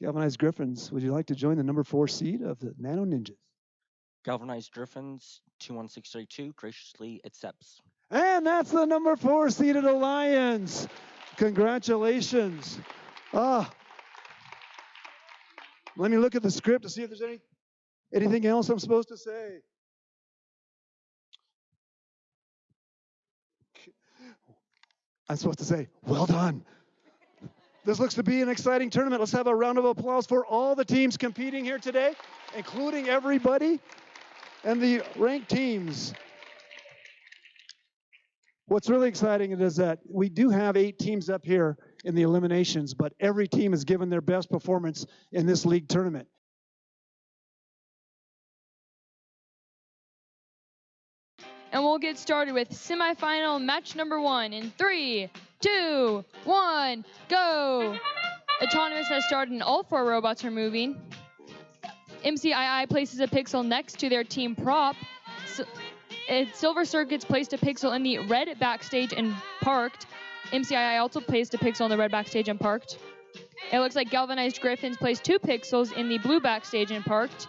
Galvanized Griffins, would you like to join the number 4 seed of the Nano Ninjas? Galvanized Griffins, 21632, graciously accepts. And that's the number 4 seeded alliance. Congratulations. Let me look at the script to see if there's anything else I'm supposed to say. I'm supposed to say, well done. This looks to be an exciting tournament. Let's have a round of applause for all the teams competing here today, including everybody and the ranked teams. What's really exciting is that we do have 8 teams up here in the eliminations, but every team has given their best performance in this league tournament. And we'll get started with semifinal match number 1 in 3, 2, 1, go! Autonomous has started and all 4 robots are moving. MCII places a pixel next to their team prop. Silver Circuits placed a pixel in the red backstage and parked. MCII also placed a pixel in the red backstage and parked. It looks like Galvanized Griffins placed 2 pixels in the blue backstage and parked.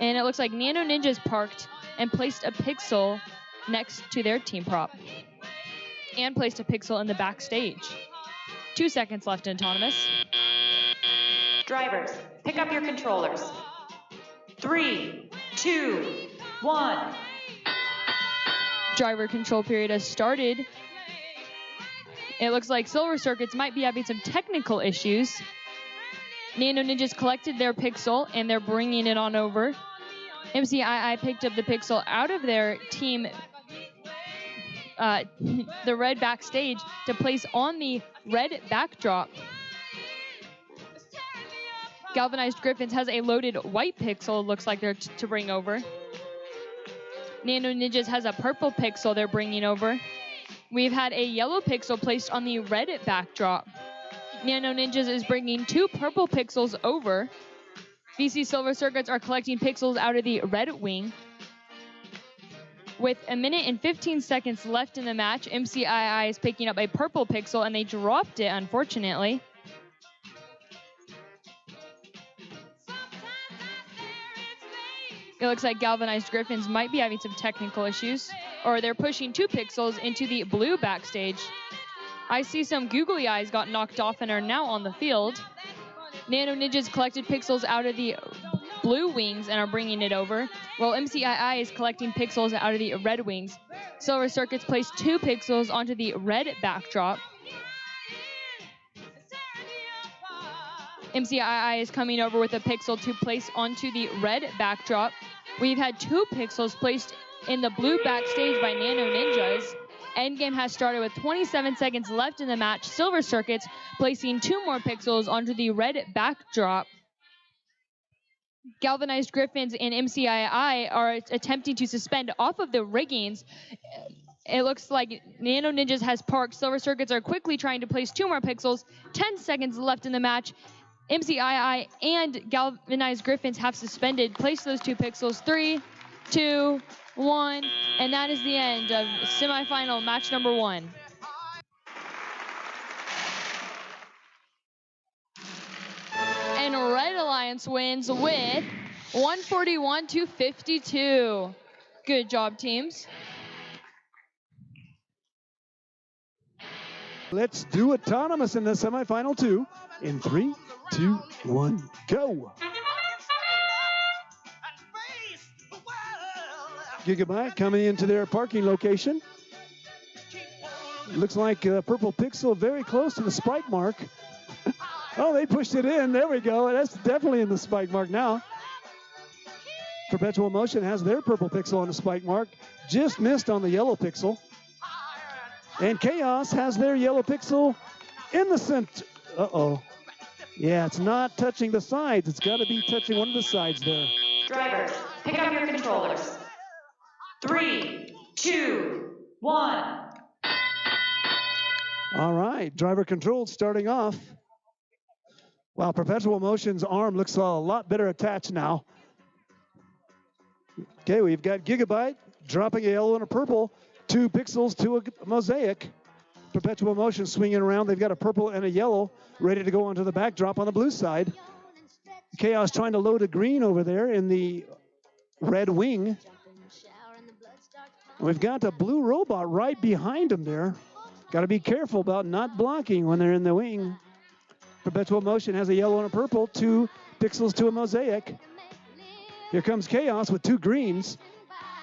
And it looks like Nano Ninjas parked and placed a pixel next to their team prop. And placed a pixel in the backstage. 2 seconds left in Autonomous. Drivers, pick up your controllers. 3, 2, 1. Driver control period has started. It looks like Silver Circuits might be having some technical issues. Nano Ninjas collected their pixel and they're bringing it on over. MCII picked up the pixel out of their team, the red backstage, to place on the red backdrop. Galvanized Griffins has a loaded white pixel, looks like they're to bring over. Nano Ninjas has a purple pixel they're bringing over. We've had a yellow pixel placed on the red backdrop. Nano Ninjas is bringing 2 purple pixels over. VC Silver Circuits are collecting pixels out of the red wing. With 1 minute and 15 seconds left in the match, MCII is picking up a purple pixel, and they dropped it, unfortunately. It looks like Galvanized Griffins might be having some technical issues, or they're pushing 2 pixels into the blue backstage. I see some googly eyes got knocked off and are now on the field. Nano Ninjas collected pixels out of the blue wings and are bringing it over, while MCII is collecting pixels out of the red wings. Silver Circuits placed 2 pixels onto the red backdrop. MCII is coming over with a pixel to place onto the red backdrop. We've had 2 pixels placed in the blue backstage by Nano Ninjas. Endgame has started with 27 seconds left in the match. Silver Circuits placing 2 more pixels onto the red backdrop. Galvanized Griffins and MCII are attempting to suspend off of the riggings. It looks like Nano Ninjas has parked. Silver Circuits are quickly trying to place 2 more pixels. 10 seconds left in the match. MCII and Galvanized Griffins have suspended. Place those 2 pixels. 3, 2, 1, and that is the end of semifinal match number 1. And Red Alliance wins with 141-52. Good job, teams. Let's do autonomous in the semifinal 2 in 3, 2, 1, go. Gigabyte coming into their parking location. Looks like a purple pixel very close to the spike mark. Oh, they pushed it in. There we go. That's definitely in the spike mark now. Perpetual Motion has their purple pixel on the spike mark. Just missed on the yellow pixel. And Chaos has their yellow pixel in the center. Uh-oh. Yeah, it's not touching the sides. It's got to be touching one of the sides there. Drivers, pick up your controllers. 3, 2, 1. All right, driver controlled starting off. Wow, Perpetual Motion's arm looks a lot better attached now. Okay, we've got Gigabyte dropping a yellow and a purple, 2 pixels to a mosaic. Perpetual Motion swinging around. They've got a purple and a yellow ready to go onto the backdrop on the blue side. Chaos trying to load a green over there in the red wing. We've got a blue robot right behind them there. Got to be careful about not blocking when they're in the wing. Perpetual Motion has a yellow and a purple, 2 pixels to a mosaic. Here comes Chaos with 2 greens.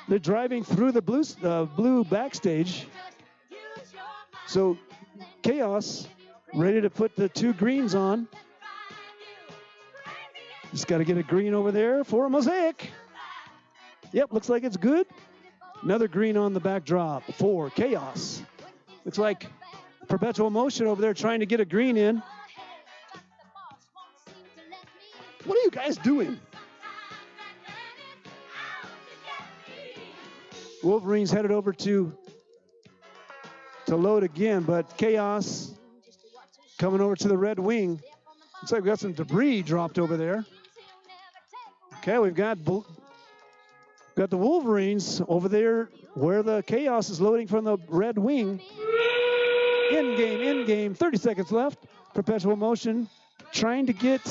They're driving through the blue backstage. So Chaos ready to put the 2 greens on. Just got to get a green over there for a mosaic. Yep, looks like it's good. Another green on the backdrop for Chaos. Looks like Perpetual Motion over there trying to get a green in. What are you guys doing? Wolverine's headed over to load again, but Chaos coming over to the red wing. Looks like we got some debris dropped over there. Okay, we've got the Wolverines over there where the Chaos is loading from the red wing. In game, 30 seconds left. Perpetual Motion trying to get,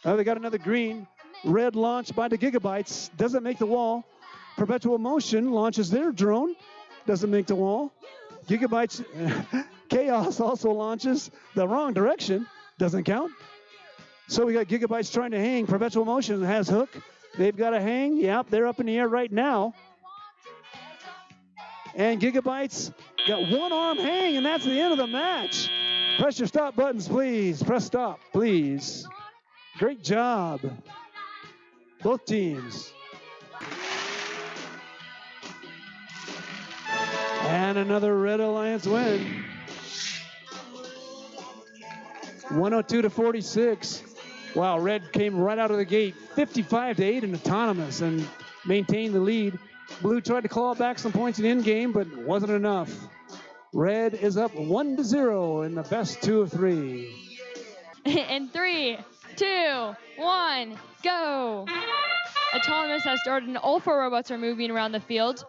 they got another green. Red launch by the Gigabytes, doesn't make the wall. Perpetual Motion launches their drone, doesn't make the wall. Gigabytes, Chaos also launches the wrong direction, doesn't count. So we got Gigabytes trying to hang. Perpetual Motion has hook. They've got to hang. Yep, they're up in the air right now. And Gigabytes got one arm hang, and that's the end of the match. Press your stop buttons, please. Press stop, please. Great job, both teams. And another Red Alliance win. 102-46. Wow, Red came right out of the gate, 55-8 and autonomous, and maintained the lead. Blue tried to claw back some points in in-game, but wasn't enough. Red is up 1-0 in the best 2 of 3. In 3, 2, 1, go! Autonomous has started and all 4 robots are moving around the field.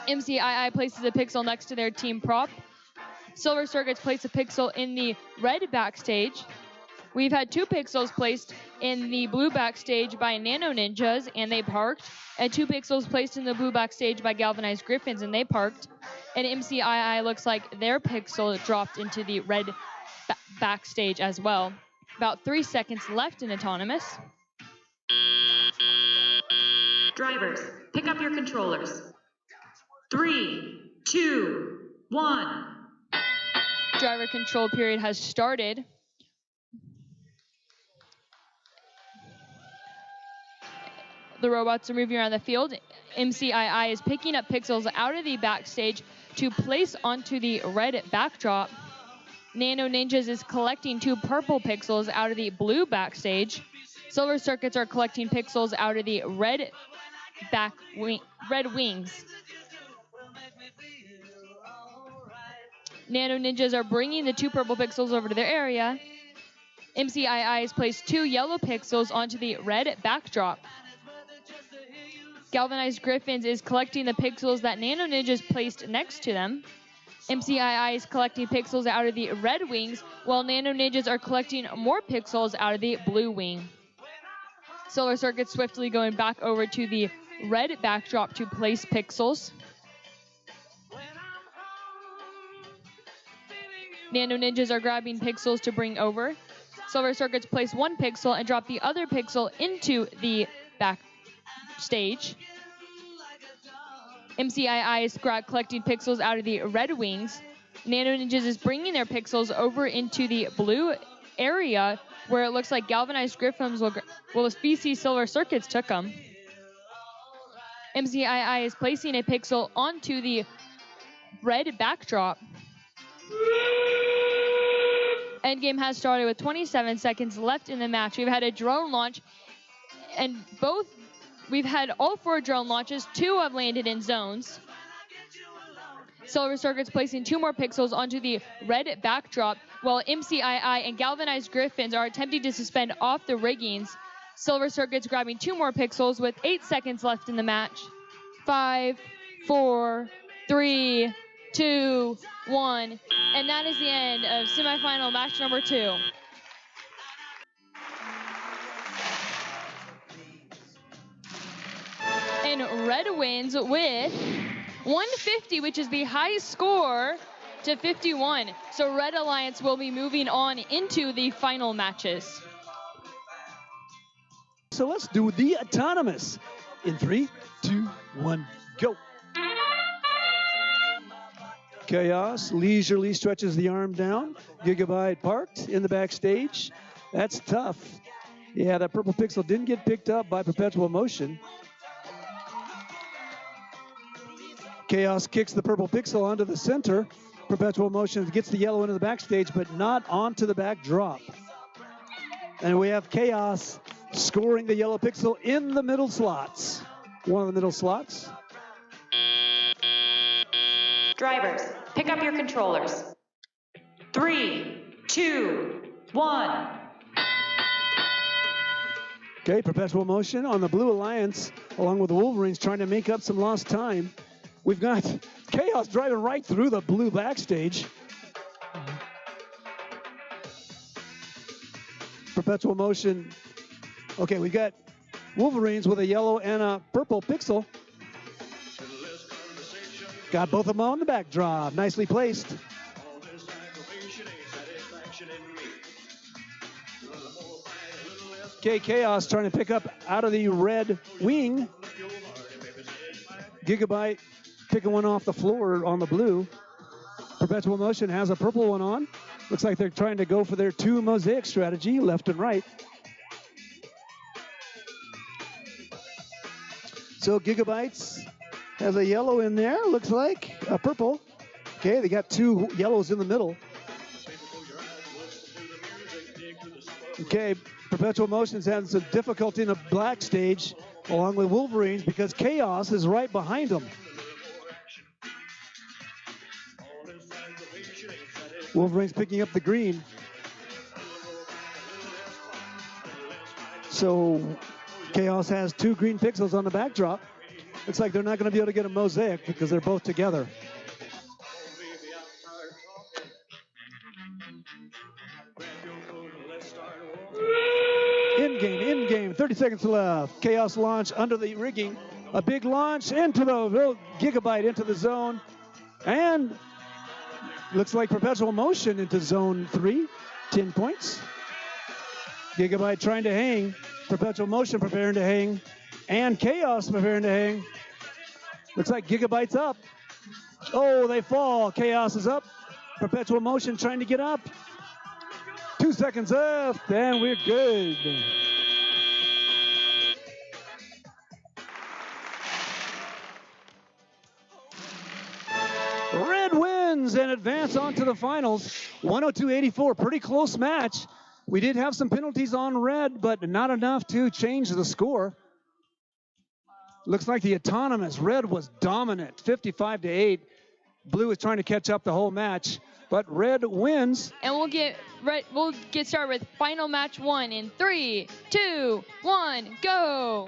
MCII places a pixel next to their team prop. Silver Circuits place a pixel in the red backstage. We've had 2 pixels placed in the blue backstage by Nano Ninjas, and they parked. And 2 pixels placed in the blue backstage by Galvanized Griffins, and they parked. And MCII looks like their pixel dropped into the red backstage as well. About 3 seconds left in autonomous. Drivers, pick up your controllers. 3, 2, 1. Driver control period has started. The robots are moving around the field. MCII is picking up pixels out of the backstage to place onto the red backdrop. Nano Ninjas is collecting 2 purple pixels out of the blue backstage. Silver Circuits are collecting pixels out of the red wings. Nano Ninjas are bringing the 2 purple pixels over to their area. MCII has placed 2 yellow pixels onto the red backdrop. Galvanized Griffins is collecting the pixels that Nano Ninjas placed next to them. MCII is collecting pixels out of the red wings, while Nano Ninjas are collecting more pixels out of the blue wing. Silver Circuits swiftly going back over to the red backdrop to place pixels. Nano Ninjas are grabbing pixels to bring over. Silver Circuits place 1 pixel and drop the other pixel into the backstage. MCII is collecting pixels out of the red wings. Nano Ninjas is bringing their pixels over into the blue area where it looks like Galvanized Griffins will VC Silver Circuits took them. MCII is placing a pixel onto the red backdrop. Endgame has started with 27 seconds left in the match. We've had a drone launch, and we've had all 4 drone launches. 2 have landed in zones. Silver Circuits placing 2 more pixels onto the red backdrop, while MCII and Galvanized Griffins are attempting to suspend off the riggings. Silver Circuits grabbing 2 more pixels with 8 seconds left in the match. 5, 4, 3, 2, 1. And that is the end of semifinal match number 2. And Red wins with 150, which is the highest score, to 51. So Red Alliance will be moving on into the final matches. So let's do the autonomous in 3, 2, 1, go. Chaos leisurely stretches the arm down. Gigabyte parked in the backstage. That's tough. Yeah, that purple pixel didn't get picked up by Perpetual Motion. Chaos kicks the purple pixel onto the center. Perpetual Motion gets the yellow into the backstage, but not onto the backdrop. And we have Chaos scoring the yellow pixel in the middle slots. One of the middle slots. Drivers, pick up your controllers. 3, 2, 1. Okay, Perpetual Motion on the Blue Alliance, along with the Wolverines, trying to make up some lost time. We've got Chaos driving right through the blue backstage. Perpetual Motion. Okay, we've got Wolverines with a yellow and a purple pixel. Got both of them on the backdrop. Nicely placed. Okay, Chaos trying to pick up out of the red wing. Gigabyte picking one off the floor on the blue. Perpetual Motion has a purple one on. Looks like they're trying to go for their 2 mosaic strategy, left and right. So Gigabytes has a yellow in there, looks like a purple. Okay, they got 2 yellows in the middle. Okay, Perpetual Motion's having some difficulty in the black stage, along with Wolverines, because Chaos is right behind them. Wolverines picking up the green. So Chaos has 2 green pixels on the backdrop. Looks like they're not going to be able to get a mosaic because they're both together. In game, 30 seconds left. Chaos launch under the rigging. A big launch into the Gigabyte into the zone. And looks like Perpetual Motion into zone 3, 10 points. Gigabyte trying to hang. Perpetual Motion preparing to hang. And Chaos preparing to hang. Looks like Gigabyte's up. Oh, they fall. Chaos is up. Perpetual Motion trying to get up. 2 seconds left, and we're good. Red wins and advance on to the finals. 102-84, pretty close match. We did have some penalties on red, but not enough to change the score. Looks like the autonomous red was dominant, 55-8. Blue is trying to catch up the whole match, but red wins. And we'll get started with final match 1 in 3, 2, 1, go.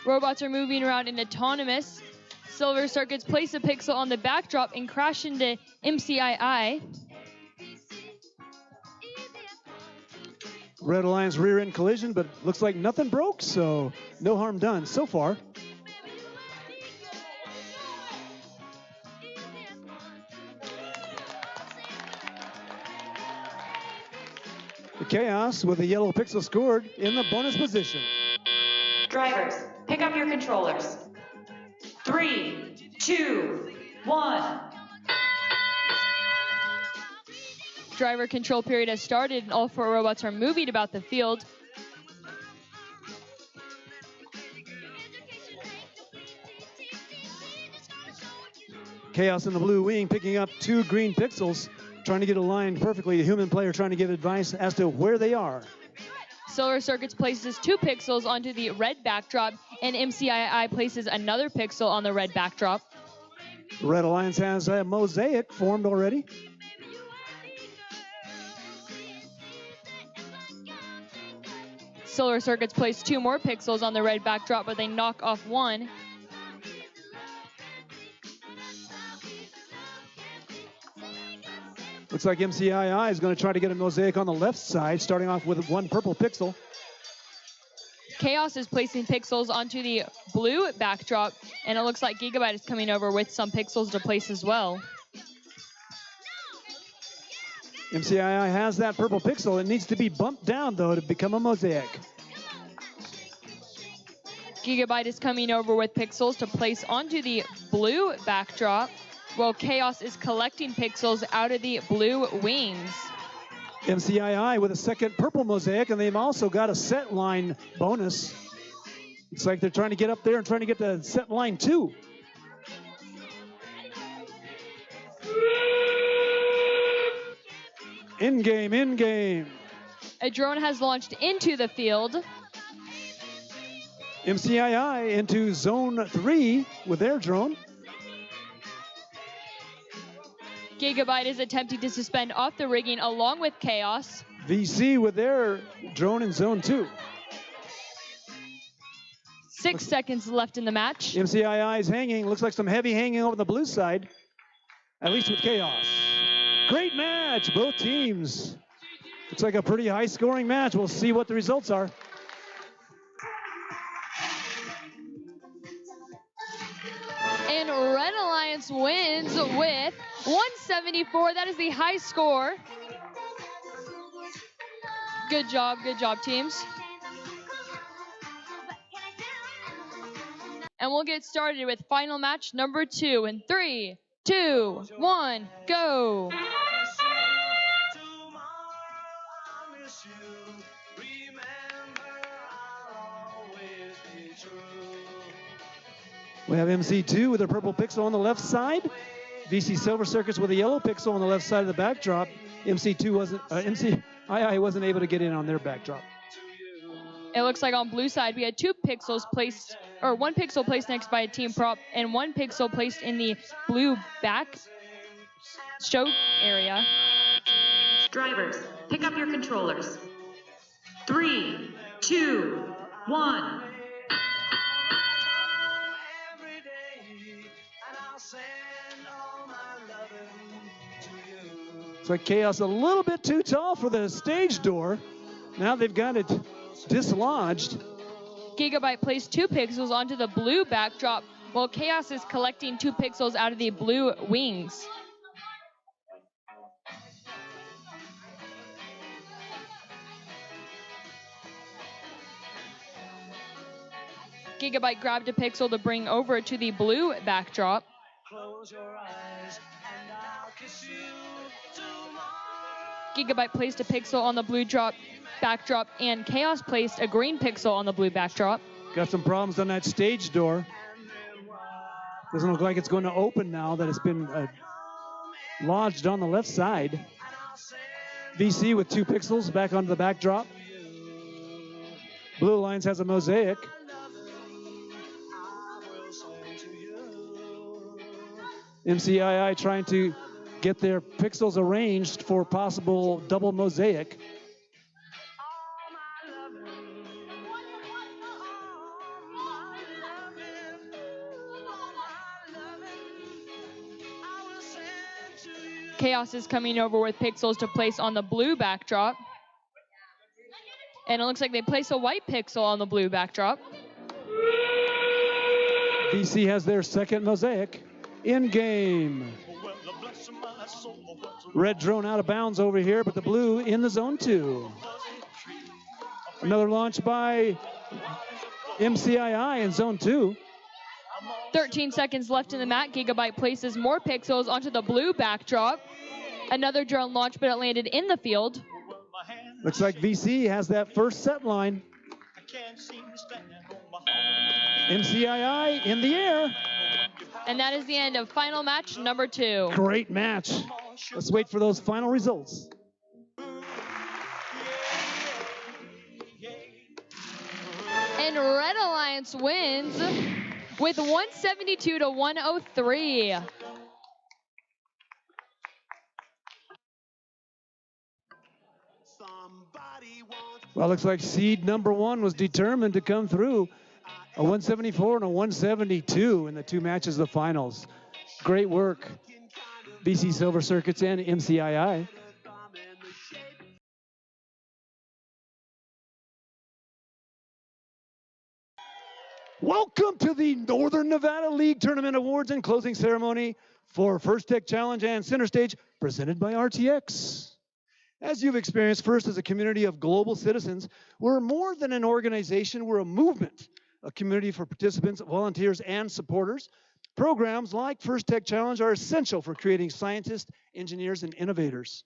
Robots are moving around in autonomous. Silver Circuits place a pixel on the backdrop and crash into MCII. Red Alliance rear end collision, but looks like nothing broke, so no harm done so far. The Chaos with a yellow pixel scored in the bonus position. Drivers, pick up your controllers. 3, 2, 1. Driver control period has started and all 4 robots are moving about the field. Chaos in the blue wing picking up 2 green pixels, trying to get aligned perfectly. The human player trying to give advice as to where they are. Silver Circuits places 2 pixels onto the red backdrop, and MCII places another pixel on the red backdrop. Red Alliance has a mosaic formed already. Silver Circuits place 2 more pixels on the red backdrop, but they knock off 1. Looks like MCII is going to try to get a mosaic on the left side, starting off with 1 purple pixel. Chaos is placing pixels onto the blue backdrop, and it looks like Gigabyte is coming over with some pixels to place as well. MCII has that purple pixel. It needs to be bumped down, though, to become a mosaic. Gigabyte is coming over with pixels to place onto the blue backdrop, while Chaos is collecting pixels out of the blue wings. MCII with a second purple mosaic, and they've also got a set line bonus. It's like they're trying to get up there and trying to get the set line 2. In game. A drone has launched into the field. MCII into zone 3 with their drone. Gigabyte is attempting to suspend off the rigging along with Chaos. VC with their drone in zone 2. 6 seconds left in the match. MCII is hanging. Looks like some heavy hanging over the blue side, at least with Chaos. Great match, both teams. Looks like a pretty high scoring match. We'll see what the results are. And Red Alliance wins with 174. That is the high score. Good job, teams. And we'll get started with final match number 2 in 3, 2, 1, go. We have MC2 with a purple pixel on the left side. VC Silver Circuits with a yellow pixel on the left side of the backdrop. MC2 wasn't I wasn't able to get in on their backdrop. It looks like on blue side we had 2 pixels placed, or 1 pixel placed next by a team prop and 1 pixel placed in the blue back show area. Drivers, pick up your controllers. 3, 2, 1. It's like Chaos a little bit too tall for the stage door. Now they've got it dislodged. Gigabyte placed 2 pixels onto the blue backdrop, while Chaos is collecting 2 pixels out of the blue wings. Gigabyte grabbed a pixel to bring over to the blue backdrop. Gigabyte placed a pixel on the blue backdrop, and Chaos placed a green pixel on the blue backdrop. Got some problems on that stage door. Doesn't look like it's going to open now that it's been lodged on the left side. VC with 2 pixels back onto the backdrop. Blue Lines has a mosaic. MCII trying to get their pixels arranged for possible double mosaic. Chaos is coming over with pixels to place on the blue backdrop. And it looks like they place a white pixel on the blue backdrop. VC has their second mosaic in game. Red drone out of bounds over here, but the blue in the zone 2. Another launch by MCII in zone 2. 13 seconds left in the mat. Gigabyte places more pixels onto the blue backdrop. Another drone launch, but it landed in the field. Looks like VC has that first set line. MCII in the air. And that is the end of final match number 2. Great match. Let's wait for those final results. And Red Alliance wins with 172 to 103. Well, looks like seed number 1 was determined to come through. A 174 and a 172 in the 2 matches of the finals. Great work, BC Silver Circuits and MCII. Welcome to the Northern Nevada League Tournament Awards and closing ceremony for First Tech Challenge and Center Stage, presented by RTX. As you've experienced, First is a community of global citizens. We're more than an organization, we're a movement, a community for participants, volunteers, and supporters. Programs like First Tech Challenge are essential for creating scientists, engineers, and innovators.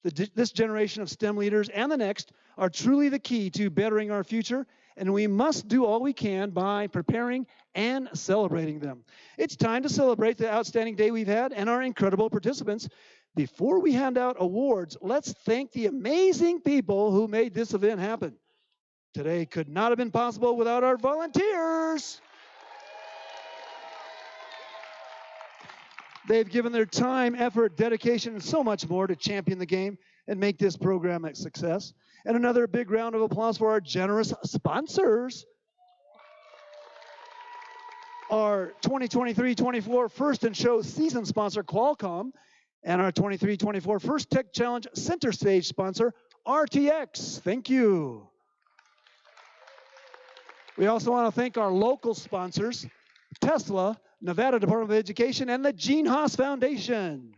This generation of STEM leaders and the next are truly the key to bettering our future, and we must do all we can by preparing and celebrating them. It's time to celebrate the outstanding day we've had and our incredible participants. Before we hand out awards, let's thank the amazing people who made this event happen. Today could not have been possible without our volunteers. They've given their time, effort, dedication, and so much more to champion the game and make this program a success. And another big round of applause for our generous sponsors. Our 2023-24 First in Show season sponsor, Qualcomm, and our 23-24 First Tech Challenge Center Stage sponsor, RTX. Thank you. We also want to thank our local sponsors, Tesla, Nevada Department of Education, and the Gene Haas Foundation.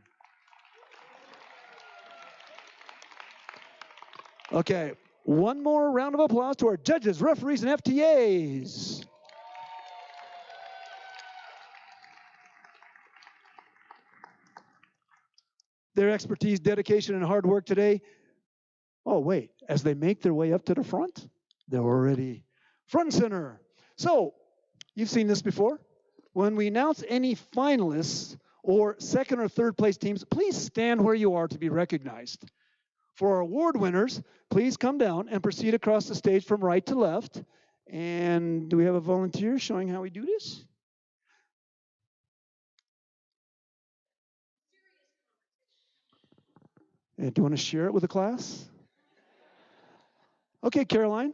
Okay, one more round of applause to our judges, referees, and FTAs. Their expertise, dedication, and hard work today. Oh, wait, as they make their way up to the front, they're already front and center. So, you've seen this before. When we announce any finalists or second or third place teams, please stand where you are to be recognized. For our award winners, please come down and proceed across the stage from right to left. And do we have a volunteer showing how we do this? And do you want to share it with the class? Okay, Caroline,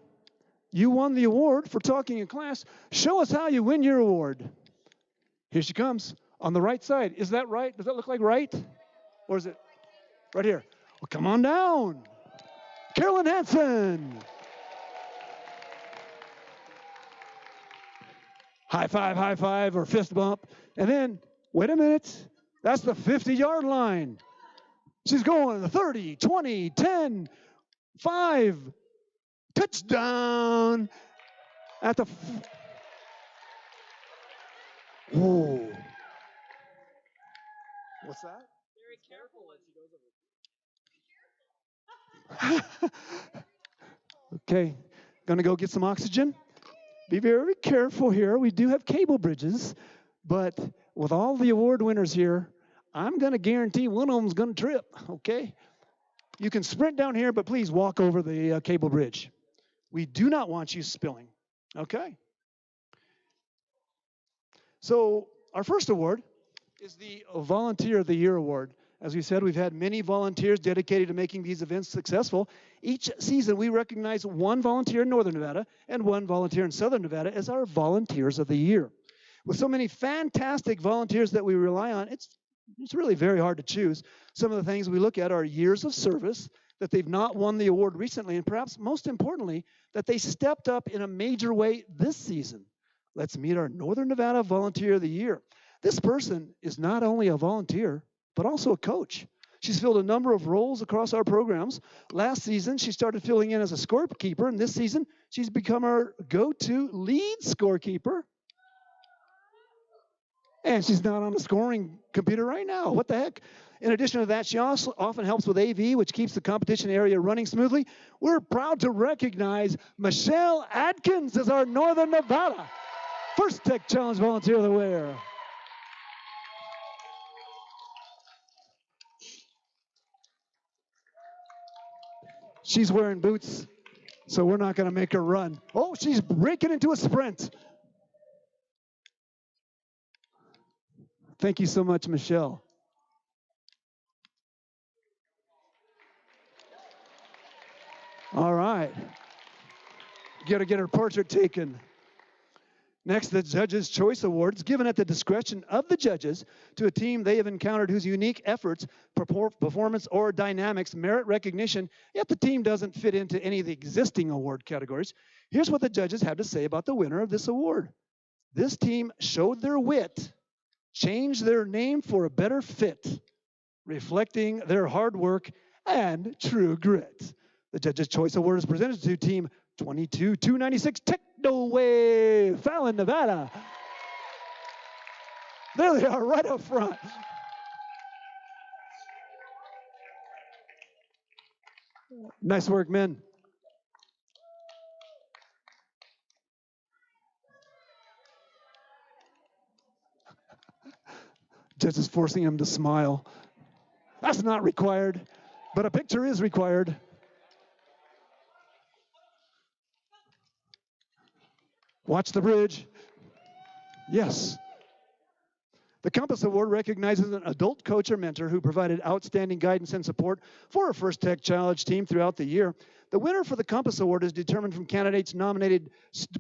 you won the award for talking in class. Show us how you win your award. Here she comes on the right side. Is that right? Does that look like right? Or is it right here? Well, come on down. Carolyn Hansen. High five, or fist bump. And then, wait a minute. That's the 50-yard line. She's going 30, 20, 10, 5. Touchdown. At the... Whoa. What's that? Very careful as he goes over. Okay, gonna go get some oxygen. Be very careful here. We do have cable bridges, but with all the award winners here, I'm gonna guarantee one of them's gonna trip, okay? You can sprint down here, but please walk over the cable bridge. We do not want you spilling, okay? So our first award is the Volunteer of the Year Award. As we said, we've had many volunteers dedicated to making these events successful. Each season, we recognize one volunteer in Northern Nevada and one volunteer in Southern Nevada as our Volunteers of the Year. With so many fantastic volunteers that we rely on, it's really very hard to choose. Some of the things we look at are years of service, that they've not won the award recently, and perhaps most importantly, that they stepped up in a major way this season. Let's meet our Northern Nevada Volunteer of the Year. This person is not only a volunteer, but also a coach. She's filled a number of roles across our programs. Last season, she started filling in as a scorekeeper, and this season, she's become our go-to lead scorekeeper. And she's not on the scoring computer right now. What the heck? In addition to that, she also often helps with AV, which keeps the competition area running smoothly. We're proud to recognize Michelle Adkins as our Northern Nevada First Tech Challenge Volunteer of the Year. She's wearing boots, so we're not going to make her run. Oh, she's breaking into a sprint. Thank you so much, Michelle. All right. Got to get her portrait taken. Next, the Judges' Choice Awards, given at the discretion of the judges to a team they have encountered whose unique efforts, performance, or dynamics merit recognition, yet the team doesn't fit into any of the existing award categories. Here's what the judges have to say about the winner of this award. This team showed their wit, changed their name for a better fit, reflecting their hard work and true grit. The Judges' Choice Award is presented to Team 22296 Techno Wave, Fallon, Nevada. There they are, right up front. Nice work, men. Judge is forcing him to smile. That's not required, but a picture is required. Watch the bridge. Yes. The Compass Award recognizes an adult coach or mentor who provided outstanding guidance and support for a First Tech Challenge team throughout the year. The winner for the Compass Award is determined from candidates nominated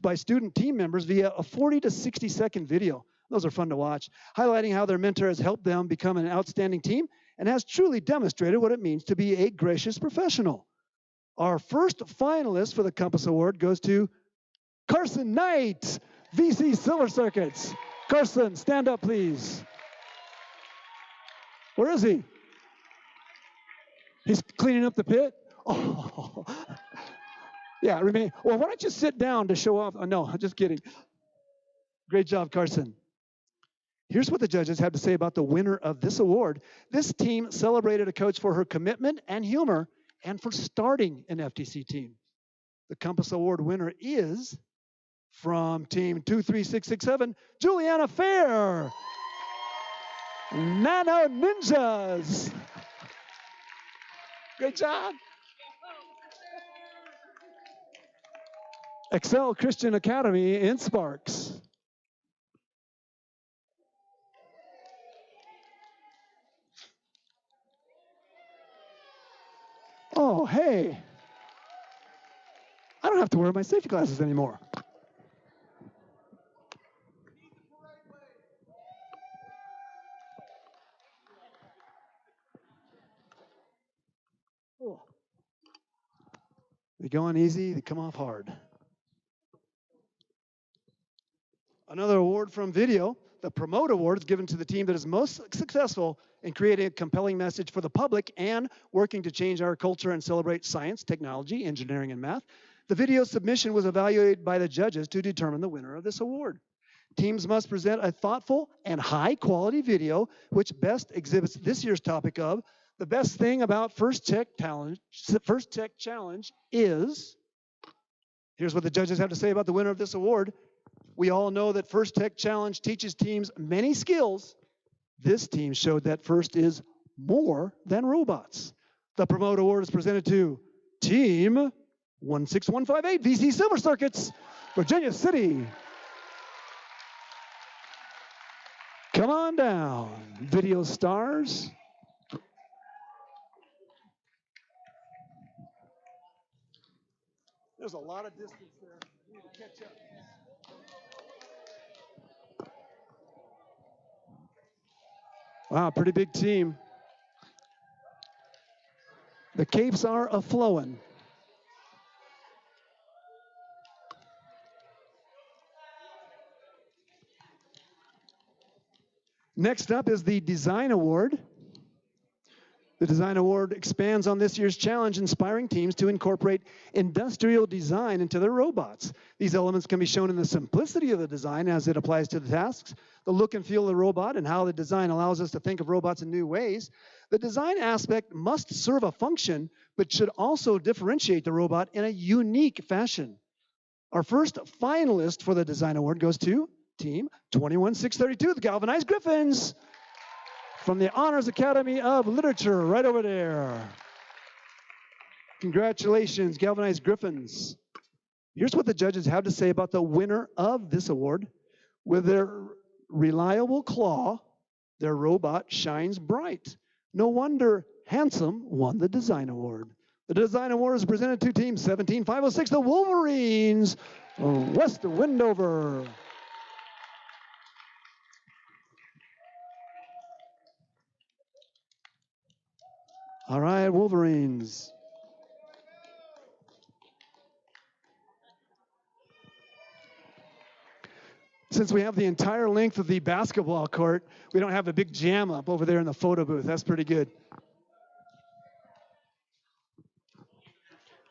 by student team members via a 40 to 60-second video. Those are fun to watch, highlighting how their mentor has helped them become an outstanding team and has truly demonstrated what it means to be a gracious professional. Our first finalist for the Compass Award goes to Carson Knight, VC Silver Circuits. Carson, stand up, please. Where is he? He's cleaning up the pit? Oh. Yeah, remain. Well, why don't you sit down to show off? Oh, no, I'm just kidding. Great job, Carson. Here's what the judges have to say about the winner of this award. This team celebrated a coach for her commitment and humor and for starting an FTC team. The Compass Award winner is from Team 23667, Juliana Fair. Nano Ninjas. Great job. Excel Christian Academy in Sparks. Oh, hey. I don't have to wear my safety glasses anymore. Oh. They go on easy, they come off hard. Another award from video. The Promote Award is given to the team that is most successful in creating a compelling message for the public and working to change our culture and celebrate science, technology, engineering, and math. The video submission was evaluated by the judges to determine the winner of this award. Teams must present a thoughtful and high-quality video which best exhibits this year's topic of the best thing about First Tech Challenge is. Here's what the judges have to say about the winner of this award. We all know that First Tech Challenge teaches teams many skills. This team showed that First is more than robots. The Promote Award is presented to Team 16158 VC Silver Circuits, Virginia City. Come on down, video stars. There's a lot of distance there. We need to catch up. Wow, pretty big team. The capes are a-flowing. Next up is the Design Award. The Design Award expands on this year's challenge, inspiring teams to incorporate industrial design into their robots. These elements can be shown in the simplicity of the design as it applies to the tasks, the look and feel of the robot, and how the design allows us to think of robots in new ways. The design aspect must serve a function, but should also differentiate the robot in a unique fashion. Our first finalist for the Design Award goes to Team 21632, the Galvanized Griffins, from the Honors Academy of Literature, right over there. Congratulations, Galvanized Griffins. Here's what the judges have to say about the winner of this award. With their reliable claw, their robot shines bright. No wonder Handsome won the Design Award. The Design Award is presented to Team 17506, the Wolverines, west of Wendover. All right, Wolverines. Since we have the entire length of the basketball court, we don't have a big jam up over there in the photo booth. That's pretty good.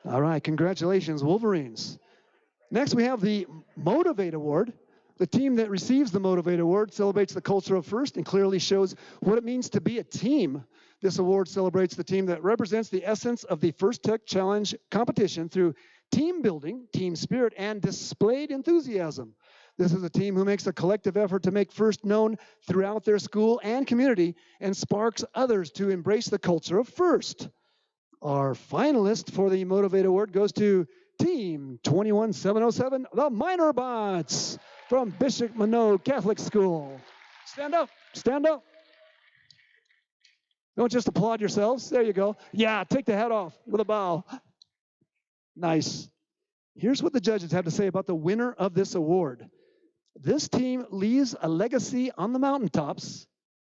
All right, congratulations, Wolverines. Next, we have the Motivate Award. The team that receives the Motivate Award celebrates the culture of First and clearly shows what it means to be a team. This award celebrates the team that represents the essence of the First Tech Challenge competition through team building, team spirit, and displayed enthusiasm. This is a team who makes a collective effort to make First known throughout their school and community and sparks others to embrace the culture of First. Our finalist for the Motivate Award goes to Team 21707, the Minor Bots from Bishop Manogue Catholic School. Stand up, stand up. Don't just applaud yourselves. There you go. Yeah, take the hat off with a bow. Nice. Here's what the judges have to say about the winner of this award. This team leaves a legacy on the mountaintops.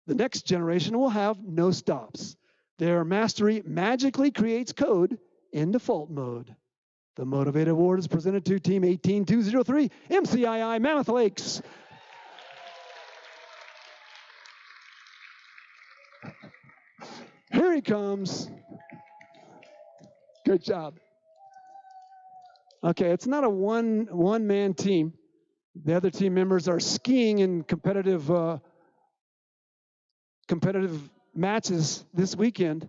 The next generation will have no stops. Their mastery magically creates code in default mode. The Motivate Award is presented to Team 18203, MCII Mammoth Lakes. Here he comes. Good job. Okay, it's not a one-man team. The other team members are skiing in competitive matches this weekend.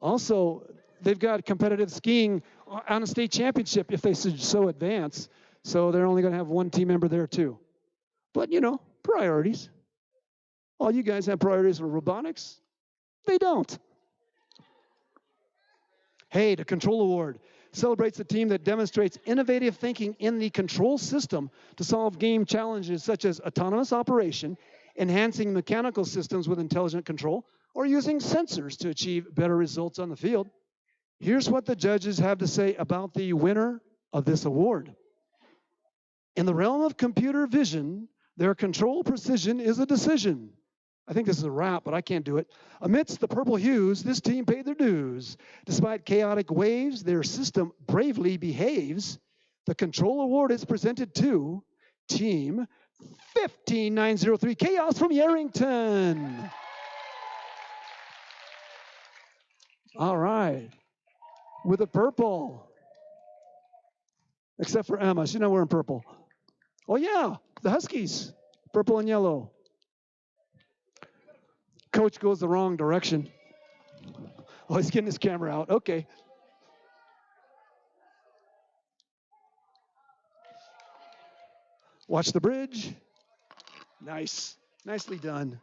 Also, they've got competitive skiing on a state championship if they so advance. So they're only going to have one team member there too. But, you know, priorities. All you guys have priorities for robotics? They don't. Hey, the Control Award. celebrates the team that demonstrates innovative thinking in the control system to solve game challenges such as autonomous operation, enhancing mechanical systems with intelligent control, or using sensors to achieve better results on the field. Here's what the judges have to say about the winner of this award. In the realm of computer vision, their control precision is a decision. I think this is a rap, but I can't do it. Amidst the purple hues, this team paid their dues. Despite chaotic waves, their system bravely behaves. The control award is presented to Team 15903 Chaos from Yarrington. All right. With the purple. Except for Emma. She's not wearing purple. Oh, yeah. The Huskies. Purple and yellow. Coach goes the wrong direction. Oh, he's getting his camera out. Okay. Watch the bridge. Nice. Nicely done.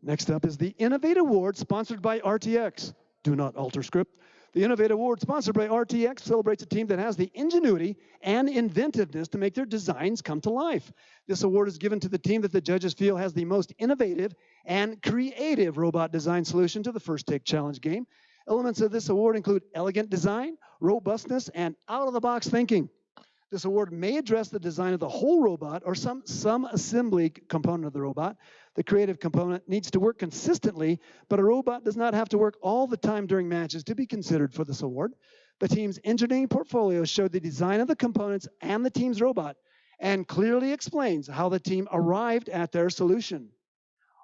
Next up is the Innovate Award, sponsored by RTX. Do not alter script. The Innovate Award, sponsored by RTX, celebrates a team that has the ingenuity and inventiveness to make their designs come to life. This award is given to the team that the judges feel has the most innovative and creative robot design solution to the First Take Challenge game. Elements of this award include elegant design, robustness, and out-of-the-box thinking. This award may address the design of the whole robot or some assembly component of the robot. The creative component needs to work consistently, but a robot does not have to work all the time during matches to be considered for this award. The team's engineering portfolio showed the design of the components and the team's robot and clearly explains how the team arrived at their solution.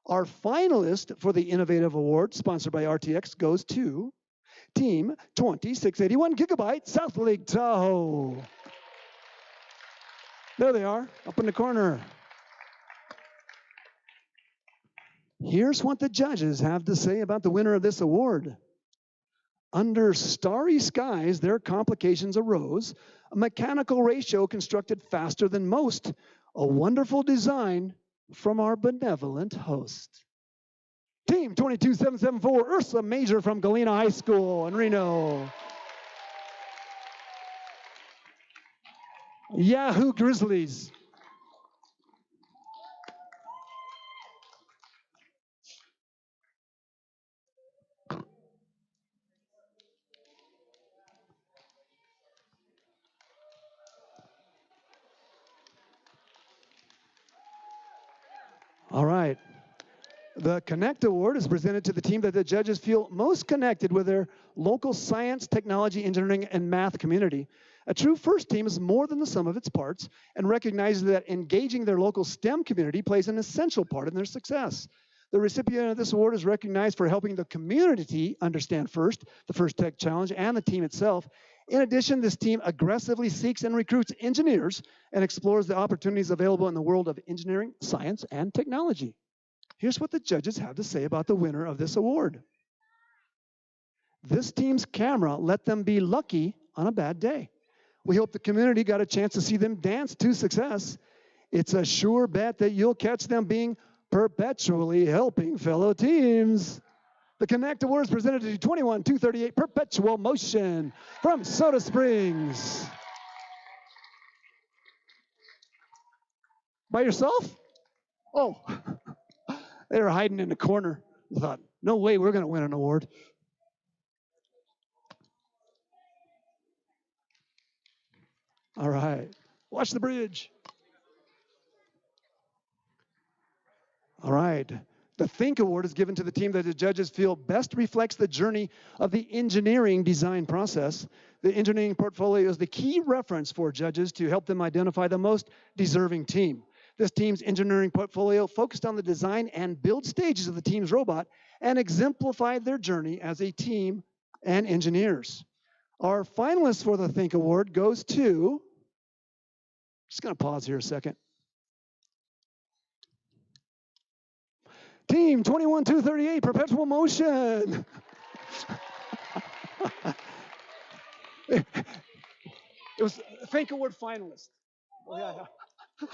Our finalist for the Innovative Award, sponsored by RTX, goes to Team 2681 Gigabyte South Lake Tahoe. There they are, up in the corner. Here's what the judges have to say about the winner of this award. Under starry skies, their complications arose. A mechanical ratio constructed faster than most. A wonderful design from our benevolent host. Team 22774, Ursa Major from Galena High School in Reno. Yahoo Grizzlies. All right. The Connect Award is presented to the team that the judges feel most connected with their local science, technology, engineering, and math community. A true FIRST team is more than the sum of its parts and recognizes that engaging their local STEM community plays an essential part in their success. The recipient of this award is recognized for helping the community understand FIRST, the First Tech Challenge, and the team itself. In addition, this team aggressively seeks and recruits engineers and explores the opportunities available in the world of engineering, science, and technology. Here's what the judges have to say about the winner of this award. This team's camera let them be lucky on a bad day. We hope the community got a chance to see them dance to success. It's a sure bet that you'll catch them being perpetually helping fellow teams. The Connect Award is presented to 21238 Perpetual Motion from Soda Springs. By yourself? Oh, they were hiding in the corner. I thought, no way we're going to win an award. All right, watch the bridge. All right. The Think Award is given to the team that the judges feel best reflects the journey of the engineering design process. The engineering portfolio is the key reference for judges to help them identify the most deserving team. This team's engineering portfolio focused on the design and build stages of the team's robot and exemplified their journey as a team and engineers. Our finalist for the Think Award goes to, just going to pause here a second. Team 21238, Perpetual Motion. It was a Think Award finalist. Oh, yeah.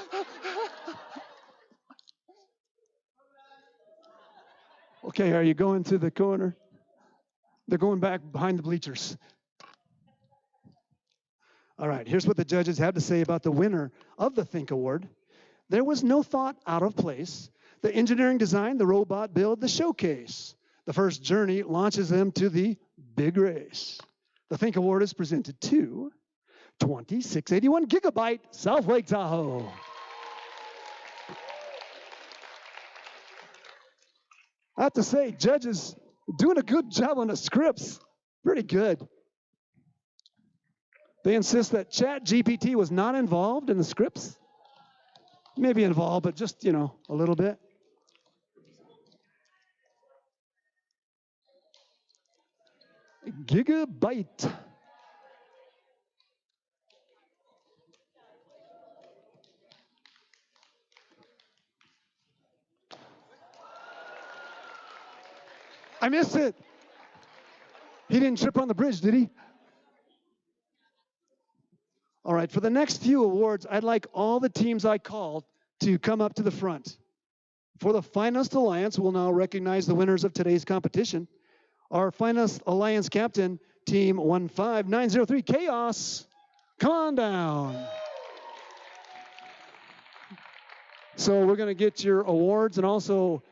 Okay, are you going to the corner? They're going back behind the bleachers. All right, here's what the judges had to say about the winner of the Think Award. There was no thought out of place. The engineering design, the robot build, the showcase. The first journey launches them to the big race. The Think Award is presented to 2681 Gigabyte South Lake Tahoe. I have to say, judges doing a good job on the scripts. Pretty good. They insist that ChatGPT was not involved in the scripts. Maybe involved, but just, a little bit. Gigabyte. I missed it. He didn't trip on the bridge, did he? All right, for the next few awards, I'd like all the teams I called to come up to the front. For the Finest Alliance, we'll now recognize the winners of today's competition. Our Finest Alliance captain, Team 15903 Chaos. Come on down. So we're going to get your awards and also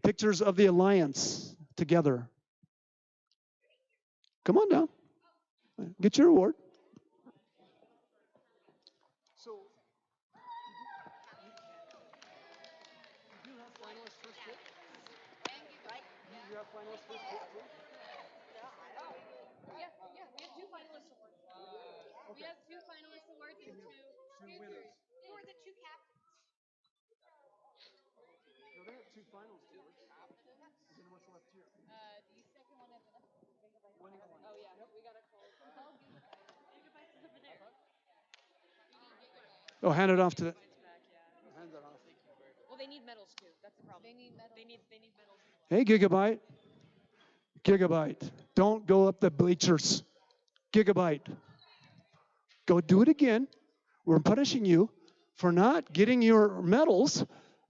pictures of the Alliance together. Come on down. Get your award. We have two finalist awards and two winners. Or the two captains. No, there are two finals awards. And then what's left here? The second one is Oh yeah, we got a call. Gigabytes is over there. Oh, hand it off to the. Hand that off. Well, they need medals too. That's the problem. They need medals. They need medals. Hey, Gigabyte. Gigabyte. Don't go up the bleachers. Gigabyte. Go do it again. We're punishing you for not getting your medals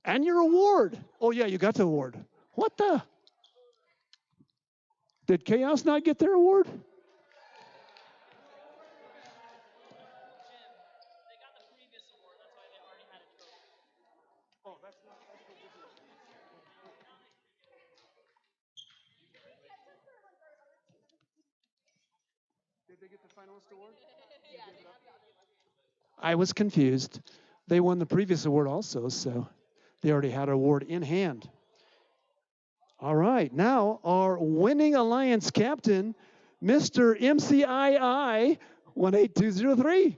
and your award. Oh, yeah, you got the award. What the? Did Chaos not get their award? Did they get the finalist award? I was confused. They won the previous award also, so they already had an award in hand. All right, now our winning alliance captain, Mr. MCII 18203.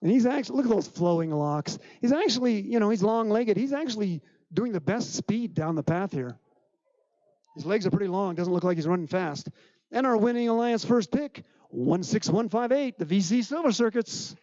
And he's actually, look at those flowing locks. He's actually, he's long-legged. He's actually doing the best speed down the path here. His legs are pretty long. Doesn't look like he's running fast. And our winning alliance first pick, 16158, the VC Silver Circuits.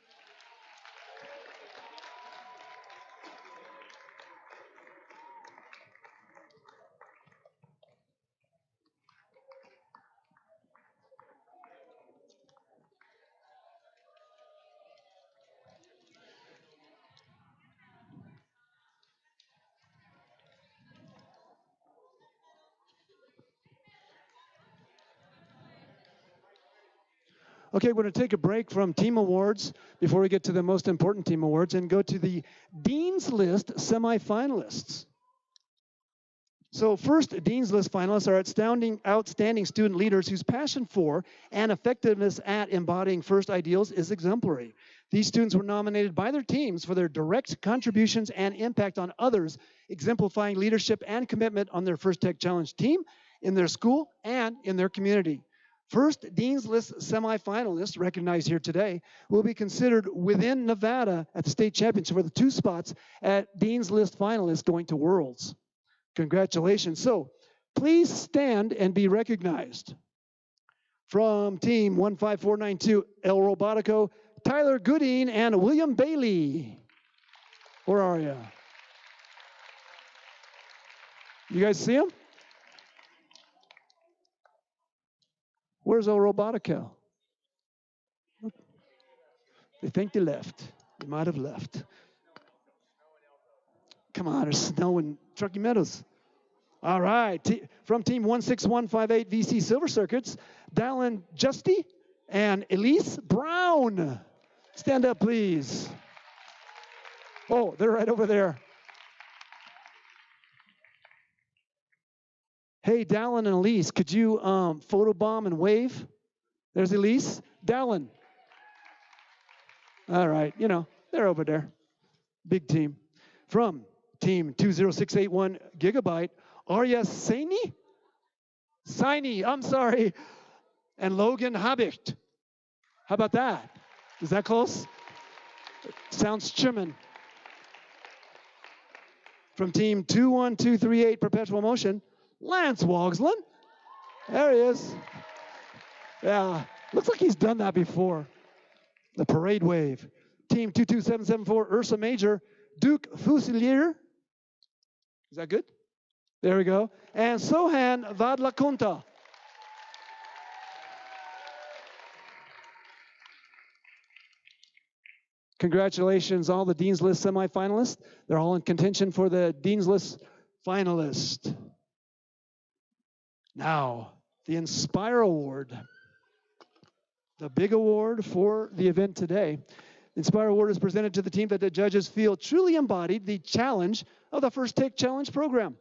Okay, we're going to take a break from team awards before we get to the most important team awards and go to the Dean's List semifinalists. So first, Dean's List finalists are outstanding student leaders whose passion for and effectiveness at embodying FIRST ideals is exemplary. These students were nominated by their teams for their direct contributions and impact on others, exemplifying leadership and commitment on their FIRST Tech Challenge team, in their school, and in their community. First, Dean's List semifinalists, recognized here today, will be considered within Nevada at the state championship for the 2 spots at Dean's List finalists going to Worlds. Congratulations. So please stand and be recognized. From Team 15492, El Robotico, Tyler Gooding and William Bailey. Where are you? You guys see him? Where's El Robotico? They think they left. They might have left. Come on, there's snow in Truckee Meadows. All right, from team 16158 VC Silver Circuits, Dallin Justy and Elise Brown. Stand up, please. Oh, they're right over there. Hey, Dallin and Elise, could you photobomb and wave? There's Elise. Dallin. All right, you know, they're over there. Big team. From team 20681 Gigabyte, Arya Saini? I'm sorry. And Logan Habicht. How about that? Is that close? Sounds German. From team 21238 Perpetual Motion, Lance Wogslin. There he is. Yeah, looks like he's done that before. The Parade Wave. Team 22774 Ursa Major, Duke Fusilier. Is that good? There we go. And Sohan Vadlakunta. Congratulations, all the Dean's List semifinalists. They're all in contention for the Dean's List finalist. Now, the Inspire Award. The big award for the event today. The Inspire Award is presented to the team that the judges feel truly embodied the challenge of the First Take Challenge program.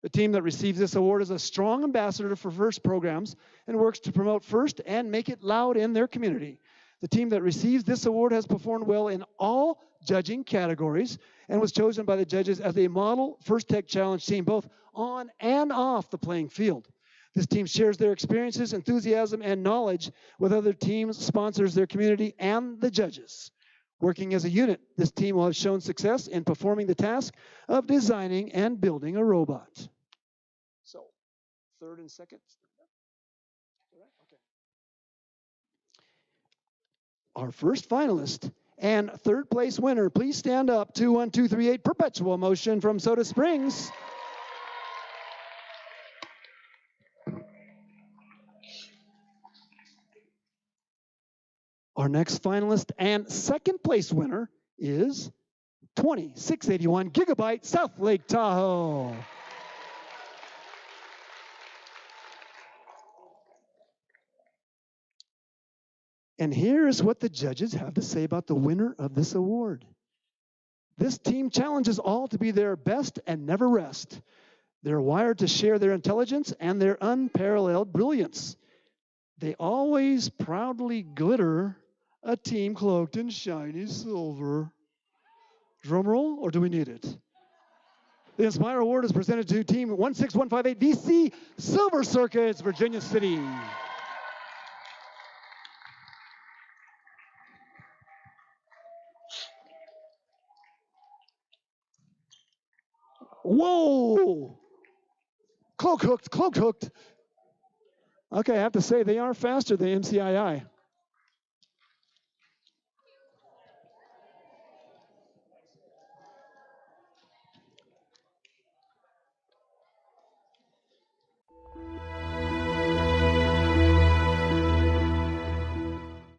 The team that receives this award is a strong ambassador for FIRST programs and works to promote FIRST and make it loud in their community. The team that receives this award has performed well in all judging categories and was chosen by the judges as a model First Tech Challenge team, both on and off the playing field. This team shares their experiences, enthusiasm, and knowledge with other teams, sponsors, their community, and the judges. Working as a unit, this team will have shown success in performing the task of designing and building a robot. So, third and second. Our first finalist and third place winner, please stand up. 21238 Perpetual Motion from Soda Springs. Our next finalist and second place winner is 2681 Gigabyte South Lake Tahoe. And here's what the judges have to say about the winner of this award. This team challenges all to be their best and never rest. They're wired to share their intelligence and their unparalleled brilliance. They always proudly glitter, a team cloaked in shiny silver. Drum roll, or do we need it? The Inspire Award is presented to Team 16158 VC Silver Circuits, Virginia City. Whoa! Cloak hooked. Okay, I have to say, they are faster than MCII.